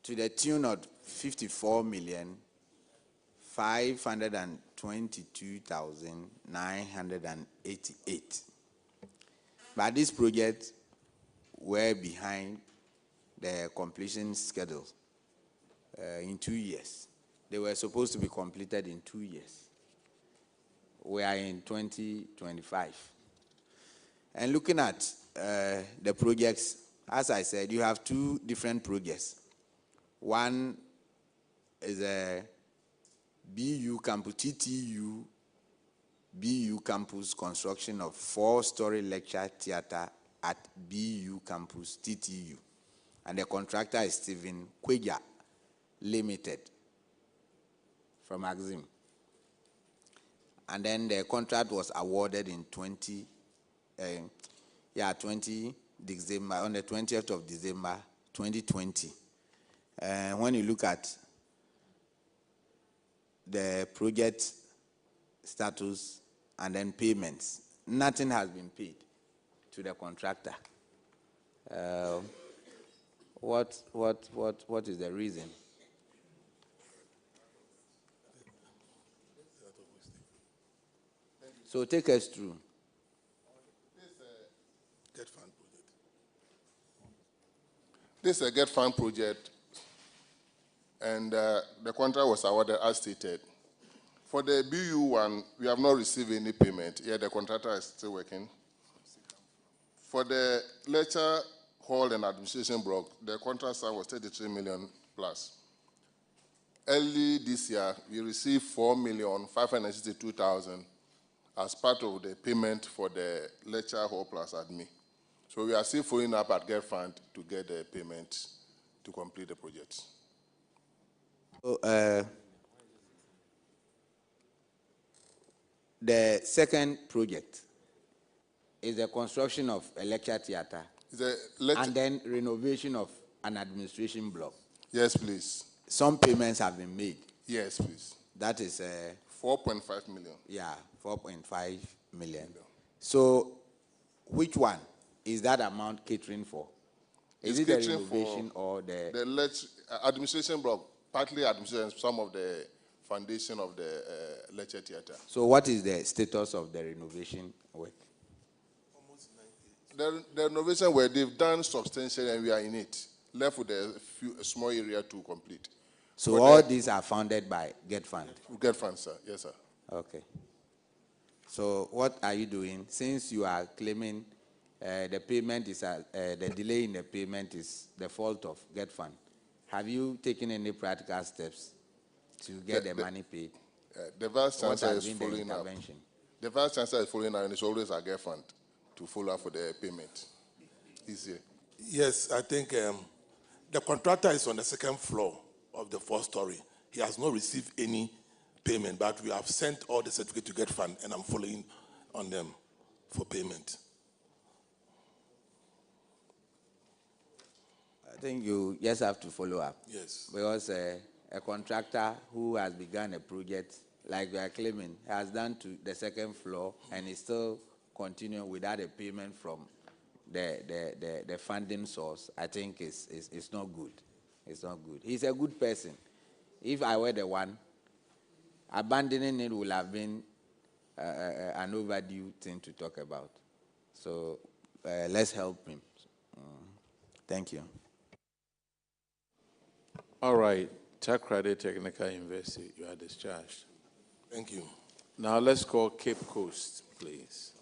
to the tune of 54,522,988. But these projects were behind the completion schedule in 2 years. They were supposed to be completed in 2 years. We are in 2025. And looking at the projects, as I said, you have 2 different projects. One is a BU campus, TTU, BU campus construction of 4-story lecture theater at BU campus, TTU. And the contractor is Stephen Kweja Limited from Axim. And then the contract was awarded in 20 December, on the 20th of December, 2020. When you look at the project status and then payments, nothing has been paid to the contractor. What is the reason? So take us through. This is a GET Fund project, and the contract was awarded as stated. For the BU one, we have not received any payment. Yet the contractor is still working. For the lecture hall and administration block, the contract sum was 33 million plus. Early this year, we received 4,562,000 as part of the payment for the lecture hall plus admin. So we are still following up at GET Fund to get the payment to complete the project. So, the second project is the construction of a lecture theater and then renovation of an administration block. Yes, please. Some payments have been made. Yes, please. That is 4.5 million. Yeah, 4.5 million. So, which one is that amount catering for? Is it the renovation or the administration block? Partly administration, some of the foundation of the lecture theater. So, what is the status of the renovation work? The renovation work, they've done substantially and we are in it. Left with a small area to complete. So all these are funded by GET Fund? GET Fund, sir. Yes, sir. Okay. So what are you doing? Since you are claiming the payment is, the delay in the payment is the fault of GET Fund, have you taken any practical steps to get the money paid? The Vice Chancellor is following up. Intervention? The Vice Chancellor is following up, and it's always a GET Fund to follow up for the payment. He's here. Yes, I think the contractor is on the 2nd floor of the 4-story. He has not received any payment, but we have sent all the certificate to GET Fund, and I'm following on them for payment. I think you just have to follow up. Yes. Because a contractor who has begun a project, like we are claiming, has done to the 2nd floor and is still continuing without a payment from the funding source, I think it's not good. It's not good. He's a good person. If I were the one, abandoning it would have been an overdue thing to talk about. So let's help him. Thank you. All right, Takoradi Technical University, you are discharged. Thank you. Now let's call Cape Coast, please.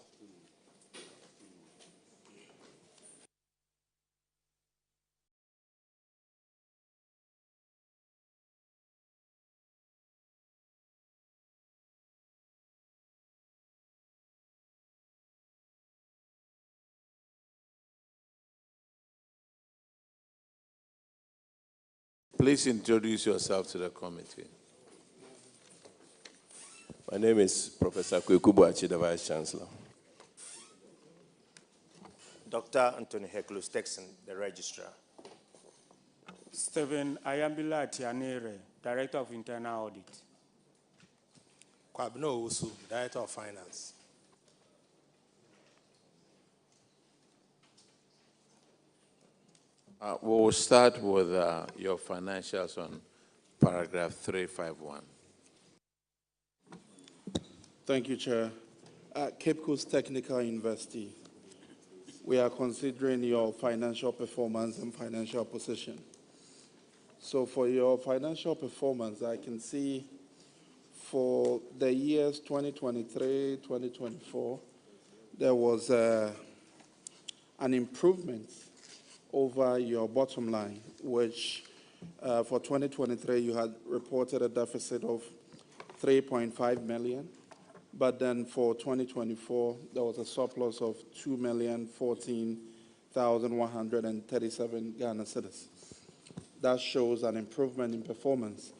Please introduce yourself to the committee. My name is Professor Kweku Boachi, the Vice Chancellor. Dr. Anthony Hecklus Texan, the Registrar. Stephen Ayambila Tianere, Director of Internal Audit. Kwabno Usu, Director of Finance. We will start with your financials on paragraph 351. Thank you, Chair. Cape Coast Technical University, we are considering your financial performance and financial position. So for your financial performance, I can see for the years 2023, 2024, there was an improvement over your bottom line, which for 2023, you had reported a deficit of 3.5 million. But then for 2024, there was a surplus of 2,014,137 Ghana cedis. That shows an improvement in performance.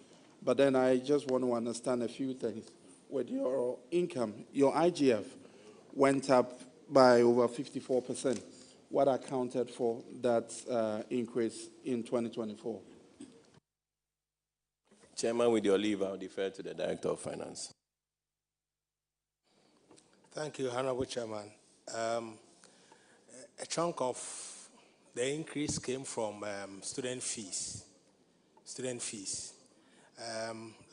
But then I just want to understand a few things. With your income, your IGF went up by over 54%. What accounted for that increase in 2024? Chairman, with your leave, I'll defer to the Director of Finance. Thank you, Honorable Chairman. A chunk of the increase came from student fees.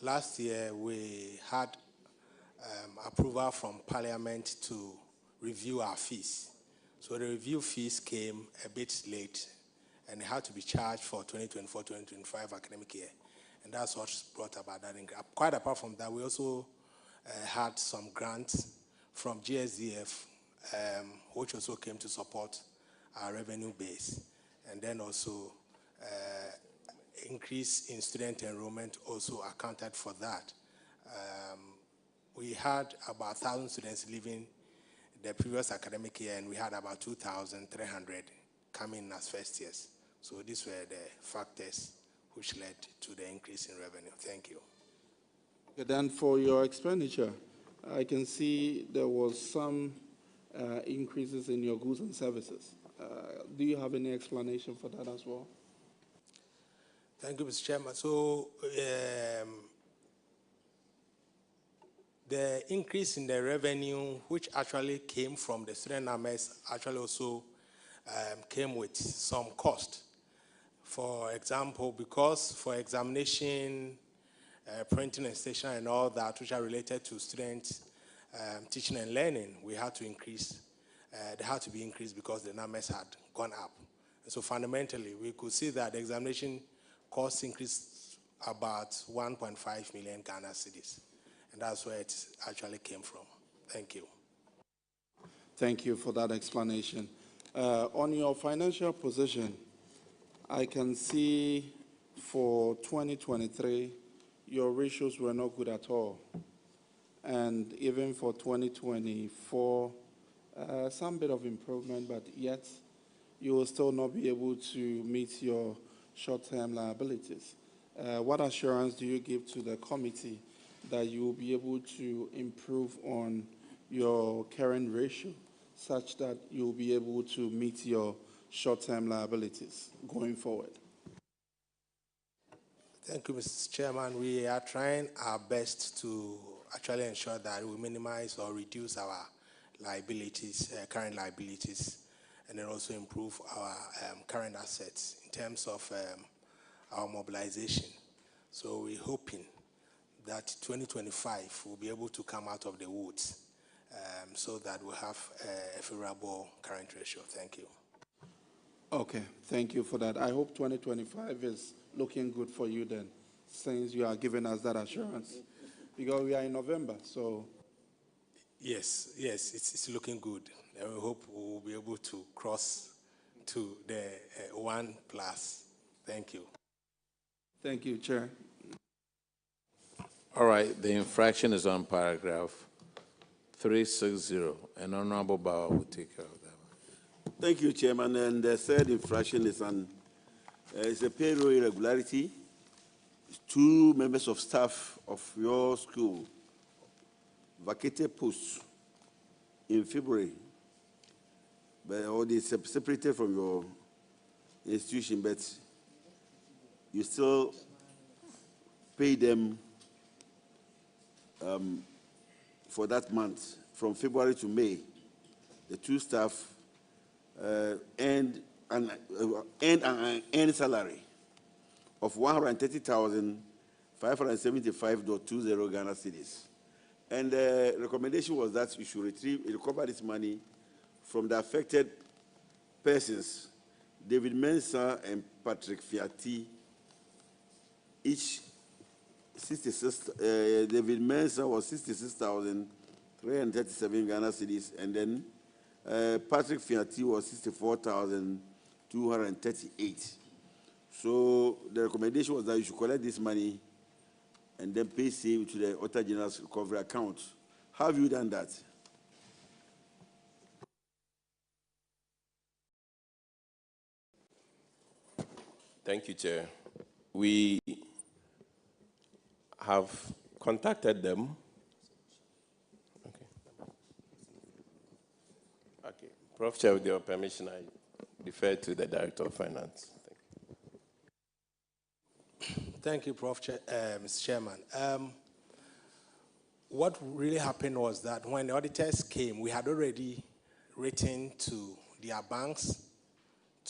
Last year, we had approval from Parliament to review our fees. So the review fees came a bit late and had to be charged for 2024-2025 academic year. And that's what brought about that increase. Quite apart from that, we also had some grants from GSDF, which also came to support our revenue base. And then also increase in student enrollment also accounted for that. We had about 1,000 students leaving the previous academic year, and we had about 2,300 coming as first years. So these were the factors which led to the increase in revenue. Thank you. Okay, then for your expenditure, I can see there was some increases in your goods and services. Do you have any explanation for that as well? Thank you, Mr. Chairman. So the increase in the revenue, which actually came from the student numbers, actually also came with some cost. For example, because for examination, printing and stationery and all that, which are related to students teaching and learning, we had to increase. They had to be increased because the numbers had gone up. And so fundamentally, we could see that the examination cost increased about 1.5 million Ghana cedis. And that's where it actually came from. Thank you. Thank you for that explanation. On your financial position, I can see for 2023, your ratios were not good at all. And even for 2024, some bit of improvement, but yet you will still not be able to meet your short-term liabilities. What assurance do you give to the committee that you will be able to improve on your current ratio such that you'll be able to meet your short-term liabilities going forward? Thank you, Mr. Chairman. We are trying our best to actually ensure that we minimize or reduce our liabilities, current liabilities, and then also improve our current assets in terms of our mobilization. So we're hoping that 2025 we'll be able to come out of the woods so that we'll have a favorable current ratio. Thank you. Okay, thank you for that. I hope 2025 is looking good for you then, since you are giving us that assurance. Because we are in November, so. Yes, it's looking good. And we hope we'll be able to cross to the 1+. Thank you. Thank you, Chair. All right, the infraction is on paragraph 360, and Honorable Bauer will take care of that. Thank you, Chairman. And the third infraction is it's a payroll irregularity. 2 members of staff of your school vacated posts in February, or they separated from your institution, but you still pay them for that month, from February to May. The 2 staff earned an earned salary of 130,575.20 Ghana cedis. And the recommendation was that you should recover this money from the affected persons, David Mensah and Patrick Fiati, each 66. David Mensah was 66,337 Ghana cedis, and then Patrick Fiati was 64,238. So the recommendation was that you should collect this money and then pay same to the Auditor General's recovery account. Have you done that? Thank you, Chair. We have contacted them. Okay. Prof. Chair, with your permission, I defer to the Director of Finance. Thank you, Prof. Mr. Chairman. What really happened was that when the auditors came, we had already written to their banks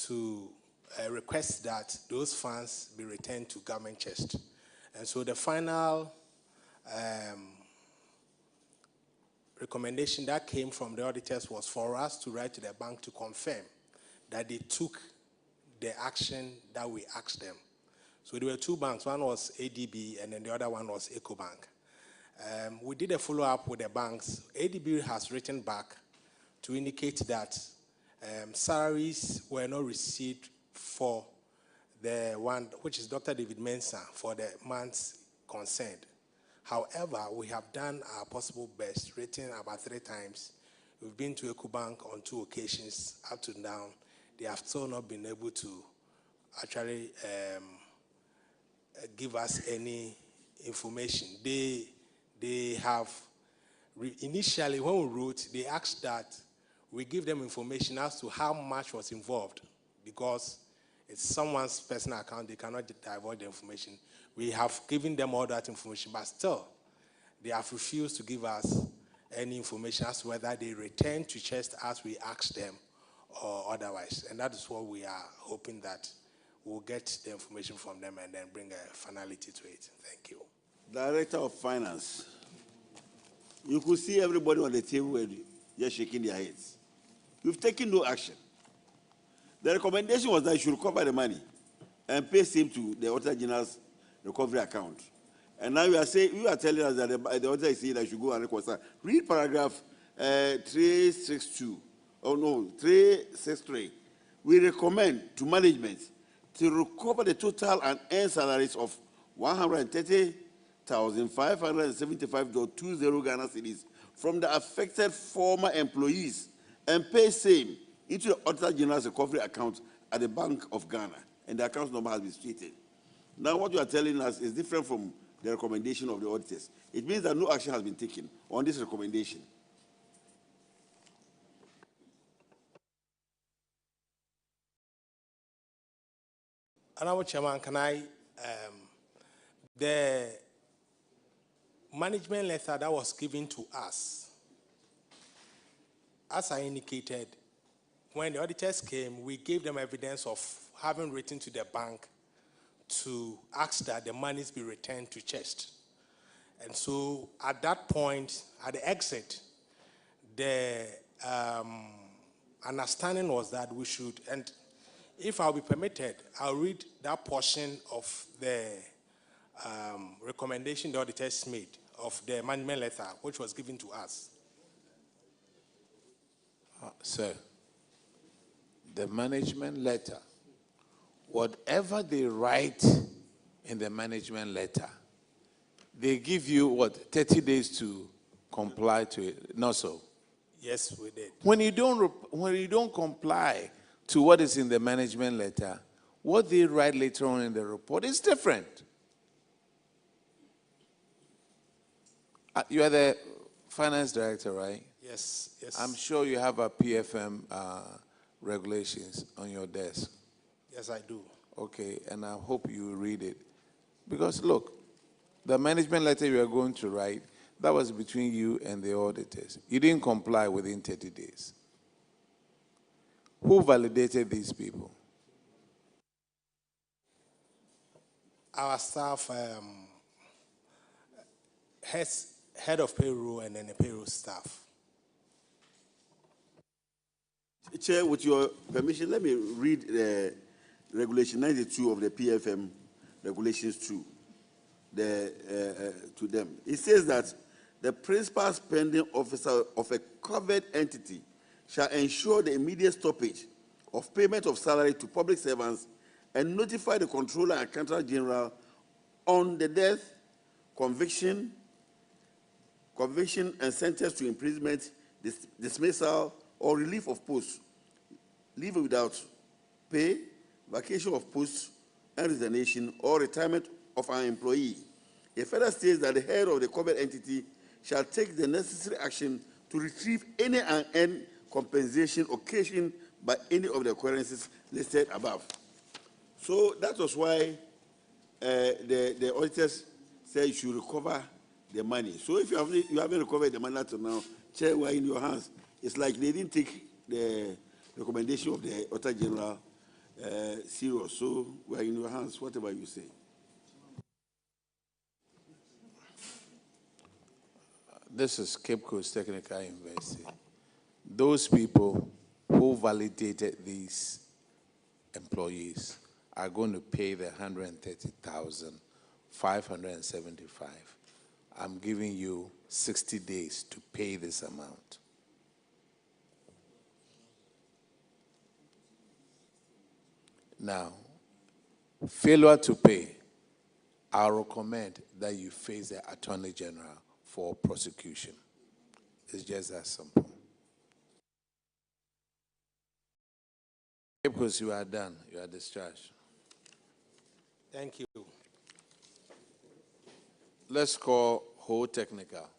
to request that those funds be returned to government chest. And so the final recommendation that came from the auditors was for us to write to the bank to confirm that they took the action that we asked them. So there were 2 banks. One was ADB, and then the other one was EcoBank. We did a follow-up with the banks. ADB has written back to indicate that salaries were not received for the one, which is Dr. David Mensah, for the months concerned. However, we have done our possible best, written about 3 times. We've been to EcoBank on 2 occasions, up to now. They have still not been able to actually give us any information. They have, initially when we wrote, they asked that we give them information as to how much was involved, because it's someone's personal account, they cannot divulge the information. We have given them all that information, but still, they have refused to give us any information as to whether they return to chest as we asked them or otherwise. And that is what we are hoping that we'll get the information from them and then bring a finality to it. Thank you. Director of Finance, you could see everybody on the table just shaking their heads. You've taken no action. The recommendation was that you should recover the money and pay same to the Auditor General's recovery account. And now you are telling us that the auditor is saying that you should go and reconcile. Read paragraph 362. Oh no, 363. We recommend to management to recover the total and earned salaries of 130,575.20 Ghana cedis from the affected former employees and pay same into the Auditor General's recovery account at the Bank of Ghana. And the account number has been stated. Now what you are telling us is different from the recommendation of the auditors. It means that no action has been taken on this recommendation. Honorable Chairman, can I, the management letter that was given to us, as I indicated, when the auditors came, we gave them evidence of having written to the bank to ask that the monies be returned to chest. And so at that point, at the exit, the understanding was that we should, and if I'll be permitted, I'll read that portion of the recommendation the auditors made of the management letter, which was given to us. Sir, the management letter, whatever they write in the management letter, they give you, what, 30 days to comply to it? Not so? Yes, we did. When you don't comply to what is in the management letter, what they write later on in the report is different. You are the finance director, right? Yes, yes. I'm sure you have a PFM regulations on your desk. Yes, I do. Okay, and I hope you read it. Because look, the management letter you are going to write, that was between you and the auditors. You didn't comply within 30 days. Who validated these people? Our staff, head of payroll and then the payroll staff. Chair, with your permission, let me read Regulation 92 of the PFM Regulations 2 to them. It says that the principal spending officer of a covered entity shall ensure the immediate stoppage of payment of salary to public servants and notify the Comptroller and Accountant General on the death, conviction and sentence to imprisonment, dismissal, or relief of post, leave without pay, vacation of post, and resignation, or retirement of an employee. It further states that the head of the covered entity shall take the necessary action to retrieve any unearned compensation occasioned by any of the occurrences listed above. So that was why the auditors said you should recover the money. So if you haven't recovered the money until now, Chair, we're in your hands. It's like they didn't take the recommendation of the Auditor General serious. So we're in your hands, whatever you say. This is Cape Coast Technical University. Those people who validated these employees are going to pay the 130,575. I'm giving you 60 days to pay this amount. Now, failure to pay, I recommend that you face the Attorney General for prosecution. It's just that simple. Because you are done, you are discharged. Thank you. Let's call Ho Technical.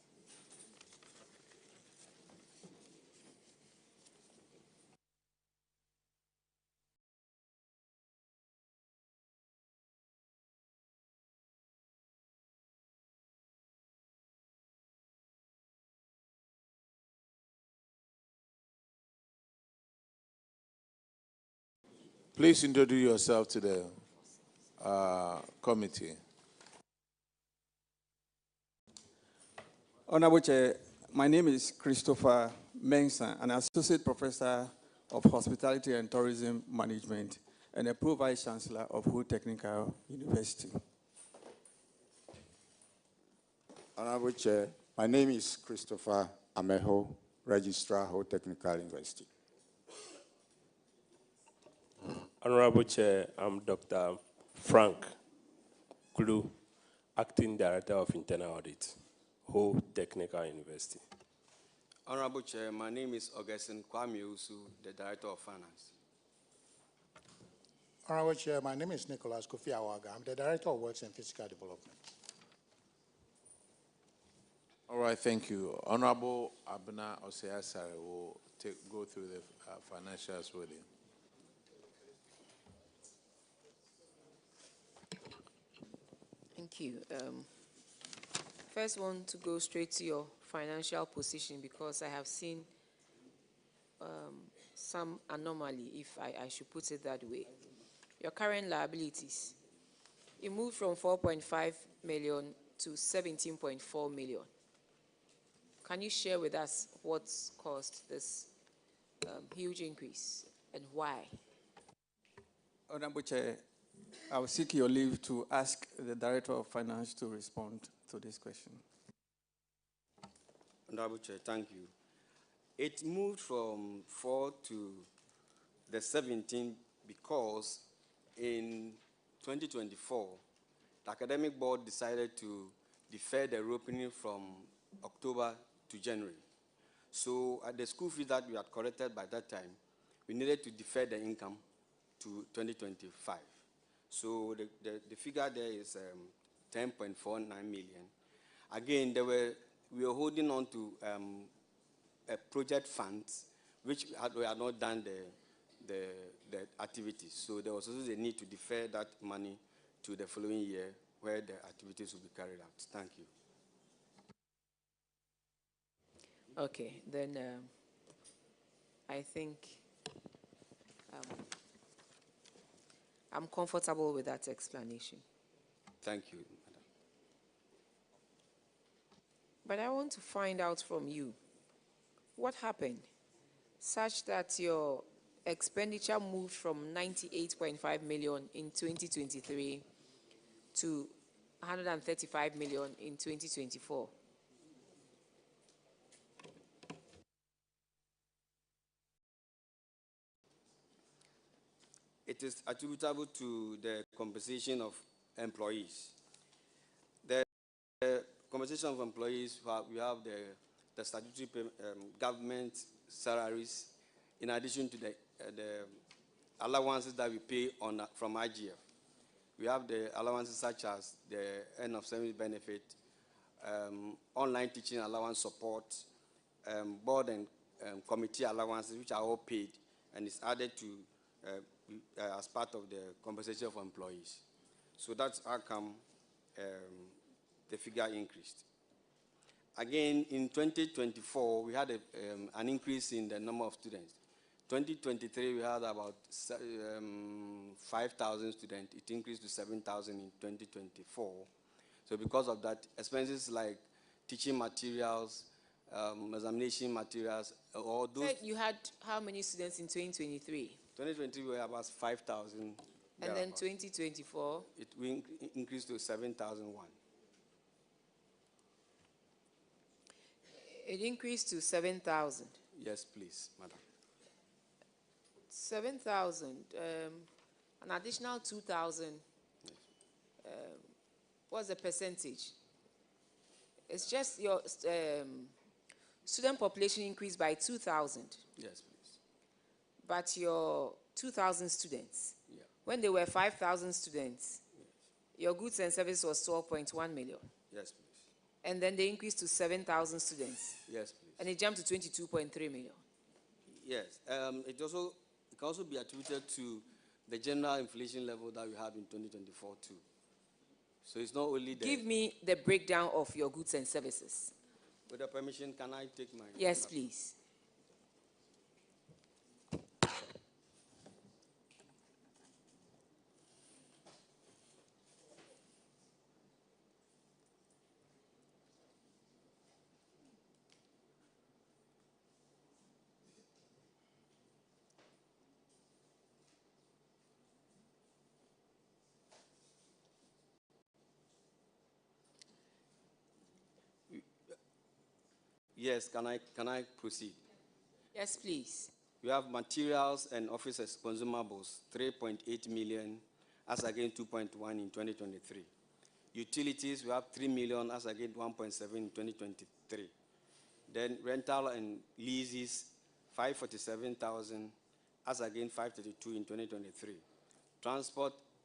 Please introduce yourself to the committee. Honorable Chair, my name is Christopher Mensah, an Associate Professor of Hospitality and Tourism Management and a Pro-Vice Chancellor of Ho Technical University. Honorable Chair, my name is Christopher Ameho, Registrar, Ho Technical University. Honorable Chair, I'm Dr. Frank Kulu, Acting Director of Internal Audit, Ho Technical University. Honorable Chair, my name is Augustine Kwame Usu, the Director of Finance. Honorable Chair, my name is Nicholas Kofi Awaga. I'm the Director of Works and Physical Development. All right, thank you. Honorable Abena Oseasare will go through the financials with you. Thank you. First, want to go straight to your financial position because I have seen some anomaly, if I should put it that way. Your current liabilities It moved from 4.5 million to 17.4 million. Can you share with us what's caused this huge increase and why? Honorable Chair, I will seek your leave to ask the Director of Finance to respond to this question. Honorable Chair, thank you. It moved from 4 to the 17 because in 2024, the academic board decided to defer the reopening from October to January. So at the school fees that we had collected by that time, we needed to defer the income to 2025. So the figure there is 10.49 million. Again, we were holding on to a project funds, which we had not done the activities. So there was also the need to defer that money to the following year where the activities will be carried out. Thank you. Okay, then I think I'm comfortable with that explanation. Thank you, Madam. But I want to find out from you what happened such that your expenditure moved from 98.5 million in 2023 to 135 million in 2024. It is attributable to the compensation of employees. The compensation of employees, we have the statutory government salaries, in addition to the allowances that we pay from IGF. We have the allowances such as the end of service benefit, online teaching allowance support, board and committee allowances, which are all paid, and it's added to as part of the compensation for employees. So that's how come the figure increased. Again, in 2024, we had an increase in the number of students. 2023, we had about 5,000 students. It increased to 7,000 in 2024. So because of that, expenses like teaching materials, examination materials, all those. So you had how many students in 2023? 2023, we were about 5,000. And then 2024? It will increase to 7,001. It increased to 7,000. Yes, please, Madam. 7,000, an additional 2,000. What's the percentage? It's just your student population increased by 2,000. Yes, please. But your 2,000 students, yeah. When there were 5,000 students, yes. Your goods and services was 12.1 million. Yes, please. And then they increased to 7,000 students. Yes, please. And it jumped to 22.3 million. Yes. It can also be attributed to the general inflation level that we had in 2024 too. So it's not only the... Give me the breakdown of your goods and services. With your permission, can I take my... Yes, please. Yes, can I proceed? Yes, please. We have materials and office consumables, 3.8 million, as against 2.1 in 2023. Utilities, we have 3 million, as against 1.7 in 2023. Then rental and leases, 547,000, as against 532 in 2023.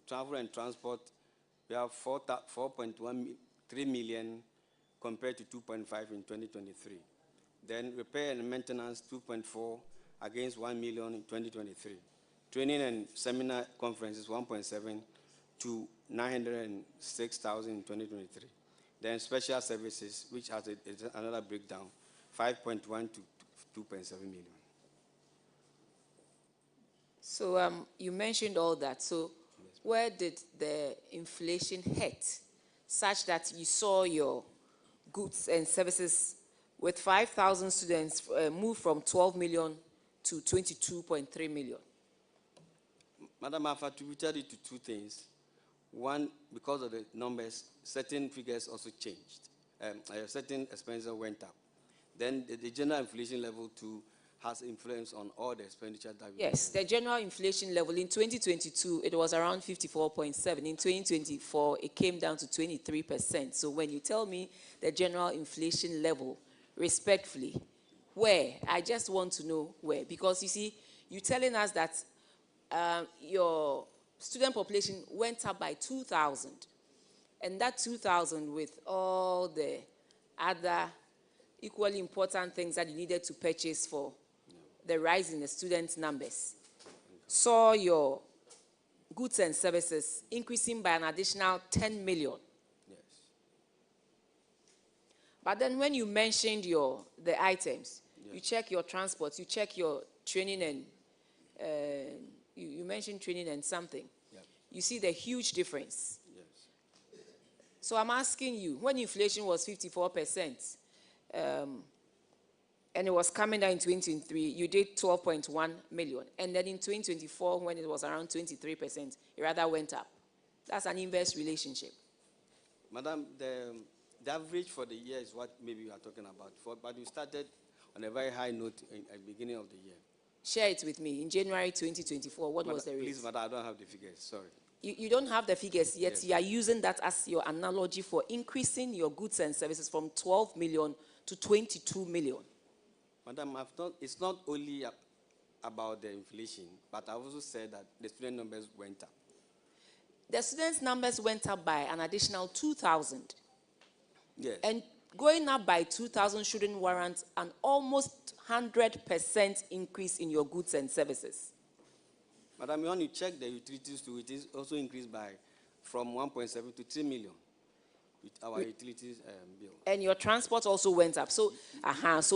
Travel and transport, we have 4.3 million, compared to 2.5 in 2023. Then repair and maintenance, 2.4 against 1 million in 2023. Training and seminar conferences, 1.7 to 906,000 in 2023. Then special services, which has another breakdown, 5.1 to 2.7 million. So you mentioned all that. So where did the inflation hit such that you saw your goods and services with 5,000 students move from 12 million to 22.3 million? Madam, I've attributed it to two things. One, because of the numbers, certain figures also changed. Certain expenses went up. Then the general inflation level too has influence on all the expenditure that we Yes, the general inflation level in 2022, it was around 54.7. In 2024, it came down to 23%. So when you tell me the general inflation level, respectfully, where? I just want to know where. Because you see, you're telling us that your student population went up by 2,000. And that 2,000 with all the other equally important things that you needed to purchase for the rise in the student numbers, saw your goods and services increasing by an additional 10 million. Yes. But then when you mentioned the items, you check your transport, you check your training and you mentioned training and something. You see the huge difference. Yes. So I'm asking you, when inflation was 54%, and it was coming down in 2023, you did 12.1 million. And then in 2024, when it was around 23%, it rather went up. That's an inverse relationship. Madam, the average for the year is what maybe you are talking about. But you started on a very high note at the beginning of the year. Share it with me. In January 2024, what was the rate? Please, madam, I don't have the figures. Sorry. You don't have the figures yet. Yes. You are using that as your analogy for increasing your goods and services from 12 million to 22 million. Madam, it's not only about the inflation, but I've also said that the student numbers went up. The students' numbers went up by an additional 2,000. Yes. And going up by 2,000 shouldn't warrant an almost 100% increase in your goods and services. Madam, when you check the utilities too, it is also increased from 1.7 to 3 million with our utilities bill. And your transport also went up. So,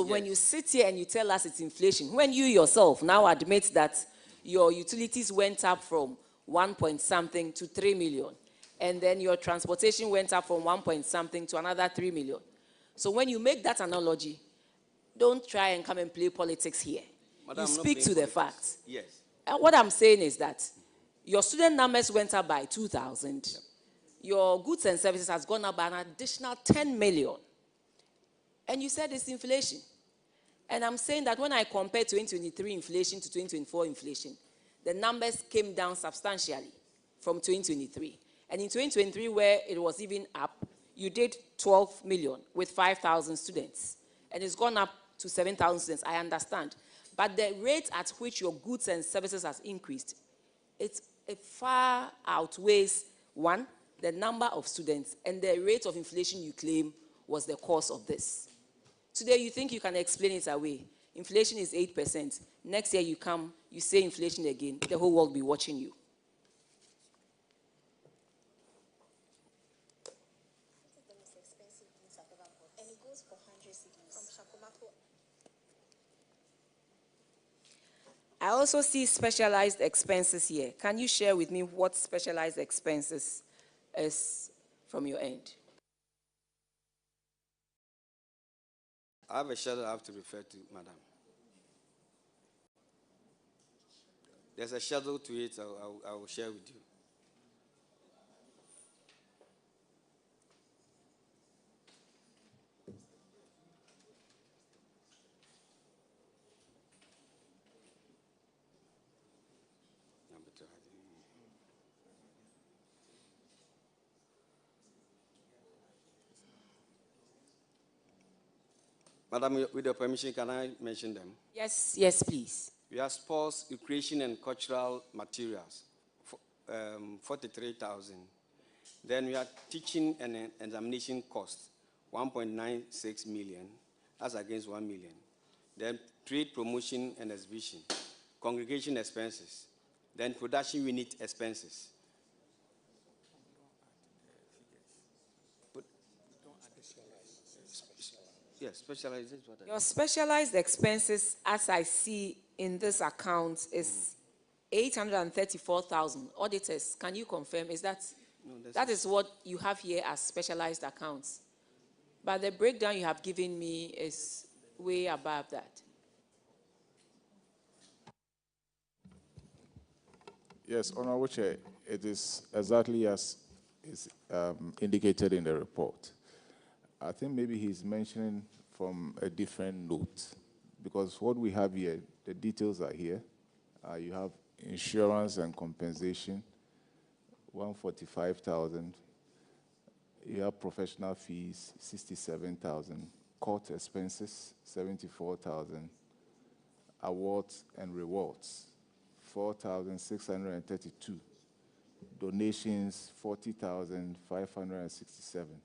when you sit here and you tell us it's inflation, when you yourself now admit that your utilities went up from 1 point something to 3 million, and then your transportation went up from 1 point something to another 3 million. So when you make that analogy, don't try and come and play politics here. Madam, you speak to the facts. Yes. And what I'm saying is that your student numbers went up by 2,000. Yep. Your goods and services has gone up by an additional 10 million. And you said it's inflation. And I'm saying that when I compare 2023 inflation to 2024 inflation, the numbers came down substantially from 2023. And in 2023, where it was even up, you did 12 million with 5,000 students. And it's gone up to 7,000 students, I understand. But the rate at which your goods and services has increased, it far outweighs, one, the number of students, and the rate of inflation you claim was the cause of this. Today, you think you can explain it away. Inflation is 8%. Next year you come, you say inflation again, the whole world will be watching you. I also see specialized expenses here. Can you share with me what specialized expenses is from your end? I have a schedule I have to refer to, madam. There's a schedule to it I will share with you. Madam, with your permission, can I mention them? Yes, please. We have sports, recreation, and cultural materials, 43,000. Then we have teaching and examination costs, 1.96 million, as against 1 million. Then trade promotion and exhibition, congregation expenses, then production unit expenses. Yes, specialized. Your specialized expenses, as I see in this account, is 834,000. Auditors, can you confirm? Is that, that is what you have here as specialized accounts? But the breakdown you have given me is way above that. Yes, Honorable Chair, it is exactly as is indicated in the report. I think maybe he's mentioning from a different note, because what we have here, the details are here. You have insurance and compensation, 145,000. You have professional fees, 67,000. Court expenses, 74,000. Awards and rewards, 4,632. Donations, 40,567.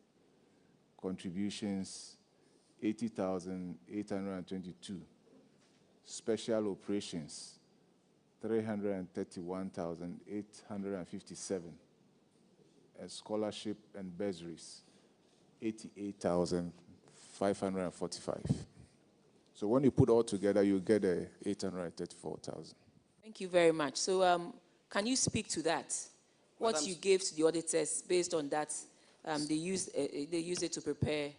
Contributions, 80,822. Special operations, 331,857. And scholarship and bursaries, 88,545. So when you put all together, you get 834,000. Thank you very much. So can you speak to that? What you gave to the auditors, based on that, they use it to prepare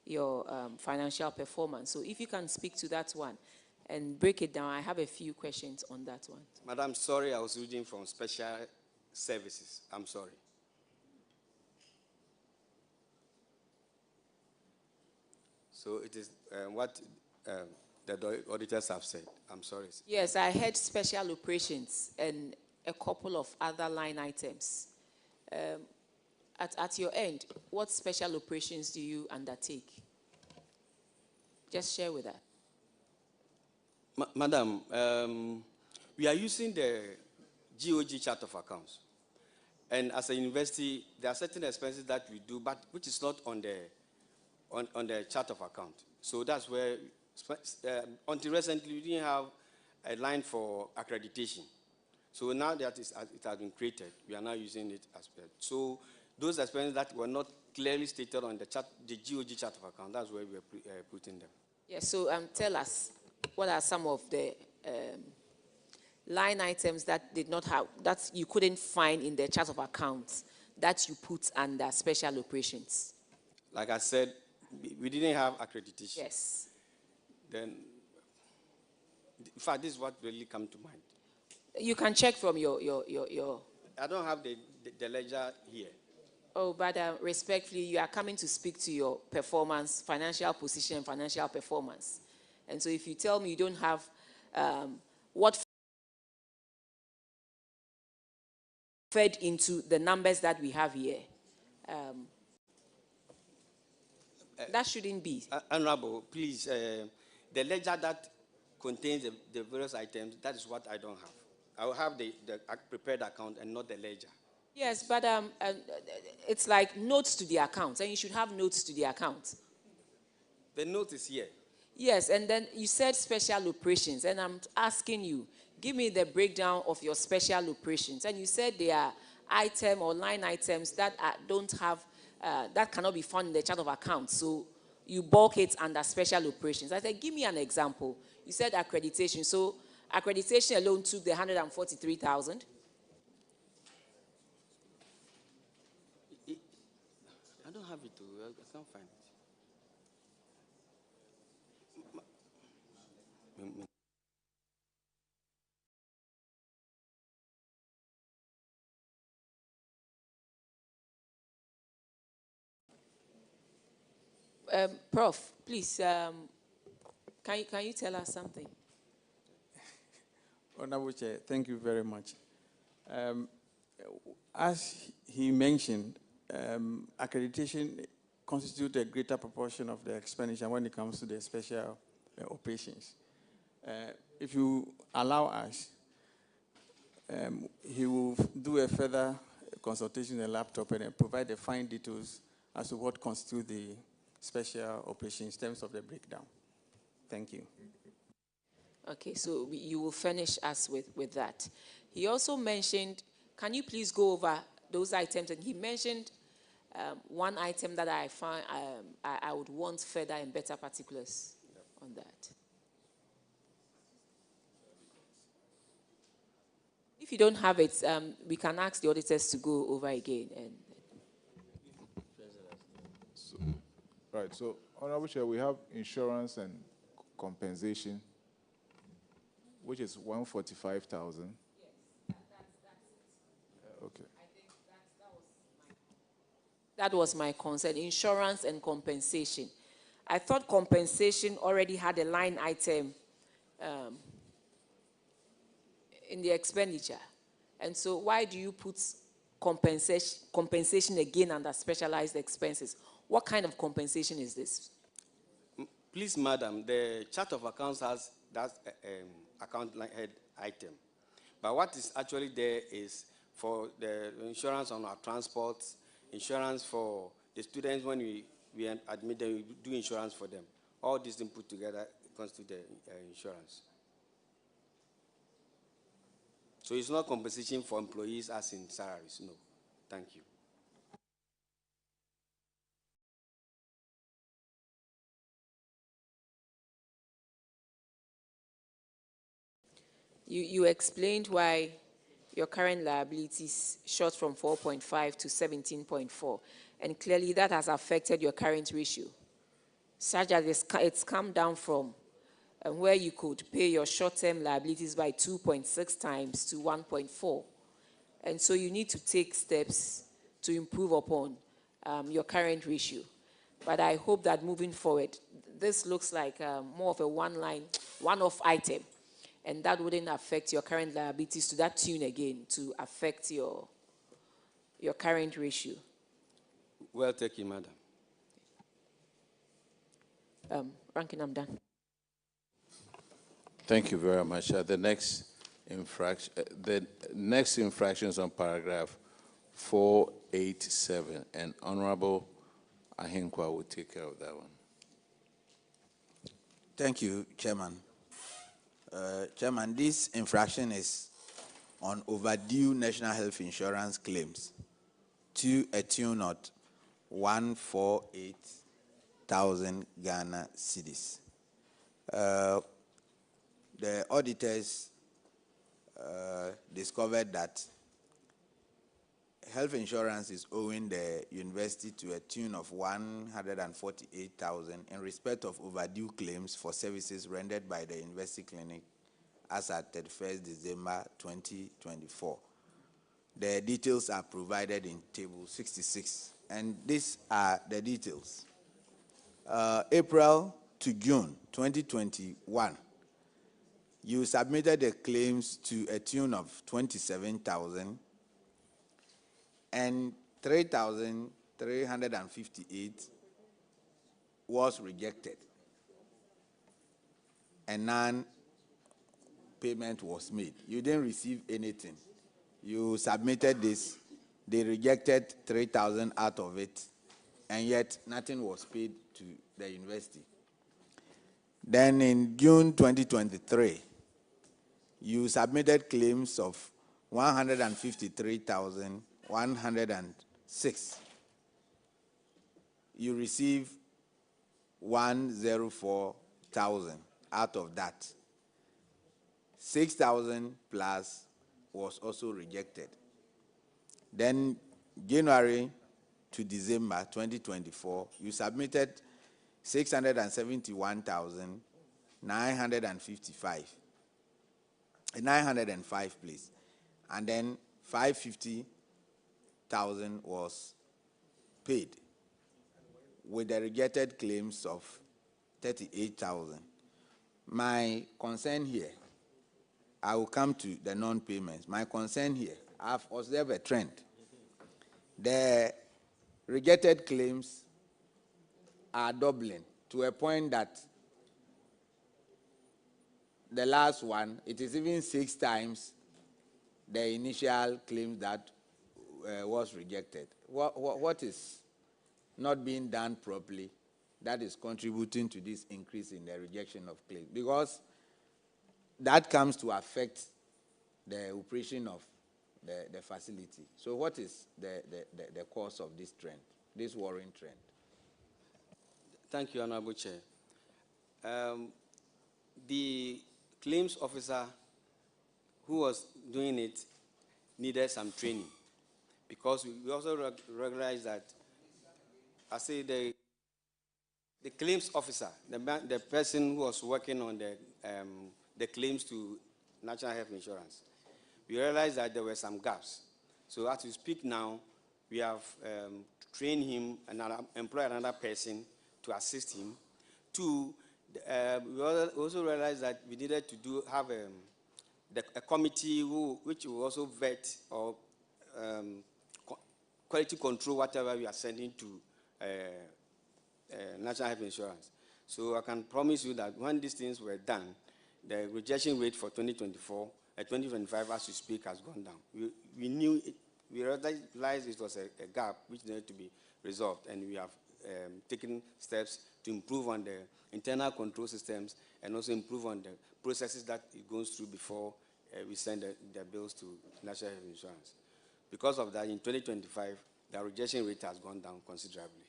your financial performance. So if you can speak to that one and break it down, I have a few questions on that one. Madam, sorry, I was reading from special services. I'm sorry. So it is what the auditors have said. I'm sorry. Yes, I had special operations and a couple of other line items. At your end, what special operations do you undertake? Just share with us. Madam, we are using the GOG chart of accounts. And as a university, there are certain expenses that we do, but which is not on the chart of account. So that's where, until recently, we didn't have a line for accreditation. So now that it has been created, we are now using it as well. So those expenses that were not clearly stated on the chart, the GOG chart of account, that's where we are putting them. Yes, so tell us, what are some of the line items that did not have, that you couldn't find in the chart of accounts that you put under special operations? Like I said, we didn't have accreditation. Yes. Then, in fact, this is what really come to mind. You can check from your... I don't have the ledger here. Oh, but respectfully, you are coming to speak to your performance, financial position, and financial performance. And so if you tell me you don't have what fed into the numbers that we have here, that shouldn't be. Honorable, please, the ledger that contains the various items, that is what I don't have. I will have the prepared account and not the ledger. Yes, but it's like notes to the account, and you should have notes to the account. The note is here. Yes, and then you said special operations, and I'm asking you, give me the breakdown of your special operations. And you said there are item or line items that don't have, that cannot be found in the chart of accounts. So you bulk it under special operations. I said, give me an example. You said accreditation. So accreditation alone took the 143,000. I don't have it. I can't find it. Prof, please, can you tell us something? Honorable Chair, thank you very much. As he mentioned, accreditation constitutes a greater proportion of the expenditure when it comes to the special operations. If you allow us, he will do a further consultation in the laptop and provide the fine details as to what constitutes the special operations in terms of the breakdown. Thank you. Okay, so you will furnish us with that. He also mentioned, can you please go over those items? And he mentioned one item that I find I would want further and better particulars on that. If you don't have it, we can ask the auditors to go over again. Right, so Honorable Chair, we have insurance and compensation, which is 145,000. Yes, Okay. that was my concern, insurance and compensation. I thought compensation already had a line item in the expenditure. And so why do you put compensation again under specialized expenses? What kind of compensation is this? Please, madam, the chart of accounts has that account head item. But what is actually there is for the insurance on our transport, insurance for the students when we admit them, we do insurance for them. All these things put together constitute the insurance. So it's not compensation for employees as in salaries, no. Thank you. You explained why your current liabilities shot from 4.5 to 17.4, and clearly that has affected your current ratio, such that it's come down from where you could pay your short-term liabilities by 2.6 times to 1.4. And so you need to take steps to improve upon your current ratio. But I hope that moving forward, this looks like more of a one-off item, and that wouldn't affect your current liabilities to that tune again to affect your current ratio. Well taken, madam. Ranking, I'm done. Thank you very much. The next infraction is on paragraph 487, and Honorable Ahinkwa will take care of that one. Thank you, Chairman. Chairman, this infraction is on overdue national health insurance claims to a tune of 148,000 Ghana cedis. The auditors discovered that health insurance is owing the university to a tune of 148,000 in respect of overdue claims for services rendered by the university clinic as at 31st December 2024. The details are provided in table 66, and these are the details. April to June 2021, you submitted the claims to a tune of 27,000, and 3,358 was rejected, and non-payment was made. You didn't receive anything. You submitted this, they rejected 3,000 out of it, and yet nothing was paid to the university. Then in June 2023, you submitted claims of 153,106. You received 104,000 out of that. 6,000 plus was also rejected. Then January to December 2024, you submitted 905, please. And then 550,000 was paid with the rejected claims of 38,000. My concern here, I will come to the non-payments. My concern here, I've observed a trend. The rejected claims are doubling to a point that the last one, it is even 6 times the initial claim that was rejected. What is not being done properly that is contributing to this increase in the rejection of claims? Because that comes to affect the operation of the facility. So what is the cause of this trend, this worrying trend? Thank you, Honorable Chair. The claims officer who was doing it needed some training, because we also recognize that, I say the claims officer, the person who was working on the claims to National Health Insurance, we realized that there were some gaps. So as we speak now, we have trained him and employed another person to assist him. Two, we also realized that we needed to have a committee which will also vet or quality control whatever we are sending to National Health Insurance. So I can promise you that when these things were done, the rejection rate for 2025 as we speak has gone down. We knew it, we realized it was a gap which needed to be resolved, and we have taken steps to improve on the internal control systems and also improve on the processes that it goes through before we send the bills to National Health Insurance. Because of that, in 2025, the rejection rate has gone down considerably.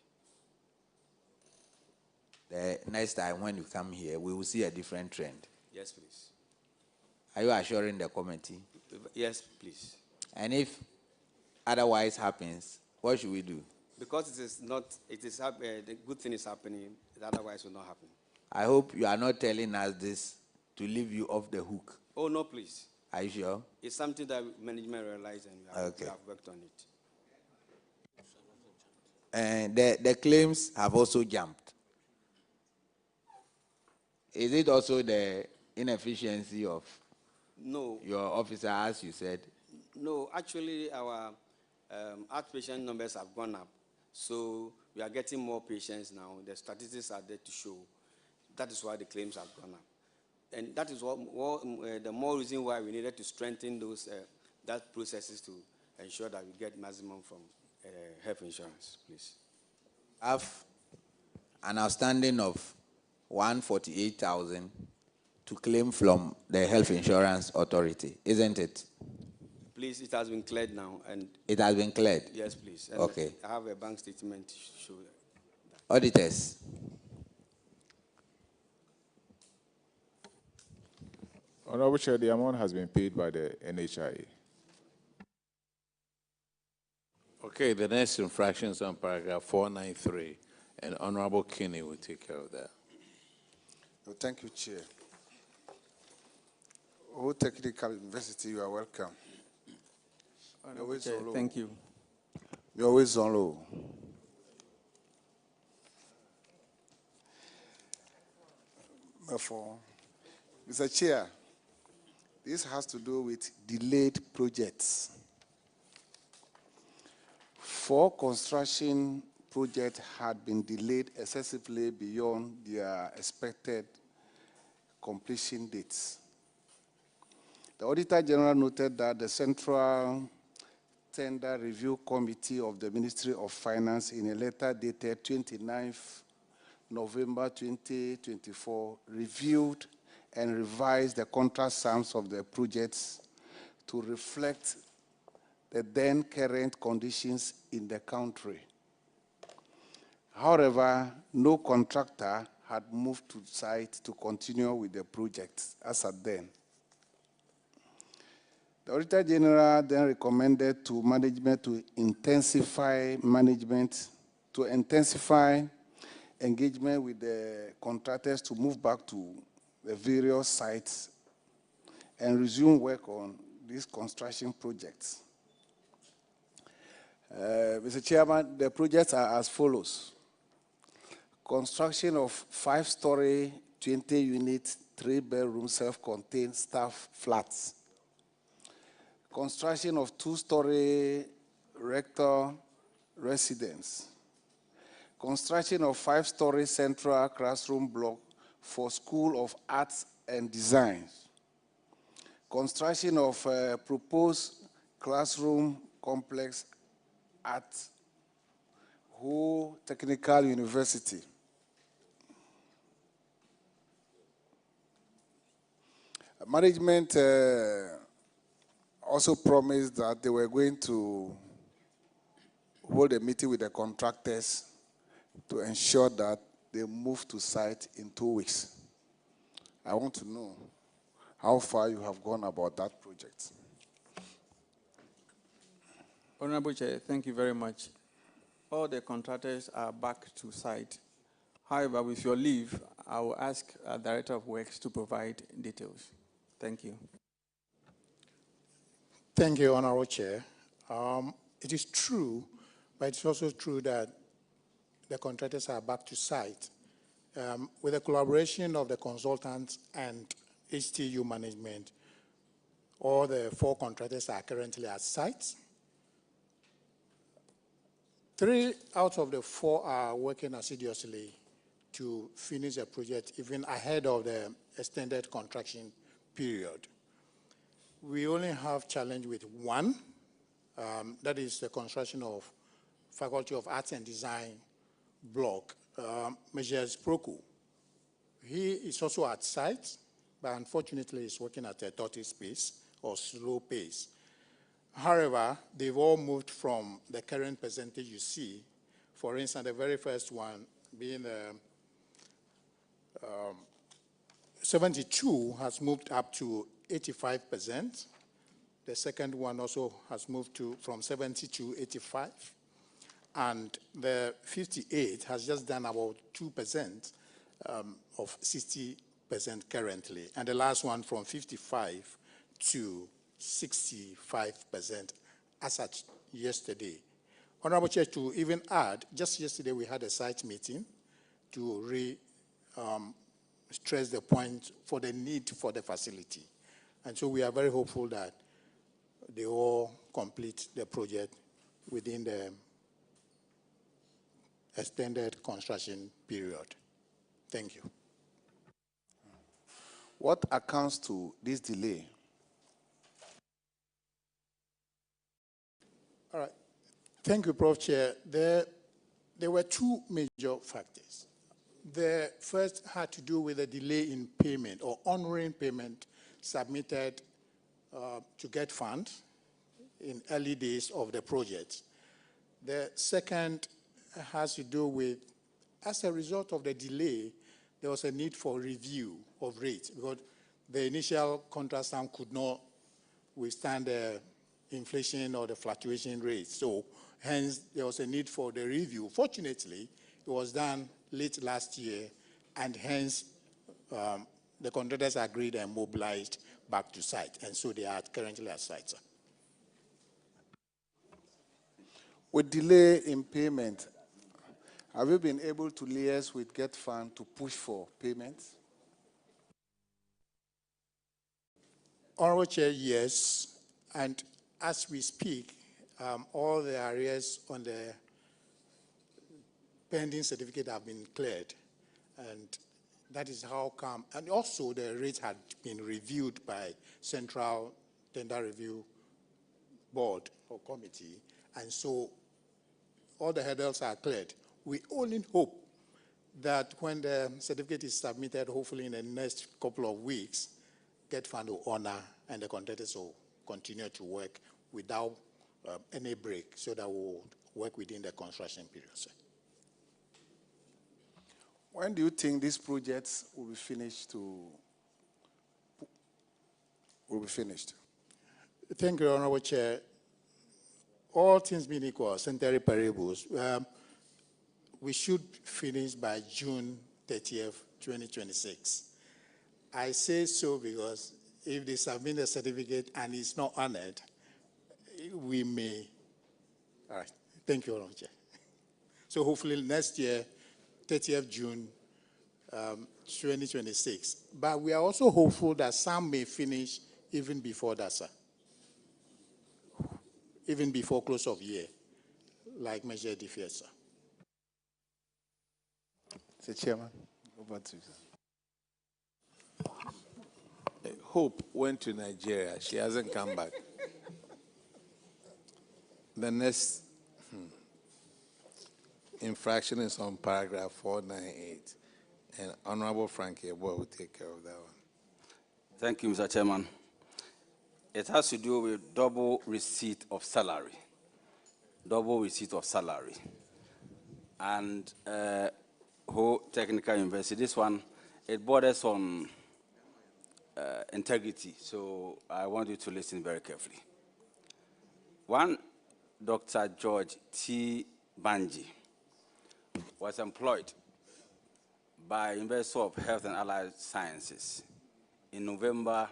The next time when you come here, we will see a different trend. Yes, please. Are you assuring the committee? Yes, please. And if otherwise happens, what should we do? Because the good thing is happening, otherwise will not happen. I hope you are not telling us this to leave you off the hook. Oh, no, please. Are you sure? It's something that management realized, and we have worked on it. And the claims have also jumped. Is it also the inefficiency of your officer, as you said? No, actually, our outpatient numbers have gone up. So we are getting more patients now. The statistics are there to show. That is why the claims have gone up. And that is the more reason why we needed to strengthen that processes to ensure that we get maximum from health insurance, please. I have an outstanding of 148,000 to claim from the Health Insurance Authority, isn't it? Please, it has been cleared now. And it has been cleared? Yes, please. And okay. I have a bank statement to show that. Auditors. Honorable Chair, the amount has been paid by the NHIA. Okay, the next infraction is on paragraph 493, and Honorable Kinney will take care of that. Thank you, Chair. O Technical University, you are welcome. Chair, thank you. You're always on low. Therefore, Mr. Chair, this has to do with delayed projects. 4 construction projects had been delayed excessively beyond their expected completion dates. The Auditor General noted that the Central Tender Review Committee of the Ministry of Finance, in a letter dated 29th November 2024, reviewed and revised the contract sums of the projects to reflect the then current conditions in the country. However, no contractor had moved to site to continue with the project as at then. The Auditor General then recommended to management to intensify engagement with the contractors to move back to the various sites and resume work on these construction projects. Mr. Chairman, the projects are as follows. Construction of 5-story, 20-unit, 3-bedroom, self-contained staff flats. Construction of 2-story rector residence. Construction of 5-story central classroom block for School of Arts and Design. Construction of proposed classroom complex at Ho Technical University. Management also promised that they were going to hold a meeting with the contractors to ensure that they move to site in 2 weeks. I want to know how far you have gone about that project. Honorable Chair, thank you very much. All the contractors are back to site. However, with your leave, I will ask our Director of Works to provide details. Thank you. Thank you, Honorable Chair. It is true, but it's also true that the contractors are back to site. With the collaboration of the consultants and HTU management, all the 4 contractors are currently at site. 3 out of the 4 are working assiduously to finish the project even ahead of the extended construction period. We only have challenge with 1, that is the construction of Faculty of Arts and Design block, Measures Proku. He is also at site, but unfortunately he's working at a tortoise pace or slow pace. However, they've all moved from the current percentage you see. For instance, the very first one being 72 has moved up to 85%. The second one also has moved from 70 to 85. And the 58 has just done about 2% of 60% currently. And the last one from 55 to 65% as at yesterday. Honorable Chair, to even add, just yesterday we had a site meeting to stress the point for the need for the facility. And so we are very hopeful that they all complete the project within the extended construction period. Thank you. What accounts to this delay? All right. Thank you, Prof. Chair. There were 2 major factors. The first had to do with a delay in payment or honoring payment submitted to get funds in early days of the project. The second has to do with, as a result of the delay, there was a need for review of rates because the initial contract sum could not withstand the inflation or the fluctuation rates. So hence, there was a need for the review. Fortunately, it was done late last year, and hence the contractors agreed and mobilized back to site. And so they are currently at site, sir. With delay in payment, have you been able to liaise with GetFund to push for payments? Honorable Chair, yes. And as we speak, all the arrears on the pending certificate have been cleared. And that is how come. And also the rates had been reviewed by Central Tender Review Board or Committee. And so all the hurdles are cleared. We only hope that when the certificate is submitted, hopefully in the next couple of weeks, GetFund will honor and the contractors will continue to work without any break so that we'll work within the construction period, sir. When do you think these projects will be finished? Thank you, Honorable Chair. All things being equal, centenary parables, we should finish by June 30th, 2026. I say so because if they submit a certificate and it's not honored, we may. All right. Thank you, Honorable Chair. So hopefully next year, 30th June 2026. But we are also hopeful that some may finish even before that, sir. Even before close of year, like Measure DFS, sir. Mr. Chairman, over to you, sir. Hope went to Nigeria. She hasn't come back. The next infraction is on paragraph 498. And Honorable Frankie Eboy will take care of that one. Thank you, Mr. Chairman. It has to do with double receipt of salary. Double receipt of salary. And whole technical university. This one, it borders on integrity. So I want you to listen very carefully. One Dr. George T. Banji was employed by University of Health and Allied Sciences in November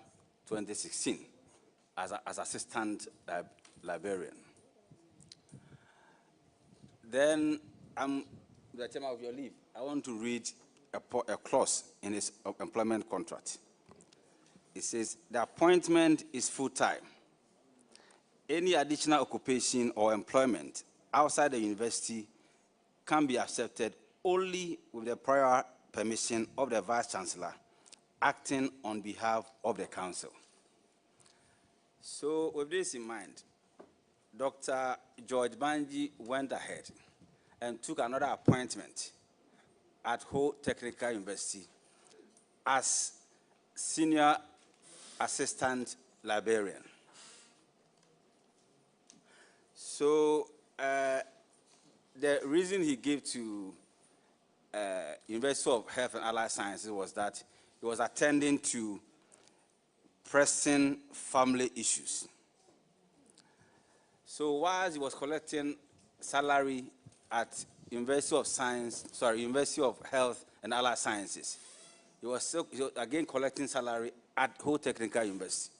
2016 as assistant librarian. Then, the term of your leave, I want to read a clause in his employment contract. It says, the appointment is full-time. Any additional occupation or employment outside the university can be accepted only with the prior permission of the Vice-Chancellor acting on behalf of the Council. So with this in mind, Dr. George Banji went ahead and took another appointment at Ho Technical University as Senior Assistant Librarian. So the reason he gave to University of Health and Allied Sciences was that he was attending to pressing family issues. So while he was collecting salary at University of Health and Allied Sciences, he was again collecting salary at Ho Technical University.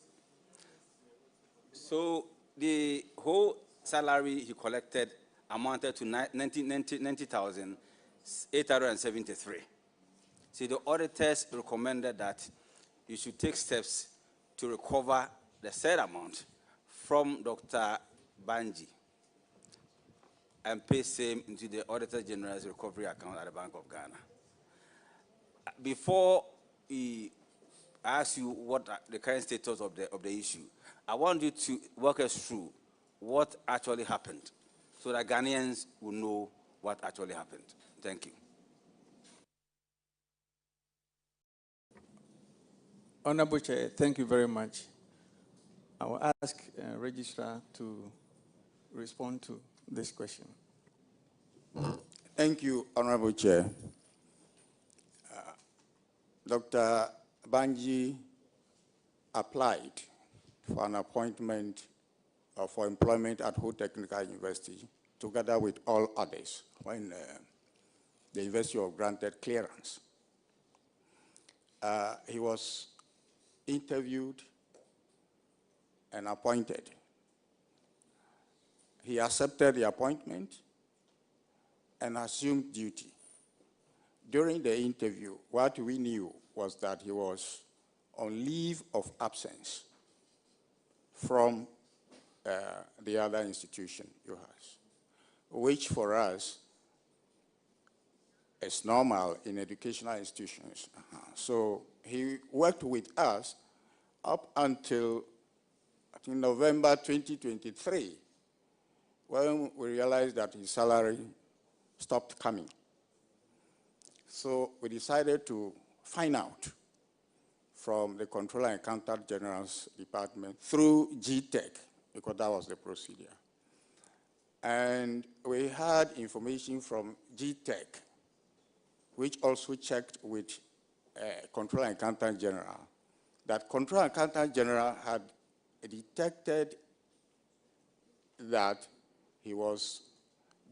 So the whole salary he collected amounted to 90,873. So the auditors recommended that you should take steps to recover the said amount from Dr. Banji and pay same into the Auditor General's recovery account at the Bank of Ghana. Before I ask you what the current status of the issue, I want you to walk us through what actually happened so that Ghanaians will know what actually happened. Thank you. Honorable Chair, thank you very much. I will ask Registrar to respond to this question. Thank you, Honorable Chair. Dr. Banji applied for an appointment or for employment at Ho Technical University together with all others when the university was granted clearance. He was interviewed and appointed. He accepted the appointment and assumed duty. During the interview, what we knew was that he was on leave of absence from the other institution, UHAS, which for us is normal in educational institutions. So he worked with us up until, I think, November 2023, when we realized that his salary stopped coming. So we decided to find out from the Controller and Accountant General's Department through GTEC, because that was the procedure. And we had information from GTEC, which also checked with Controller and Accountant General, that Controller and Accountant General had detected that he was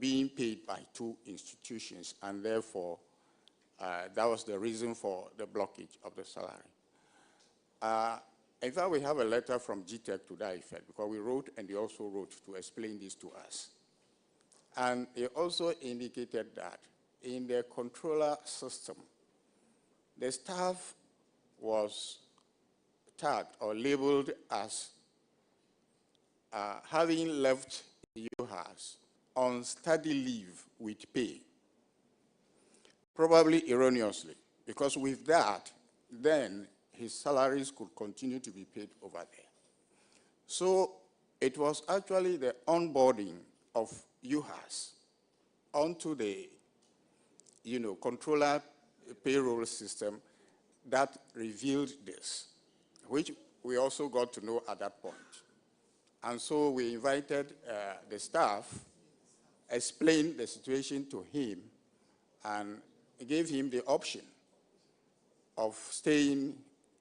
being paid by two institutions, and therefore that was the reason for the blockage of the salary. In fact, we have a letter from GTEC to that effect, because we wrote and they also wrote to explain this to us. And they also indicated that in the controller system, the staff was tagged or labeled as having left UHAS on study leave with pay, probably erroneously, because with that, then his salaries could continue to be paid over there. So it was actually the onboarding of UHAS onto the controller payroll system that revealed this, which we also got to know at that point. And so we invited the staff, explained the situation to him, and gave him the option of staying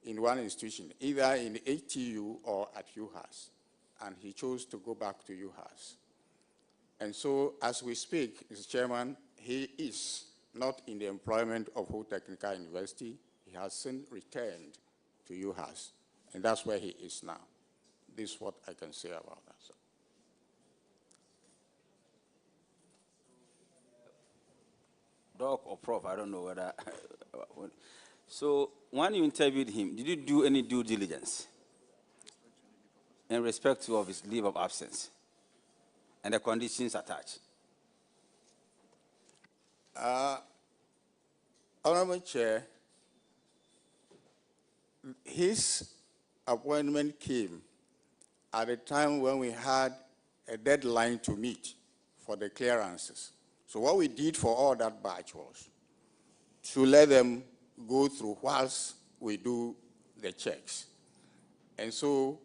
in one institution, either in ATU or at UHAS. And he chose to go back to UHAS. And so, as we speak, Mr. Chairman, he is not in the employment of Ho Technical University. He has since returned to UHAS, and that's where he is now. This is what I can say about that. So. Doc or Prof, I don't know whether. So, when you interviewed him, did you do any due diligence in respect of his leave of absence and the conditions attached? Honorable Chair, his appointment came at a time when we had a deadline to meet for the clearances. So what we did for all that batch was to let them go through whilst we do the checks. And so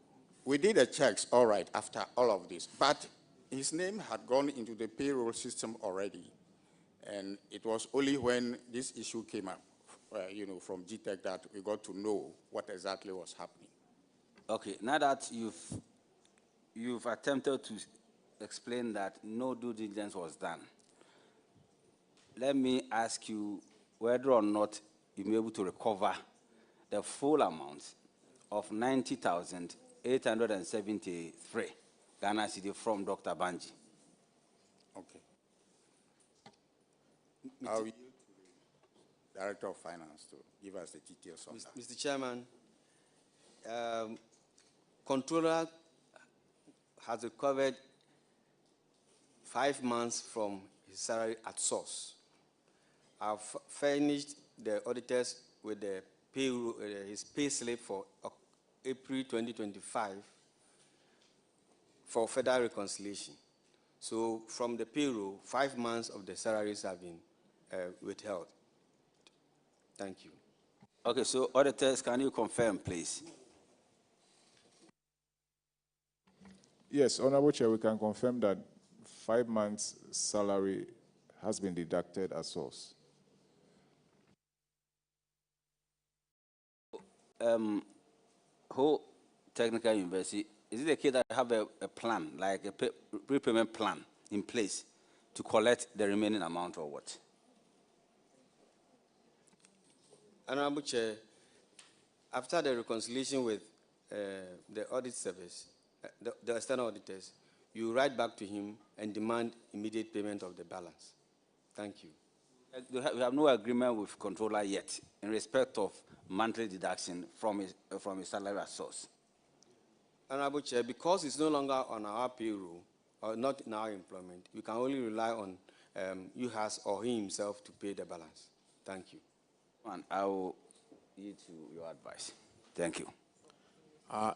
we did the checks, all right, after all of this. But his name had gone into the payroll system already. And it was only when this issue came up, from GTEC that we got to know what exactly was happening. Okay, now that you've attempted to explain that no due diligence was done, let me ask you whether or not you'll be able to recover the full amount of 90,873 Ghana cedi from Dr. Banji. Okay. I'll yield to the Director of Finance to give us the details on that. Mr. Chairman, Controller has recovered 5 months from his salary at source. I've furnished the auditors with the payroll, his pay slip for April 2025 for further reconciliation. So from the payroll, 5 months of the salaries have been withheld. Thank you. Okay, so auditors, can you confirm, please? Yes, Honorable Chair, we can confirm that 5 months' salary has been deducted at source. Who Technical University, is it the case that have a plan, like a repayment plan in place to collect the remaining amount or what? Honorable Chair, after the reconciliation with the audit service, the external auditors, you write back to him and demand immediate payment of the balance. Thank you. We have no agreement with controller yet in respect of monthly deduction from his salary at source. Honorable Chair, because it's no longer on our payroll or not in our employment, we can only rely on UHAS or he himself to pay the balance. Thank you. And I will yield to your advice. Thank you.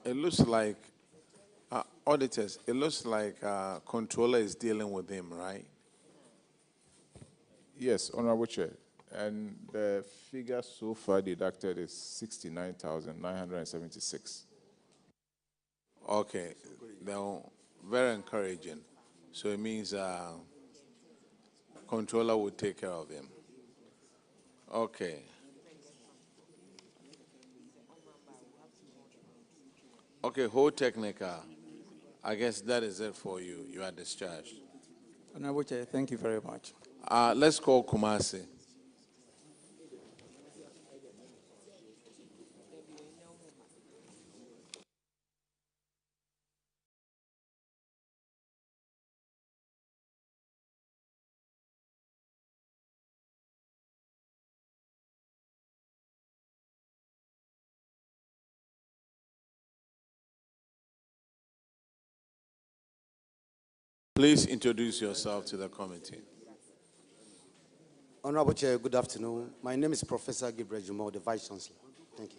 It looks like, auditors, it looks like controller is dealing with him, right? Yes, Honorable Chair. And the figure so far deducted is 69,976. Okay, they're very encouraging. So it means controller will take care of him. Okay. Okay, whole technical. I guess that is it for you. You are discharged. Honorable Chair, thank you very much. Let's call Kumasi. Please introduce yourself to the committee. Honorable Chair, good afternoon. My name is Professor Gabriel Jumo, the Vice Chancellor. Thank you.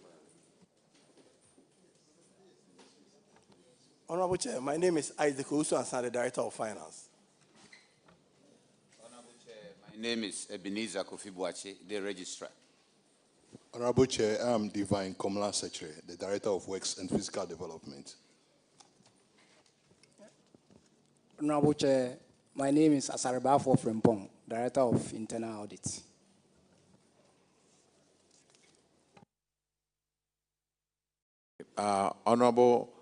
Honorable Chair, my name is Isaac Usu-Ansan, the Director of Finance. Honorable Chair, my name is Ebenezer Kofi-Boache, the Registrar. Honorable Chair, I am Divine Komla Secretary, the Director of Works and Physical Development. Honorable Chair, my name is Asarabafo Frempong, Director of Internal Audit. Honorable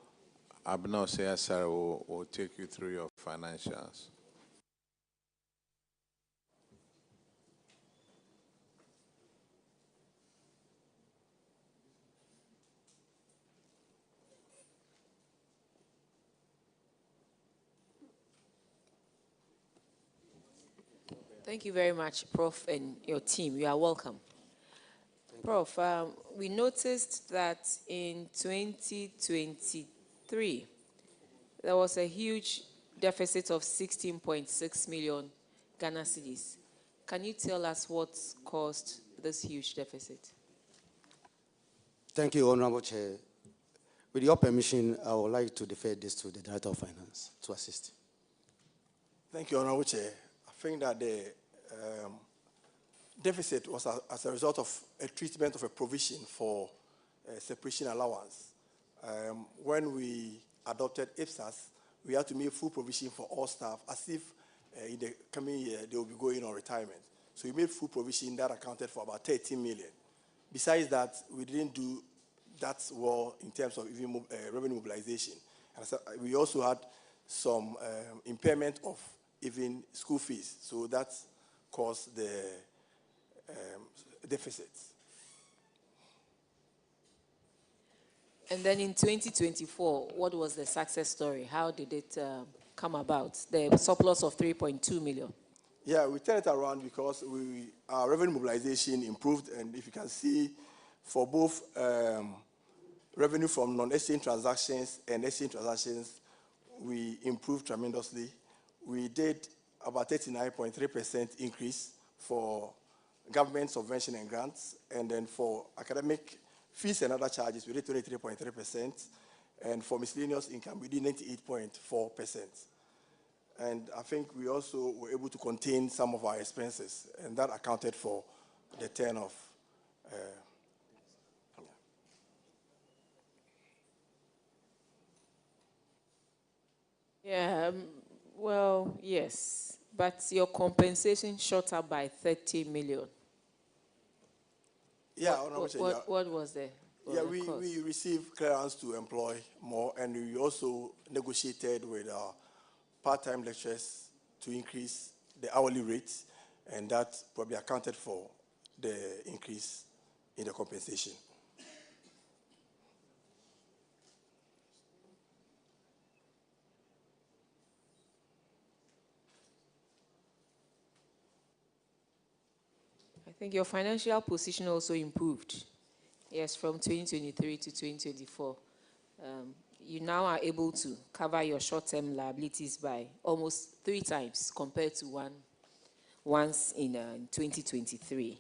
Abner Sayasar will take you through your financials. Thank you very much, Prof, and your team. You are welcome. Prof, we noticed that in 2023, there was a huge deficit of 16.6 million Ghana cedis. Can you tell us what caused this huge deficit? Thank you, Honorable Chair. With your permission, I would like to defer this to the Director of Finance to assist. Thank you, Honorable Chair. I think that the deficit was as a result of a treatment of a provision for separation allowance. When we adopted IPSAS, we had to make full provision for all staff as if in the coming year they will be going on retirement. So we made full provision that accounted for about 13 million. Besides that, we didn't do that well in terms of even revenue mobilization. And so we also had some impairment of even school fees. So that caused the deficits. And then in 2024, what was the success story? How did it come about? The surplus of 3.2 million. Yeah, we turned it around because our revenue mobilization improved, and if you can see, for both revenue from non-exchange transactions and exchange transactions, we improved tremendously. We did about 39.3% increase for government subvention and grants, and then for academic fees and other charges, we did 23.3%, and for miscellaneous income, we did 98.4%. And I think we also were able to contain some of our expenses, and that accounted for the turn of. Well, yes, but your compensation shot up by 30 million. Yeah, what was the? Yeah, we received clearance to employ more, and we also negotiated with our part-time lecturers to increase the hourly rates, and that probably accounted for the increase in the compensation. I think your financial position also improved. Yes, from 2023 to 2024. You now are able to cover your short-term liabilities by almost 3 times compared to once in 2023.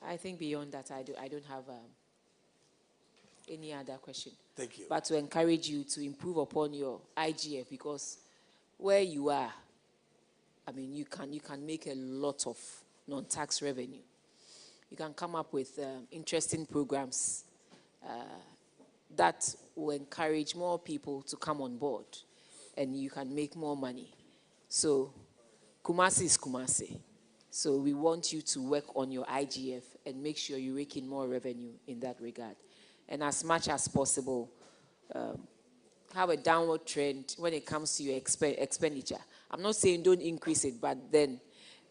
I think beyond that, I don't have any other question. Thank you. But to encourage you to improve upon your IGF, because where you are, I mean, you can make a lot of non-tax revenue. You can come up with interesting programs that will encourage more people to come on board, and you can make more money. So Kumasi is Kumasi. So we want you to work on your IGF and make sure you rake in more revenue in that regard. And as much as possible, have a downward trend when it comes to your expenditure. I'm not saying don't increase it, but then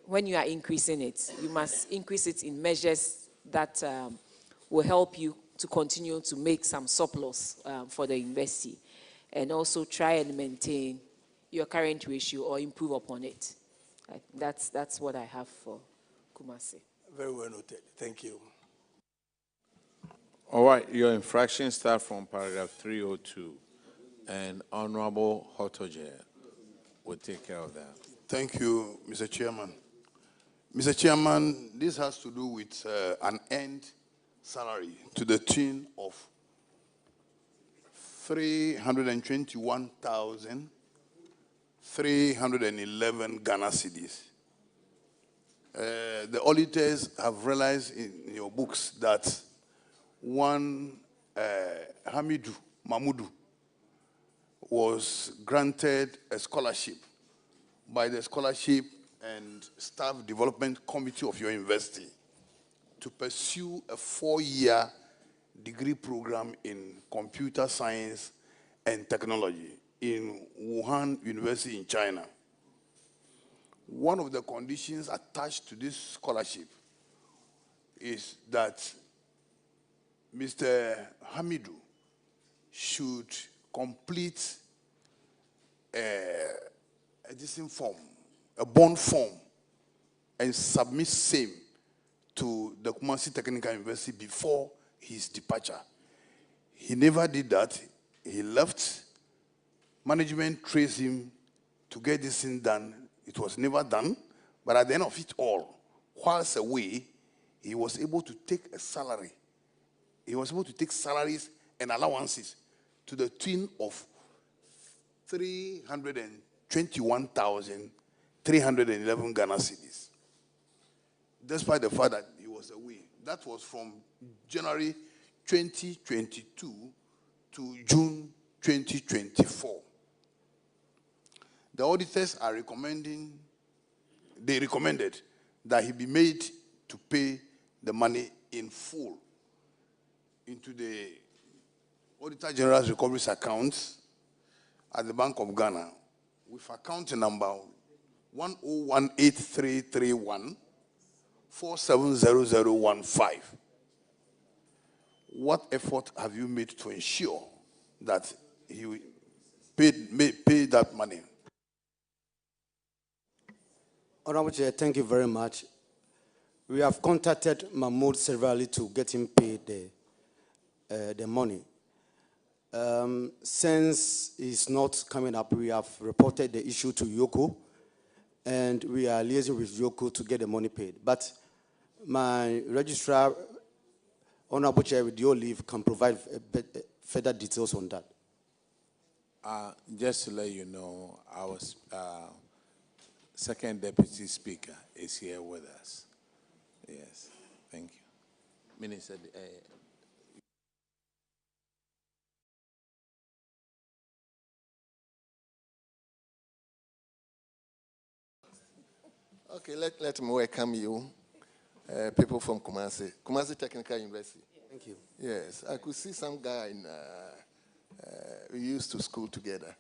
when you are increasing it, you must increase it in measures that will help you to continue to make some surplus for the university, and also try and maintain your current ratio or improve upon it. That's what I have for Kumasi. Very well noted. Thank you. All right, your infraction starts from paragraph 302, and Honorable Hotoje will take care of that. Thank you, Mr. Chairman. Mr. Chairman, this has to do with an end salary to the tune of 321,311 Ghana cedis. The auditors have realized in your books that one Hamidou Mahmoudou was granted a scholarship by the Scholarship and Staff Development Committee of your university to pursue a 4-year degree program in computer science and technology in Wuhan University in China. One of the conditions attached to this scholarship is that Mr. Hamidou should complete a decent form, a bond form, and submit same to the Kumasi Technical University before his departure. He never did that. He left. Management traced him to get this thing done. It was never done. But at the end of it all, whilst away, he was able to take a salary. He was able to take salaries and allowances to the tune of 321,311 Ghana cedis. Despite the fact that he was away. That was from January 2022 to June 2024. The auditors are recommended that he be made to pay the money in full into the Auditor General's Recoveries accounts at the Bank of Ghana with account number 1018331 470015. What effort have you made to ensure that he pay that money? Honorable Chair, thank you very much. We have contacted Mahmoud severally to get him paid the money. Since he's not coming up, we have reported the issue to Yoko, and we are liaising with Yoko to get the money paid. But my registrar, Honorable Chair, with your leave, can provide further details on that. Just to let you know, our second deputy speaker is here with us. Yes, thank you. Minister. Okay, let me welcome you, people from Kumasi Technical University. Thank you. Yes, I could see some guy in, we used to school together.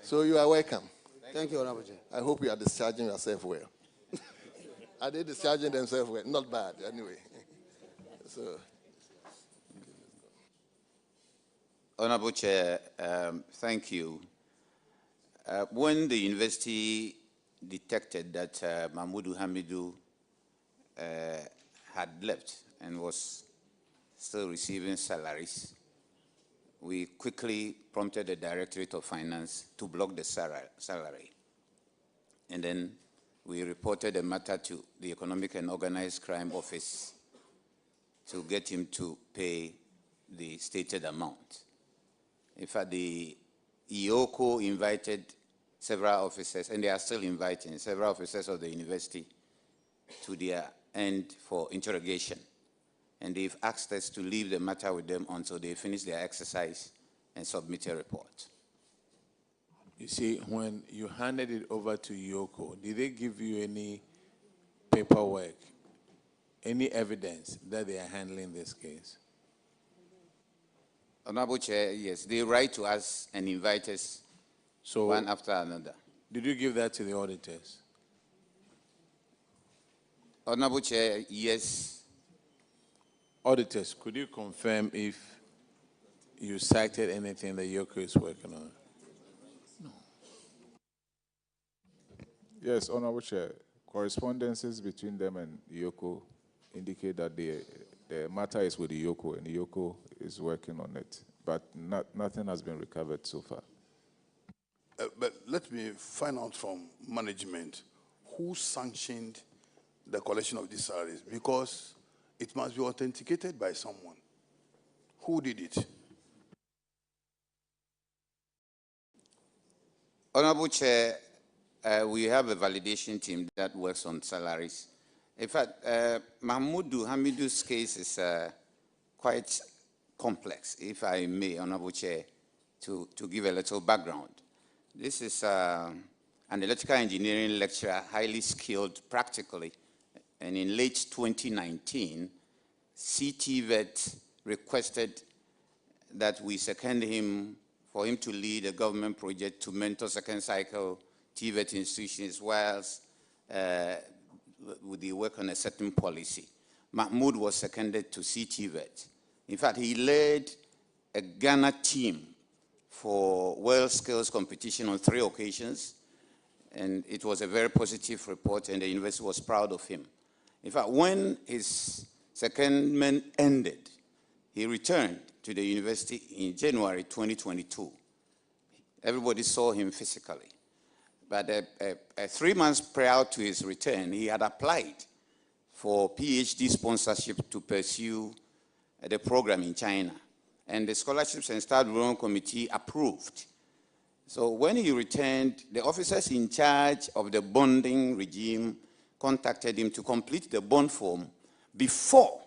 So you are welcome. Thank you, Honorable Chair. I hope you are discharging yourself well. Are they discharging themselves well? Not bad, anyway. So. Honorable Chair, thank you. When the university detected that Mahmoud Hamidu had left and was still receiving salaries, we quickly prompted the Directorate of Finance to block the salary. And then we reported the matter to the Economic and Organized Crime Office to get him to pay the stated amount. In fact, the EOCO invited several officers, and they are still inviting several officers of the university to their end for interrogation. And they've asked us to leave the matter with them until they finish their exercise and submit a report. You see, when you handed it over to Yoko, did they give you any paperwork, any evidence that they are handling this case? Honorable Chair, yes, they write to us and invite us one after another. Did you give that to the auditors? Honorable Chair, yes. Auditors, could you confirm if you cited anything that Yoko is working on? No. Yes, Honorable Chair. Correspondences between them and Yoko indicate that the matter is with Yoko, and Yoko is working on it. But nothing has been recovered so far. But let me find out from management who sanctioned the collection of these salaries, because it must be authenticated by someone. Who did it? Honorable Chair, we have a validation team that works on salaries. In fact, Mahmoud Hamidu's case is quite complex, if I may, Honorable Chair, to give a little background. This is an electrical engineering lecturer, highly skilled practically, and in late 2019, CTVET requested that we second him for him to lead a government project to mentor second cycle TVET institutions whilst they work on a certain policy. Mahmoud was seconded to CTVET. In fact, he led a Ghana team for World Skills competition on 3 occasions, and it was a very positive report, and the university was proud of him. In fact, when his secondment ended, he returned to the university in January 2022. Everybody saw him physically. But 3 months prior to his return, he had applied for PhD sponsorship to pursue the program in China. And the Scholarships and Staff Development Committee approved. So when he returned, the officers in charge of the bonding regime contacted him to complete the bond form before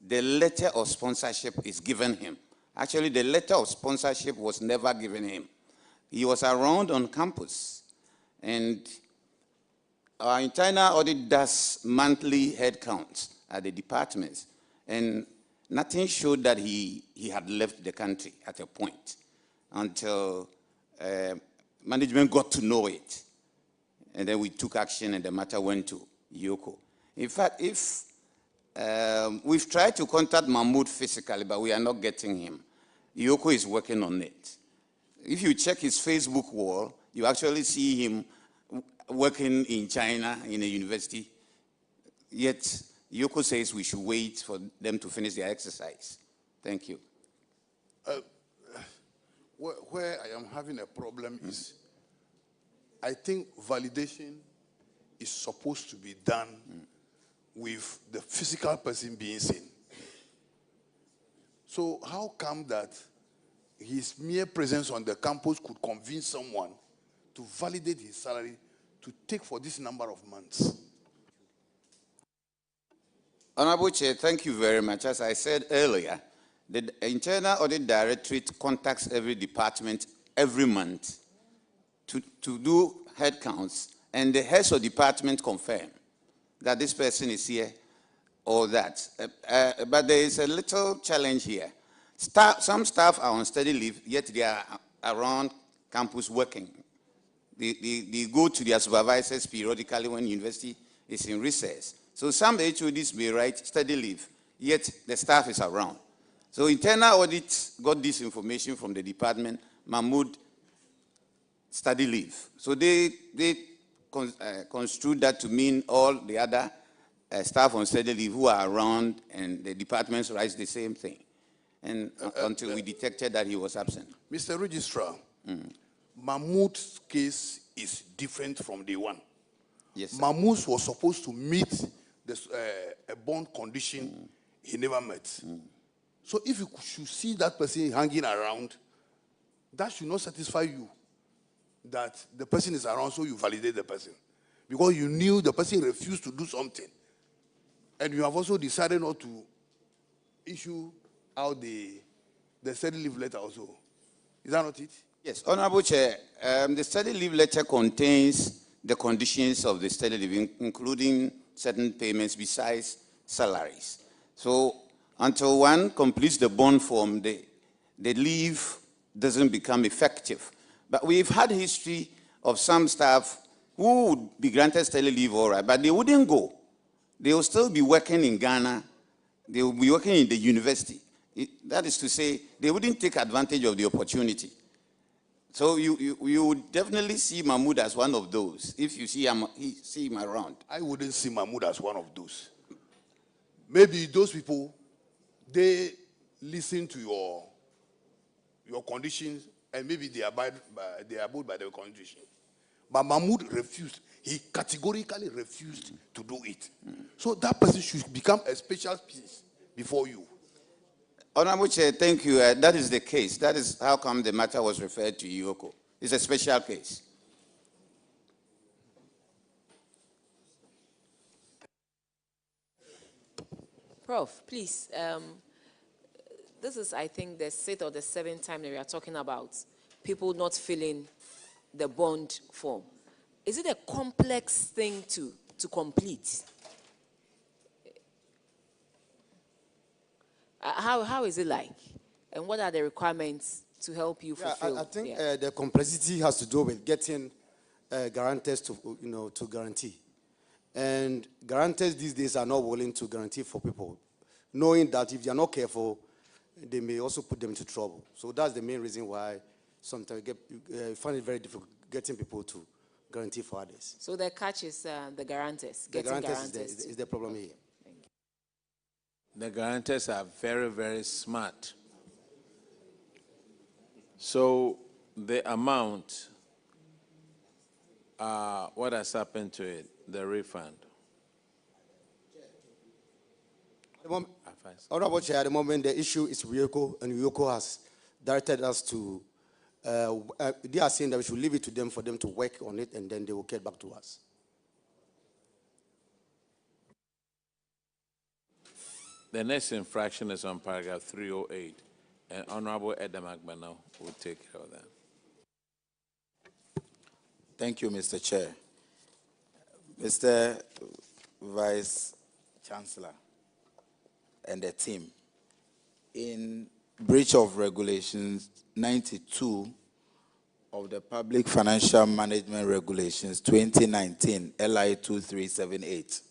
the letter of sponsorship is given him. Actually, the letter of sponsorship was never given him. He was around on campus, and our internal audit does monthly head counts at the departments, and nothing showed that he had left the country at a point until management got to know it. And then we took action and the matter went to Yoko. In fact, if we've tried to contact Mahmoud physically, but we are not getting him. Yoko is working on it. If you check his Facebook wall, you actually see him working in China in a university. Yet, Yoko says we should wait for them to finish their exercise. Thank you. Where I am having a problem is, I think validation is supposed to be done with the physical person being seen. So how come that his mere presence on the campus could convince someone to validate his salary to take for this number of months? Honorable Chair, thank you very much. As I said earlier, the Internal Audit Directorate contacts every department every month to do head counts, and the heads of department confirm that this person is here or that. But there is a little challenge here. Some staff are on study leave, yet they are around campus working. They go to their supervisors periodically when university is in recess. So some HODs may write study leave, yet the staff is around. So internal audit got this information from the department, Mahmoud study leave. So they construed that to mean all the other staff on study leave who are around, and the departments writes the same thing. And until we detected that he was absent. Mr. Registrar, Mahmoud's case is different from the one. Yes, Mahmoud was supposed to meet a bond condition he never met. So if you should see that person hanging around, that should not satisfy you that the person is around, so you validate the person. Because you knew the person refused to do something. And you have also decided not to issue out the study leave letter also. Is that not it? Yes, Honorable Chair, the study leave letter contains the conditions of the study leave, including certain payments besides salaries. So until one completes the bond form, the leave doesn't become effective. But we've had history of some staff who would be granted study leave, all right, but they wouldn't go. They will still be working in Ghana. They will be working in the university. That is to say, they wouldn't take advantage of the opportunity. So you would definitely see Mahmoud as one of those if you see him around. I wouldn't see Mahmoud as one of those. Maybe those people, they listen to your conditions, and maybe they abide by the condition. But Mahmoud refused. He categorically refused to do it. So that person should become a special piece before you. Honorable Chair, thank you. That is the case. That is how come the matter was referred to Yoko. It's a special case. Prof, please. This is, I think, the 6th or the 7th time that we are talking about people not filling the bond form. Is it a complex thing to complete? How is it like? And what are the requirements to help you fulfill? I think the complexity has to do with getting guarantors to guarantee. And guarantors these days are not willing to guarantee for people, knowing that if they are not careful, they may also put them into trouble. So that's the main reason why sometimes you find it very difficult getting people to guarantee for others. So the catch is the guarantors. The Getting guarantors is the problem here. The guarantors are very, very smart. So the amount, what has happened to it, the refund? Honorable Chair, at the moment the issue is Uyoko, and Uyoko has directed us to, they are saying that we should leave it to them for them to work on it, and then they will get back to us. The next infraction is on paragraph 308, and Honorable Edem Agbana will take care of that. Thank you, Mr. Chair. Mr. Vice Chancellor and the team, in breach of regulations 92 of the Public Financial Management Regulations 2019, LI 2378,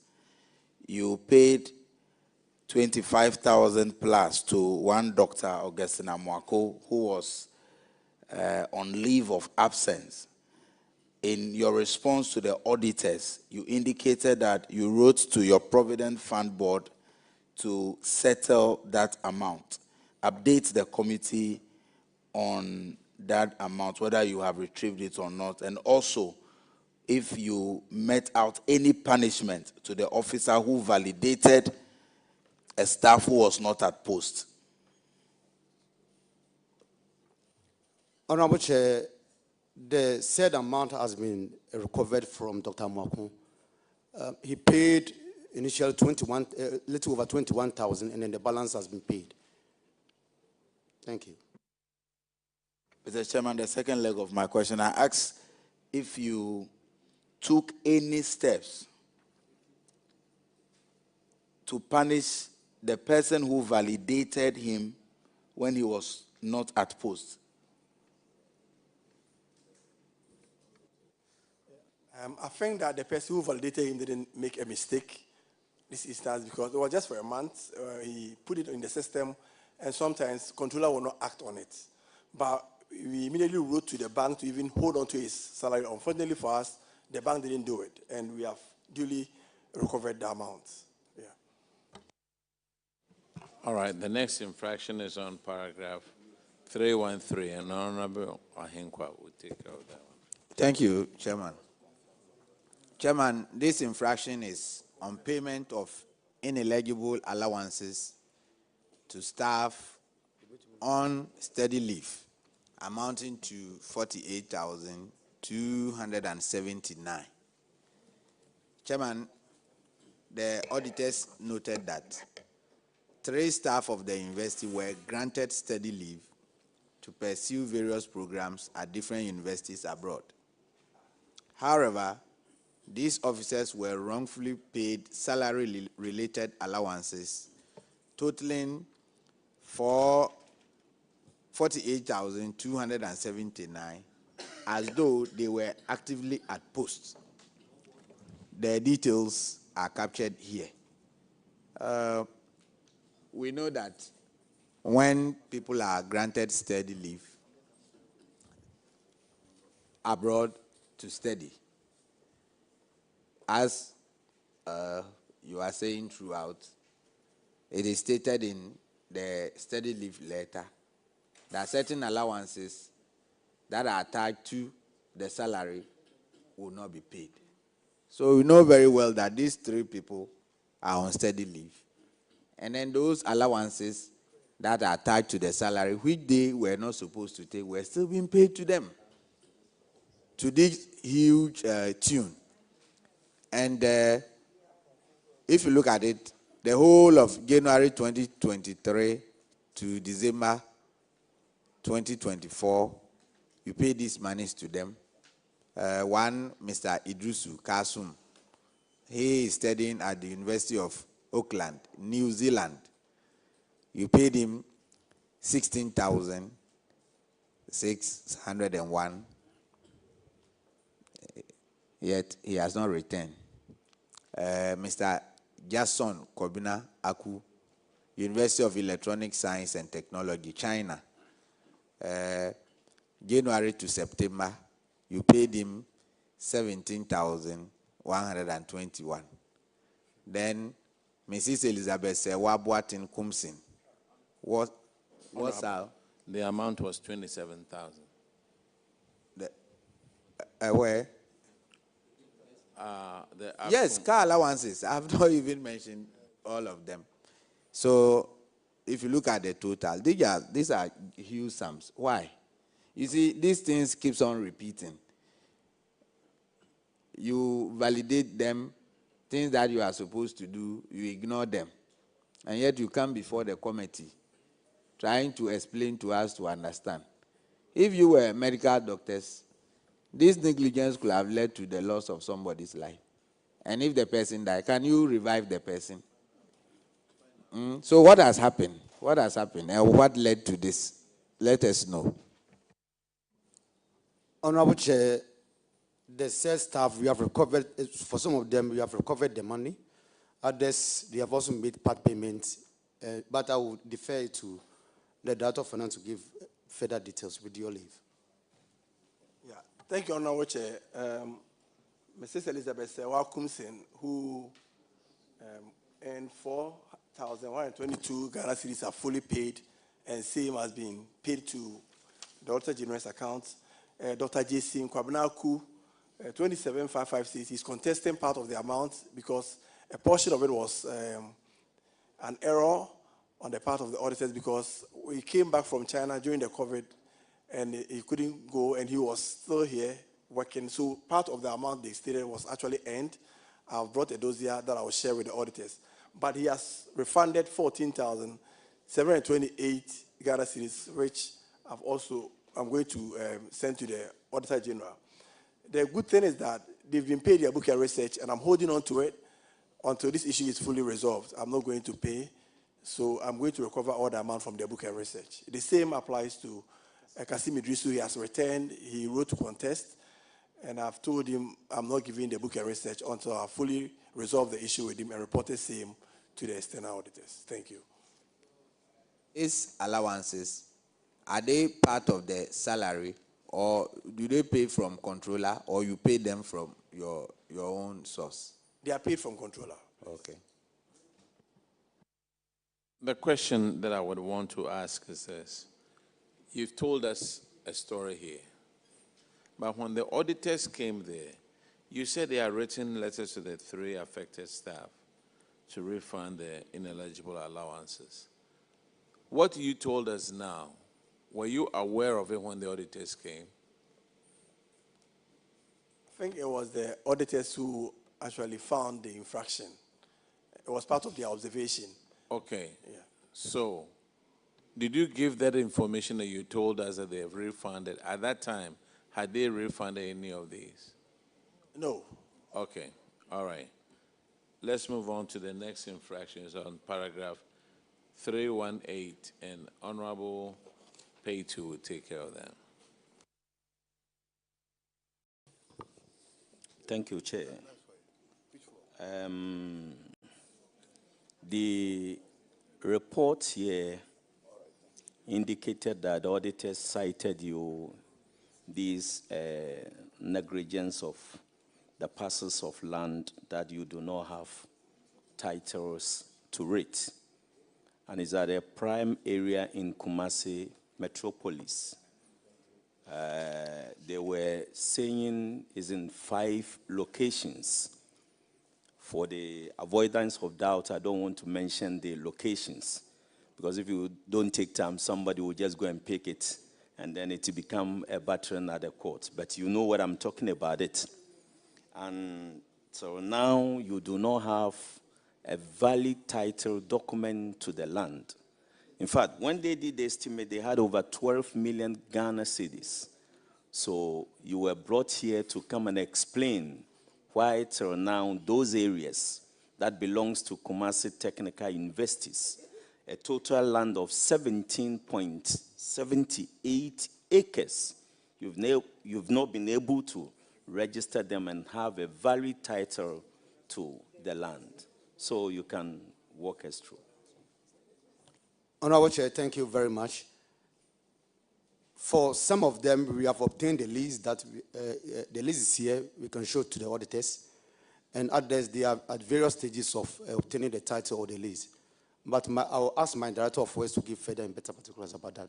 you paid 25,000 plus to one Dr. Augustine Amwako, who was on leave of absence. In your response to the auditors, you indicated that you wrote to your Provident Fund Board to settle that amount. Update the committee on that amount, whether you have retrieved it or not, and also if you met out any punishment to the officer who validated a staff who was not at post. Honorable Chair, the said amount has been recovered from Dr. Mwako. He paid initially little over 21,000, and then the balance has been paid. Thank you. Mr. Chairman, the second leg of my question, I asked if you took any steps to punish the person who validated him when he was not at post. I think that the person who validated him didn't make a mistake this instance, because it was just for a month. He put it in the system, and sometimes controller will not act on it. But we immediately wrote to the bank to even hold on to his salary. Unfortunately for us, the bank didn't do it, and we have duly recovered the amount. Yeah. All right, the next infraction is on paragraph 313, and Honorable Ahinkwa will take care of that one. Thank you, Chairman. Chairman, this infraction is on payment of ineligible allowances to staff on steady leave, amounting to 48,279. Chairman, the auditors noted that 3 staff of the university were granted steady leave to pursue various programs at different universities abroad. However, these officers were wrongfully paid salary-related allowances totaling 48,279 as though they were actively at post. The details are captured here. We know that when people are granted steady leave abroad to study, as you are saying throughout, it is stated in the study leave letter that certain allowances that are attached to the salary will not be paid. So we know very well that these 3 people are on steady leave. And then those allowances that are attached to the salary, which they were not supposed to take, were still being paid to them to this huge tune. And if you look at it, the whole of January 2023 to December 2024, you pay these monies to them. One, Mr. Idrisu Kasum, he is studying at the University of Auckland, New Zealand. You paid him 16,601, yet he has not returned. Mr. Jason Kobina Aku, University of Electronic Science and Technology, China. January to September, you paid him 17,121. Then Mrs. Elizabeth Wabuatin Kumsin. What's our? The amount was 27,000. Where? Yes, car allowances. I've not even mentioned all of them. So, if you look at the total, these are huge sums. Why? You see, these things keeps on repeating. You validate them, things that you are supposed to do, you ignore them. And yet you come before the committee trying to explain to us to understand. If you were medical doctors, this negligence could have led to the loss of somebody's life. And if the person died, can you revive the person? So what has happened? What has happened? And what led to this? Let us know. Honorable Chair, the said staff, we have recovered, for some of them, we have recovered the money. Others, they have also made part payments. But I will defer to the Director of Finance to give further details with your leave. Yeah, thank you, Honorable Chair. Mrs. Elizabeth Wakumsen, who earned 4,122 Ghana cedis, are fully paid, and same has been paid to the Auditor General's account. Dr. J.C. Kwabnaku, 27,556, is contesting part of the amount because a portion of it was an error on the part of the auditors because we came back from China during the COVID and he couldn't go and he was still here working. So part of the amount they stated was actually earned. I've brought a dossier that I will share with the auditors. But he has refunded 14,728 Ghana cedis, which I'm going to send to the Auditor General. The good thing is that they've been paid their book and research, and I'm holding on to it until this issue is fully resolved. I'm not going to pay, so I'm going to recover all the amount from their book and research. The same applies to Kasim Idrisu. He has returned. He wrote to contest, and I've told him I'm not giving the book and research until I fully resolve the issue with him and report the same to the external auditors. Thank you. These allowances, are they part of the salary, or do they pay from controller, or you pay them from your own source? They are paid from controller. Okay. The question that I would want to ask is this. You've told us a story here, but when the auditors came there, you said they had written letters to the 3 affected staff to refund the ineligible allowances. What you told us now, were you aware of it when the auditors came? I think it was the auditors who actually found the infraction. It was part of their observation. Okay. Yeah. So, did you give that information that you told us that they have refunded? At that time, had they refunded any of these? No. Okay. All right. Let's move on to the next infractions on paragraph 318, and Honorable Paytu will take care of them. Thank you, Chair. The report here indicated that the auditors cited these negligence of the parcels of land that you do not have titles to it. And it's at a prime area in Kumasi Metropolis. They were saying is in 5 locations. For the avoidance of doubt, I don't want to mention the locations, because if you don't take time, somebody will just go and pick it, and then it will become a battering at the court. But you know what I'm talking about it. And so now you do not have a valid title document to the land. In fact, when they did the estimate, they had over 12 million Ghana cedis. So you were brought here to come and explain why till now those areas that belongs to Kumasi Technical Universities, a total land of 17.78 acres, you've not been able to register them and have a valid title to the land. So you can walk us through. Honorable Chair, thank you very much. For some of them, we have obtained the list that the list is here. We can show to the auditors, and others they are at various stages of obtaining the title or the list. But I'll ask my director of works to give further and better particulars about that,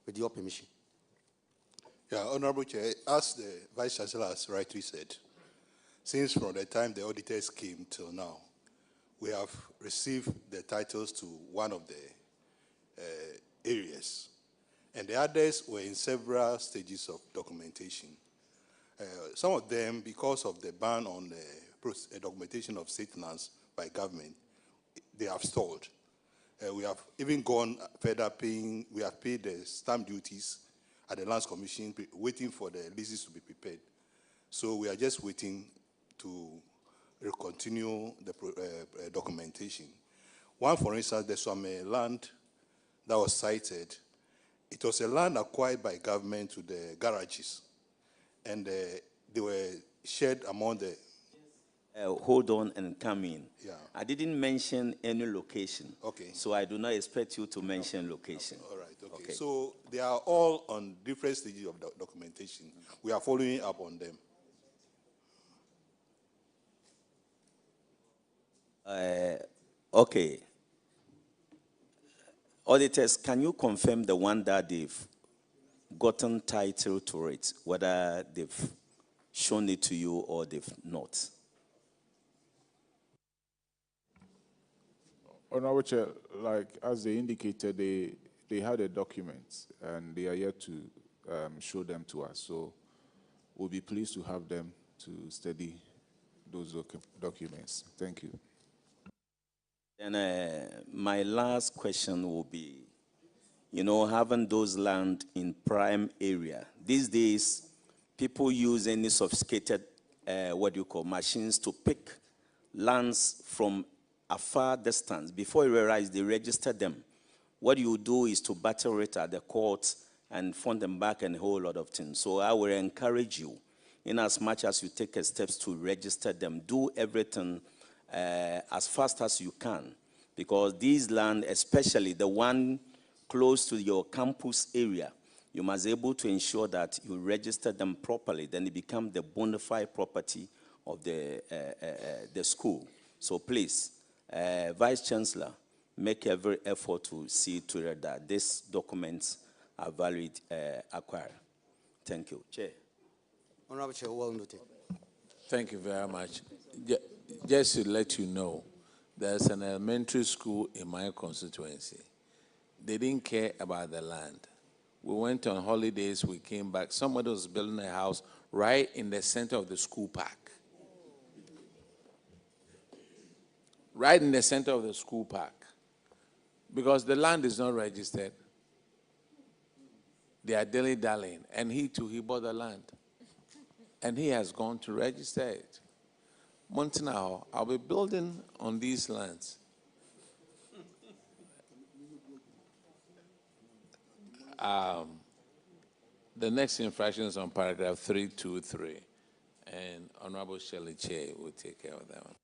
with your permission. Yeah, Honorable Chair, as the Vice Chancellor has rightly said, since from the time the auditors came till now, we have received the titles to one of the areas. And the others were in several stages of documentation. Some of them, because of the ban on the documentation of state lands by government, they have stalled. We have even gone further paying, we have paid the stamp duties at the Lands Commission, waiting for the leases to be prepared. So we are just waiting to continue the documentation. One, for instance, there's some land that was cited. It was a land acquired by government to the garages, and they were shared among the... Hold on and come in. Yeah. I didn't mention any location. Okay. So I do not expect you to mention location. All right, okay. So they are all on different stages of documentation. We are following up on them. Okay. Auditors, can you confirm the one that they've gotten title to it, whether they've shown it to you or they've not? Honorable Chair, like as they indicated, they had a document and they are yet to show them to us. So we'll be pleased to have them to study those documents. Thank you. And my last question will be, having those land in prime area. These days, people use any sophisticated, machines to pick lands from a far distance. Before you realize they register them. What you do is to battle it at the court and fund them back and a whole lot of things. So I will encourage you, in as much as you take steps to register them, do everything as fast as you can, because these land, especially the one close to your campus area, you must be able to ensure that you register them properly. Then it becomes the bona fide property of the school. So please, Vice Chancellor, make every effort to see to it that these documents are valid, acquired. Thank you. Chair. Honorable Chair, well noted. Thank you very much. Just to let you know, there's an elementary school in my constituency. They didn't care about the land. We went on holidays, we came back. Somebody was building a house right in the center of the school park. Right in the center of the school park. Because the land is not registered. They are dilly-dallying. And he too, he bought the land. And he has gone to register it. Montanao, I'll be building on these lands. The next infraction is on paragraph 323. And Honorable Shirley Che will take care of that one.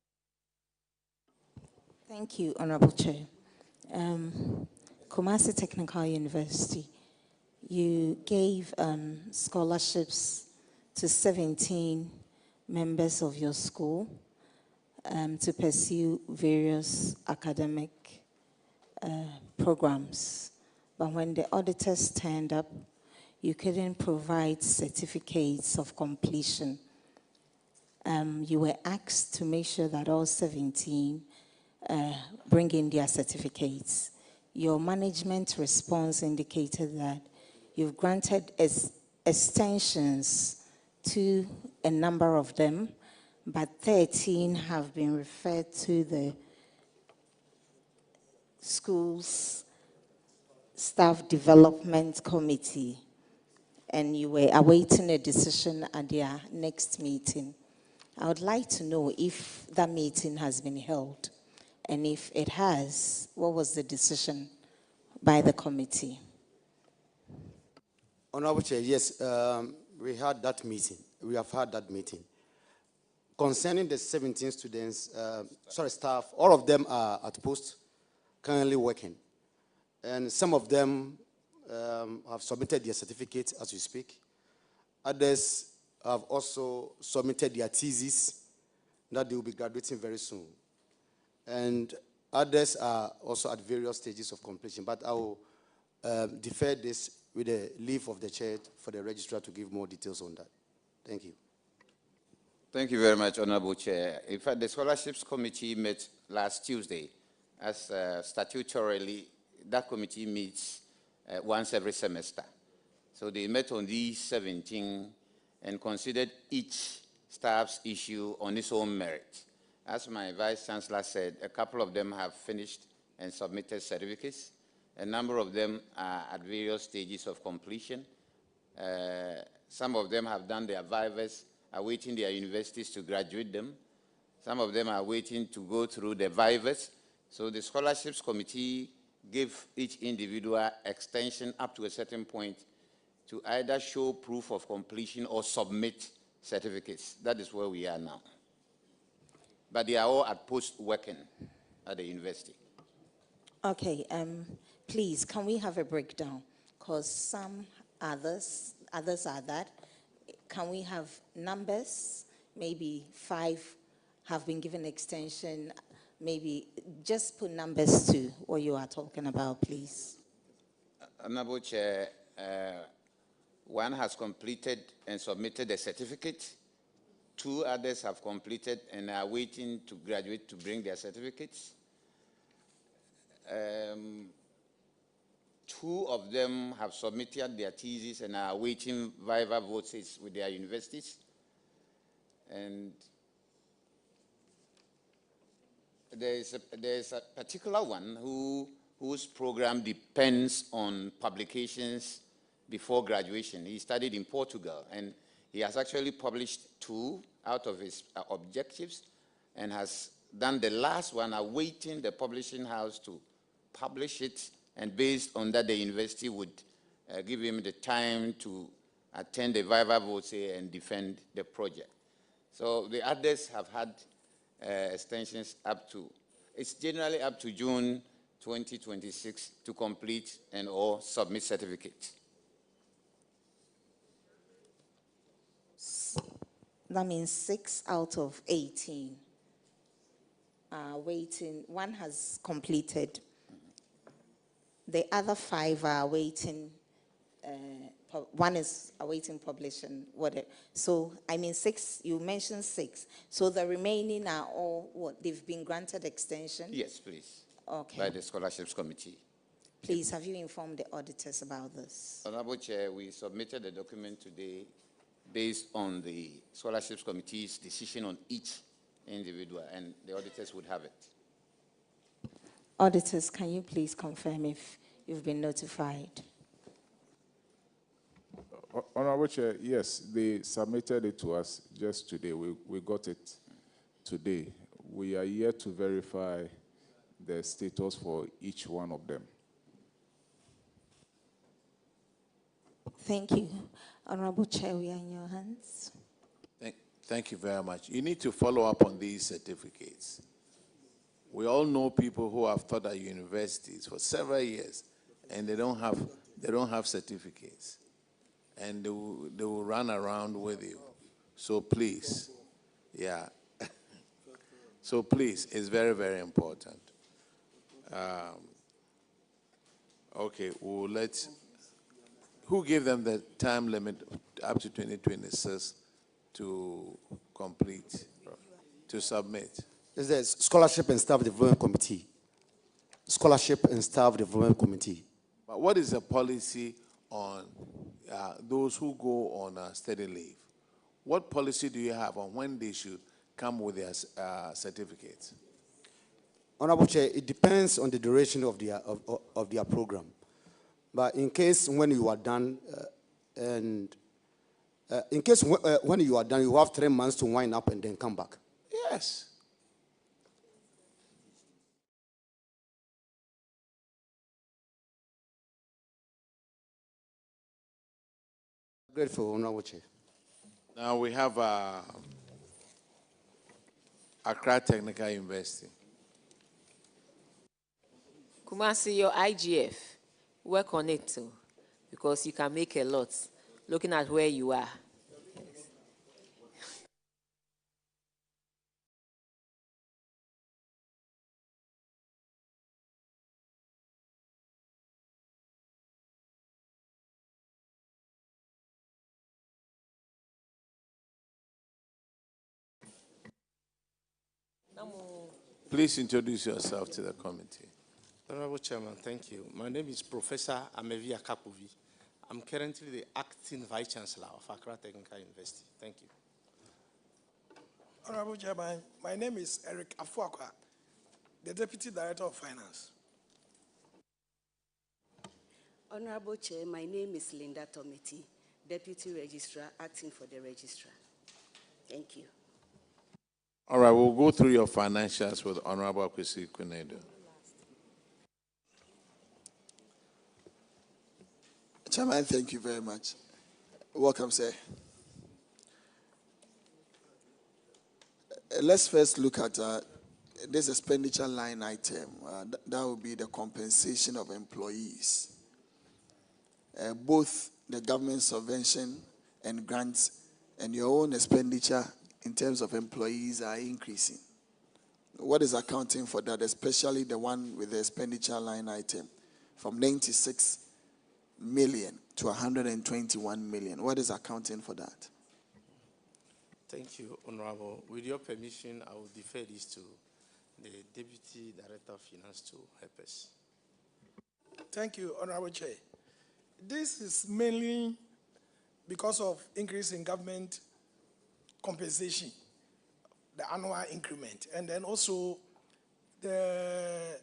Thank you, Honorable Chair. Kumasi Technical University, you gave scholarships to 17 members of your school to pursue various academic programs. But when the auditors turned up, you couldn't provide certificates of completion. You were asked to make sure that all 17 bring in their certificates. Your management response indicated that you've granted extensions to a number of them, but 13 have been referred to the school's staff development committee, and you were awaiting a decision at their next meeting. I would like to know if that meeting has been held, and if it has, what was the decision by the committee? Honorable Chair, yes, we had that meeting. We have had that meeting. Concerning the 17 students, staff, all of them are at post, currently working. And some of them have submitted their certificate as we speak. Others have also submitted their thesis that they will be graduating very soon. And others are also at various stages of completion. But I will defer this with the leave of the chair for the registrar to give more details on that. Thank you. Thank you very much, Honorable Chair. In fact, the Scholarships Committee met last Tuesday. As statutorily, that committee meets once every semester. So they met on these 17 and considered each staff's issue on its own merit. As my Vice Chancellor said, a couple of them have finished and submitted certificates. A number of them are at various stages of completion. Some of them have done their vivas, awaiting their universities to graduate them. Some of them are waiting to go through the vivas. So the Scholarships Committee gave each individual extension up to a certain point to either show proof of completion or submit certificates. That is where we are now. But they are all at post working at the university. Okay, please, can we have a breakdown? Because some others are that. Can we have numbers? Maybe 5 have been given extension. Maybe just put numbers to what you are talking about, please. Honorable Chair, 1 has completed and submitted a certificate. 2 others have completed and are waiting to graduate to bring their certificates. 2 of them have submitted their theses and are awaiting viva voces with their universities. And there is a particular one whose program depends on publications before graduation. He studied in Portugal, and he has actually published 2 out of his objectives and has done the last one, awaiting the publishing house to publish it, and based on that, the university would give him the time to attend the viva voce and defend the project. So the others have had extensions up to, it's generally up to June 2026 to complete and or submit certificates. That means 6 out of 18 are waiting. 1 has completed. The other 5 are waiting. 1 is awaiting publishing. So, I mean 6, you mentioned 6. So the remaining are all what? They've been granted extension? Yes, please. Okay. By the Scholarships Committee. Please, have you informed the auditors about this? Honorable Chair, we submitted a document today based on the Scholarships Committee's decision on each individual, and the auditors would have it. Auditors, can you please confirm if you've been notified? Honorable Chair, yes, they submitted it to us just today. We got it today. We are yet to verify the status for each one of them. Thank you. Honorable Chair, we are in your hands. Thank you very much. You need to follow up on these certificates. We all know people who have taught at universities for several years, and they don't have certificates, and they will run around with you. So please, yeah. So please, it's very, very important. Okay, we'll let. Who gave them the time limit up to 2026 to complete, to submit? It's the Scholarship and Staff Development Committee. Scholarship and Staff Development Committee. But what is the policy on those who go on study leave? What policy do you have on when they should come with their certificates? Honorable Chair, it depends on the duration of their program. But in case when you are done, when you are done, you have 3 months to wind up and then come back. Yes. Grateful, Honorable Chair. Now we have Accra Technical University. Kumasi, your IGF, work on it too. because you can make a lot looking at where you are. Please introduce yourself to the committee. Honorable Chairman, thank you. My name is Professor Amevi Akapovi. I'm currently the acting Vice Chancellor of Accra Technical University. Thank you. Honorable Chairman, my name is Eric Afuakwa, the Deputy Director of Finance. Honorable Chair, my name is Linda Tometi, Deputy Registrar, acting for the Registrar. Thank you. All right, we'll go through your financials with Honorable Kwesi Kwenedo. Chairman, thank you very much. Welcome, sir. Let's first look at this expenditure line item. That will be the compensation of employees. Both the government subvention and grants and your own expenditure in terms of employees are increasing. What is accounting for that, especially the one with the expenditure line item from 96 million to 121 million? What is accounting for that? Thank you, Honorable. With your permission, I will defer this to the Deputy Director of Finance to help us. Thank you, Honorable Chair. This is mainly because of increase in government compensation, the annual increment, and then also the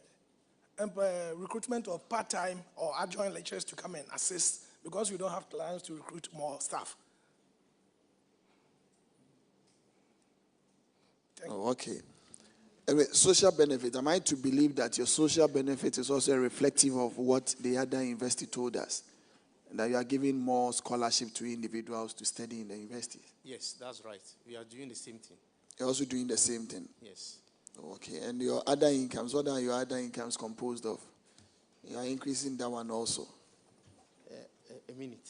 recruitment of part-time or adjoint lecturers to come and assist because we don't have plans to recruit more staff. Oh, okay. Social benefit. Am I to believe that your social benefit is also reflective of what the other university told us? That you are giving more scholarship to individuals to study in the university? Yes, that's right. We are doing the same thing. You're also doing the same thing? Yes. Okay. And your other incomes, what are your other incomes composed of? You are increasing that one also? A minute.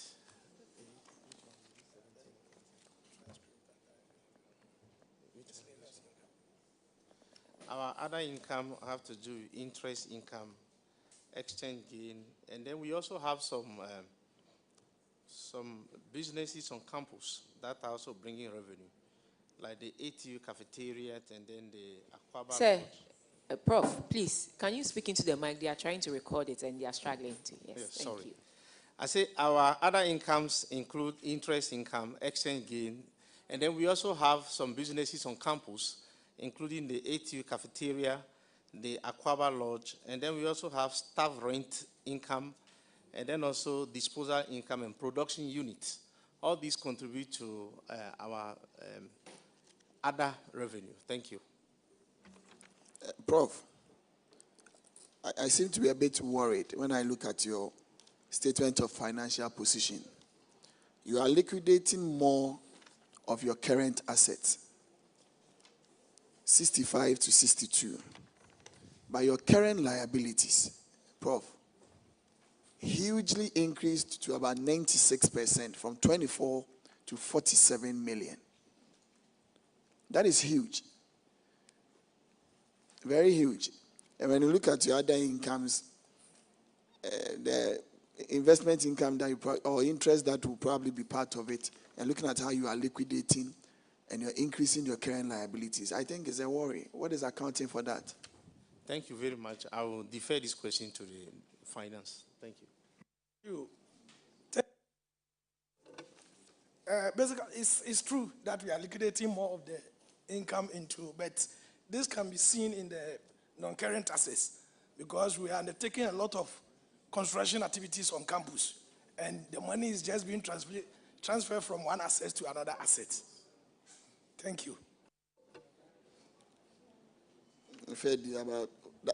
Our other income have to do with interest income, exchange gain, and then we also have some businesses on campus that are also bringing revenue, like the ATU cafeteria and then the Aquaba. Sir, Prof, please, can you speak into the mic? They are trying to record it and they are struggling to. Yes, thank sorry. you. I say our other incomes include interest income, exchange gain, and then we also have some businesses on campus, including the ATU cafeteria, the Aquaba Lodge, and then we also have staff rent income, and then also disposal income and production units. All these contribute to our other revenue. Thank you. Prof, I seem to be a bit worried when I look at your statement of financial position. You are liquidating more of your current assets, 65 to 62. But your current liabilities, Prof, hugely increased to about 96%, from 24 to 47 million. That is huge. Very huge. And when you look at your other incomes, the investment income that you or interest that will probably be part of it, and looking at how you are liquidating and you're increasing your current liabilities, I think is a worry. What is accounting for that? Thank you very much. I will defer this question to the finance. Thank you. Basically, it's true that we are liquidating more of the income into, but this can be seen in the non-current assets because we are undertaking a lot of construction activities on campus, and the money is just being transferred from one asset to another asset. Thank you.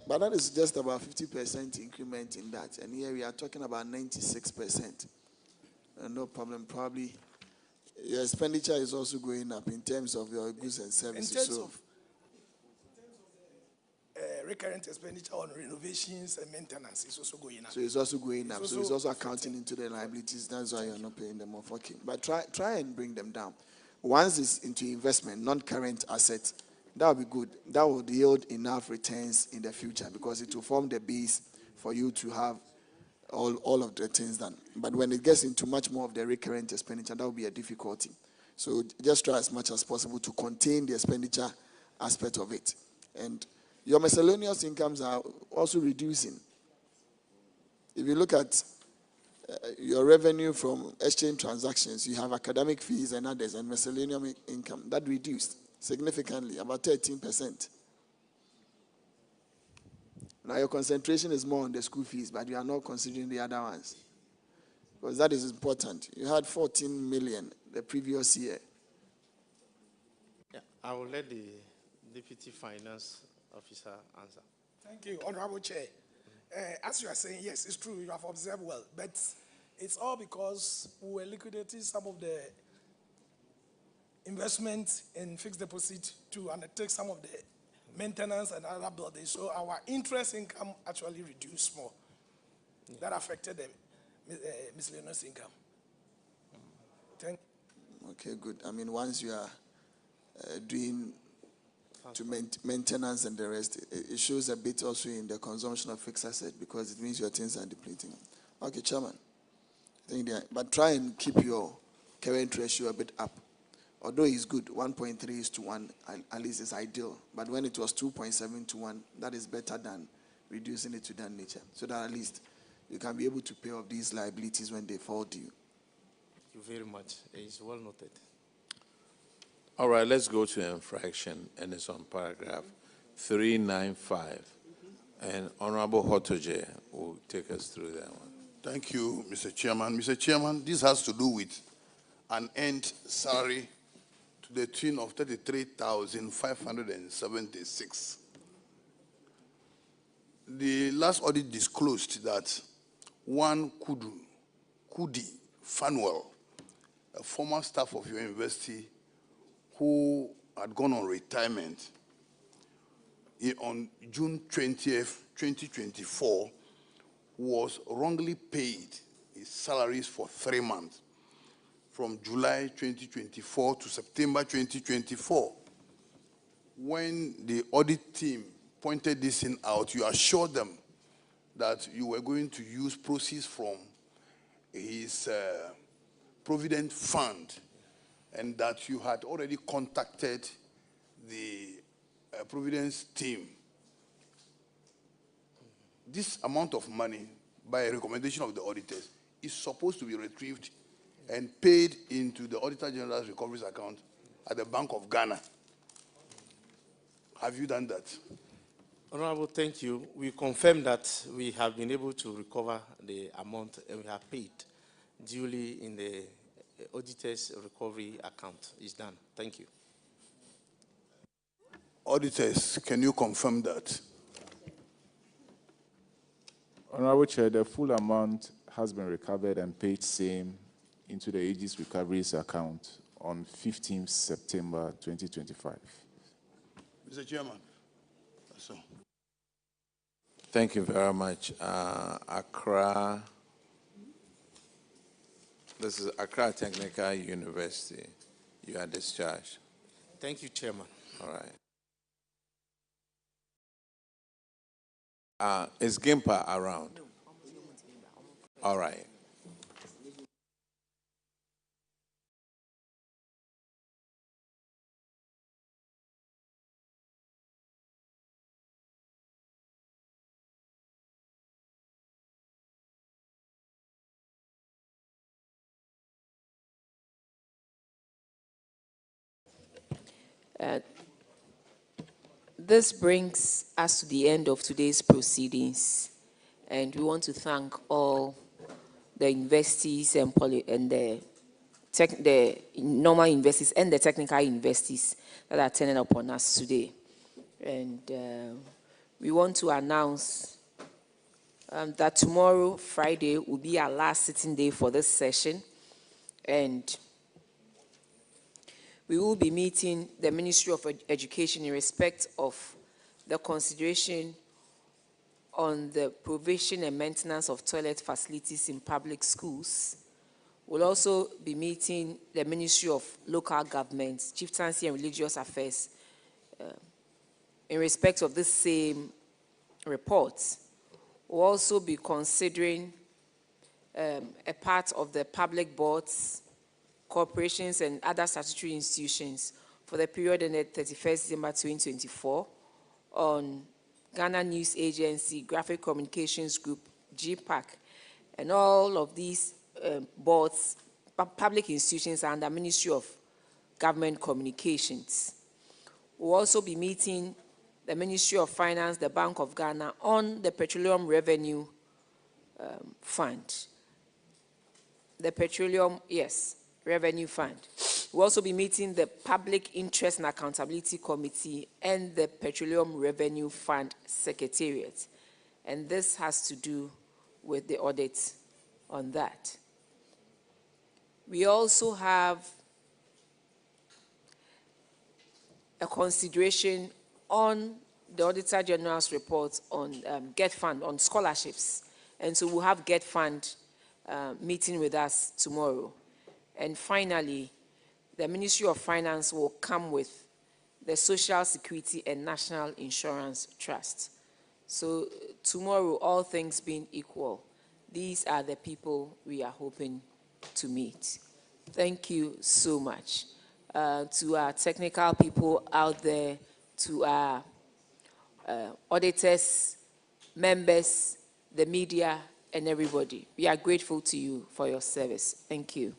But that is just about 50% increment in that, and here we are talking about 96%. No problem. Probably your expenditure is also going up in terms of your goods and services. In terms of recurrent expenditure on renovations and maintenance is also going up. So it's also going up. So it's also accounting into the liabilities. That's why you're not paying them off. Okay. But try and bring them down. Once it's into investment, non-current assets, that will be good. That will yield enough returns in the future because it will form the base for you to have all of the things done. But when it gets into much more of the recurrent expenditure, that will be a difficulty. So just try as much as possible to contain the expenditure aspect of it. And your miscellaneous incomes are also reducing. If you look at your revenue from exchange transactions, you have academic fees and others and miscellaneous income. That reduced significantly, about 13%. Now your concentration is more on the school fees, but you are not considering the other ones. Because that is important. You had 14 million the previous year. Yeah, I will let the Deputy Finance Officer answer. Thank you, Honorable Chair. As you are saying, yes, it's true, you have observed well, but it's all because we were liquidating some of the investment in fixed deposit to undertake some of the maintenance and other buildings. So our interest income actually reduced more. Yeah. That affected the miscellaneous income. Okay, good. I mean, once you are doing to maintenance and the rest, it shows a bit also in the consumption of fixed asset because it means your things are depleting. Okay, Chairman. But try and keep your current ratio a bit up. Although it's good, 1.3:1 at least is ideal. But when it was 2.7:1, that is better than reducing it to that nature. So that at least you can be able to pay off these liabilities when they fall due. Thank you very much. It's well noted. All right, let's go to infraction, and it's on paragraph 395. And Honorable Hotoje will take us through that one. Thank you, Mr. Chairman. Mr. Chairman, this has to do with an earned salary to the tune of 33,576. The last audit disclosed that one Kudi Fanuel, a former staff of your university who had gone on retirement on June 20th, 2024, was wrongly paid his salaries for 3 months, from July 2024 to September 2024. When the audit team pointed this thing out, you assured them that you were going to use proceeds from his provident fund and that you had already contacted the Providence team. This amount of money, by a recommendation of the auditors, is supposed to be retrieved and paid into the Auditor General's recoveries account at the Bank of Ghana. Have you done that? Honorable, thank you. We confirm that we have been able to recover the amount and we have paid duly in the auditor's recovery account. It's done. Thank you. Auditors, can you confirm that? Honorable Chair, the full amount has been recovered and paid same into the Aegis Recoveries account on 15th September 2025. Mr. Chairman. So. Thank you very much. Accra. This is Accra Technical University. You are discharged. Thank you, Chairman. All right. Is Gimpa around? All right. This brings us to the end of today's proceedings, and we want to thank all the investees and the normal investees and the technical investees that are turning upon us today. And we want to announce that tomorrow, Friday, will be our last sitting day for this session, and we will be meeting the Ministry of Education in respect of the consideration on the provision and maintenance of toilet facilities in public schools. We'll also be meeting the Ministry of Local Government, Chieftaincy and Religious Affairs in respect of this same report. We'll also be considering a part of the public boards, corporations, and other statutory institutions for the period ended 31st December 2024 on Ghana News Agency, Graphic Communications Group, GPAC, and all of these boards, public institutions are under Ministry of Government Communications. We'll also be meeting the Ministry of Finance, the Bank of Ghana on the Petroleum Revenue Fund. The Petroleum, yes, Revenue Fund. We'll also be meeting the Public Interest and Accountability Committee and the Petroleum Revenue Fund Secretariat. And this has to do with the audit on that. We also have a consideration on the Auditor General's report on GET Fund, on scholarships. And so we'll have GET Fund meeting with us tomorrow. And finally, the Ministry of Finance will come with the Social Security and National Insurance Trust. So tomorrow, all things being equal, these are the people we are hoping to meet. Thank you so much. To our technical people out there, to our auditors, members, the media, and everybody. We are grateful to you for your service. Thank you.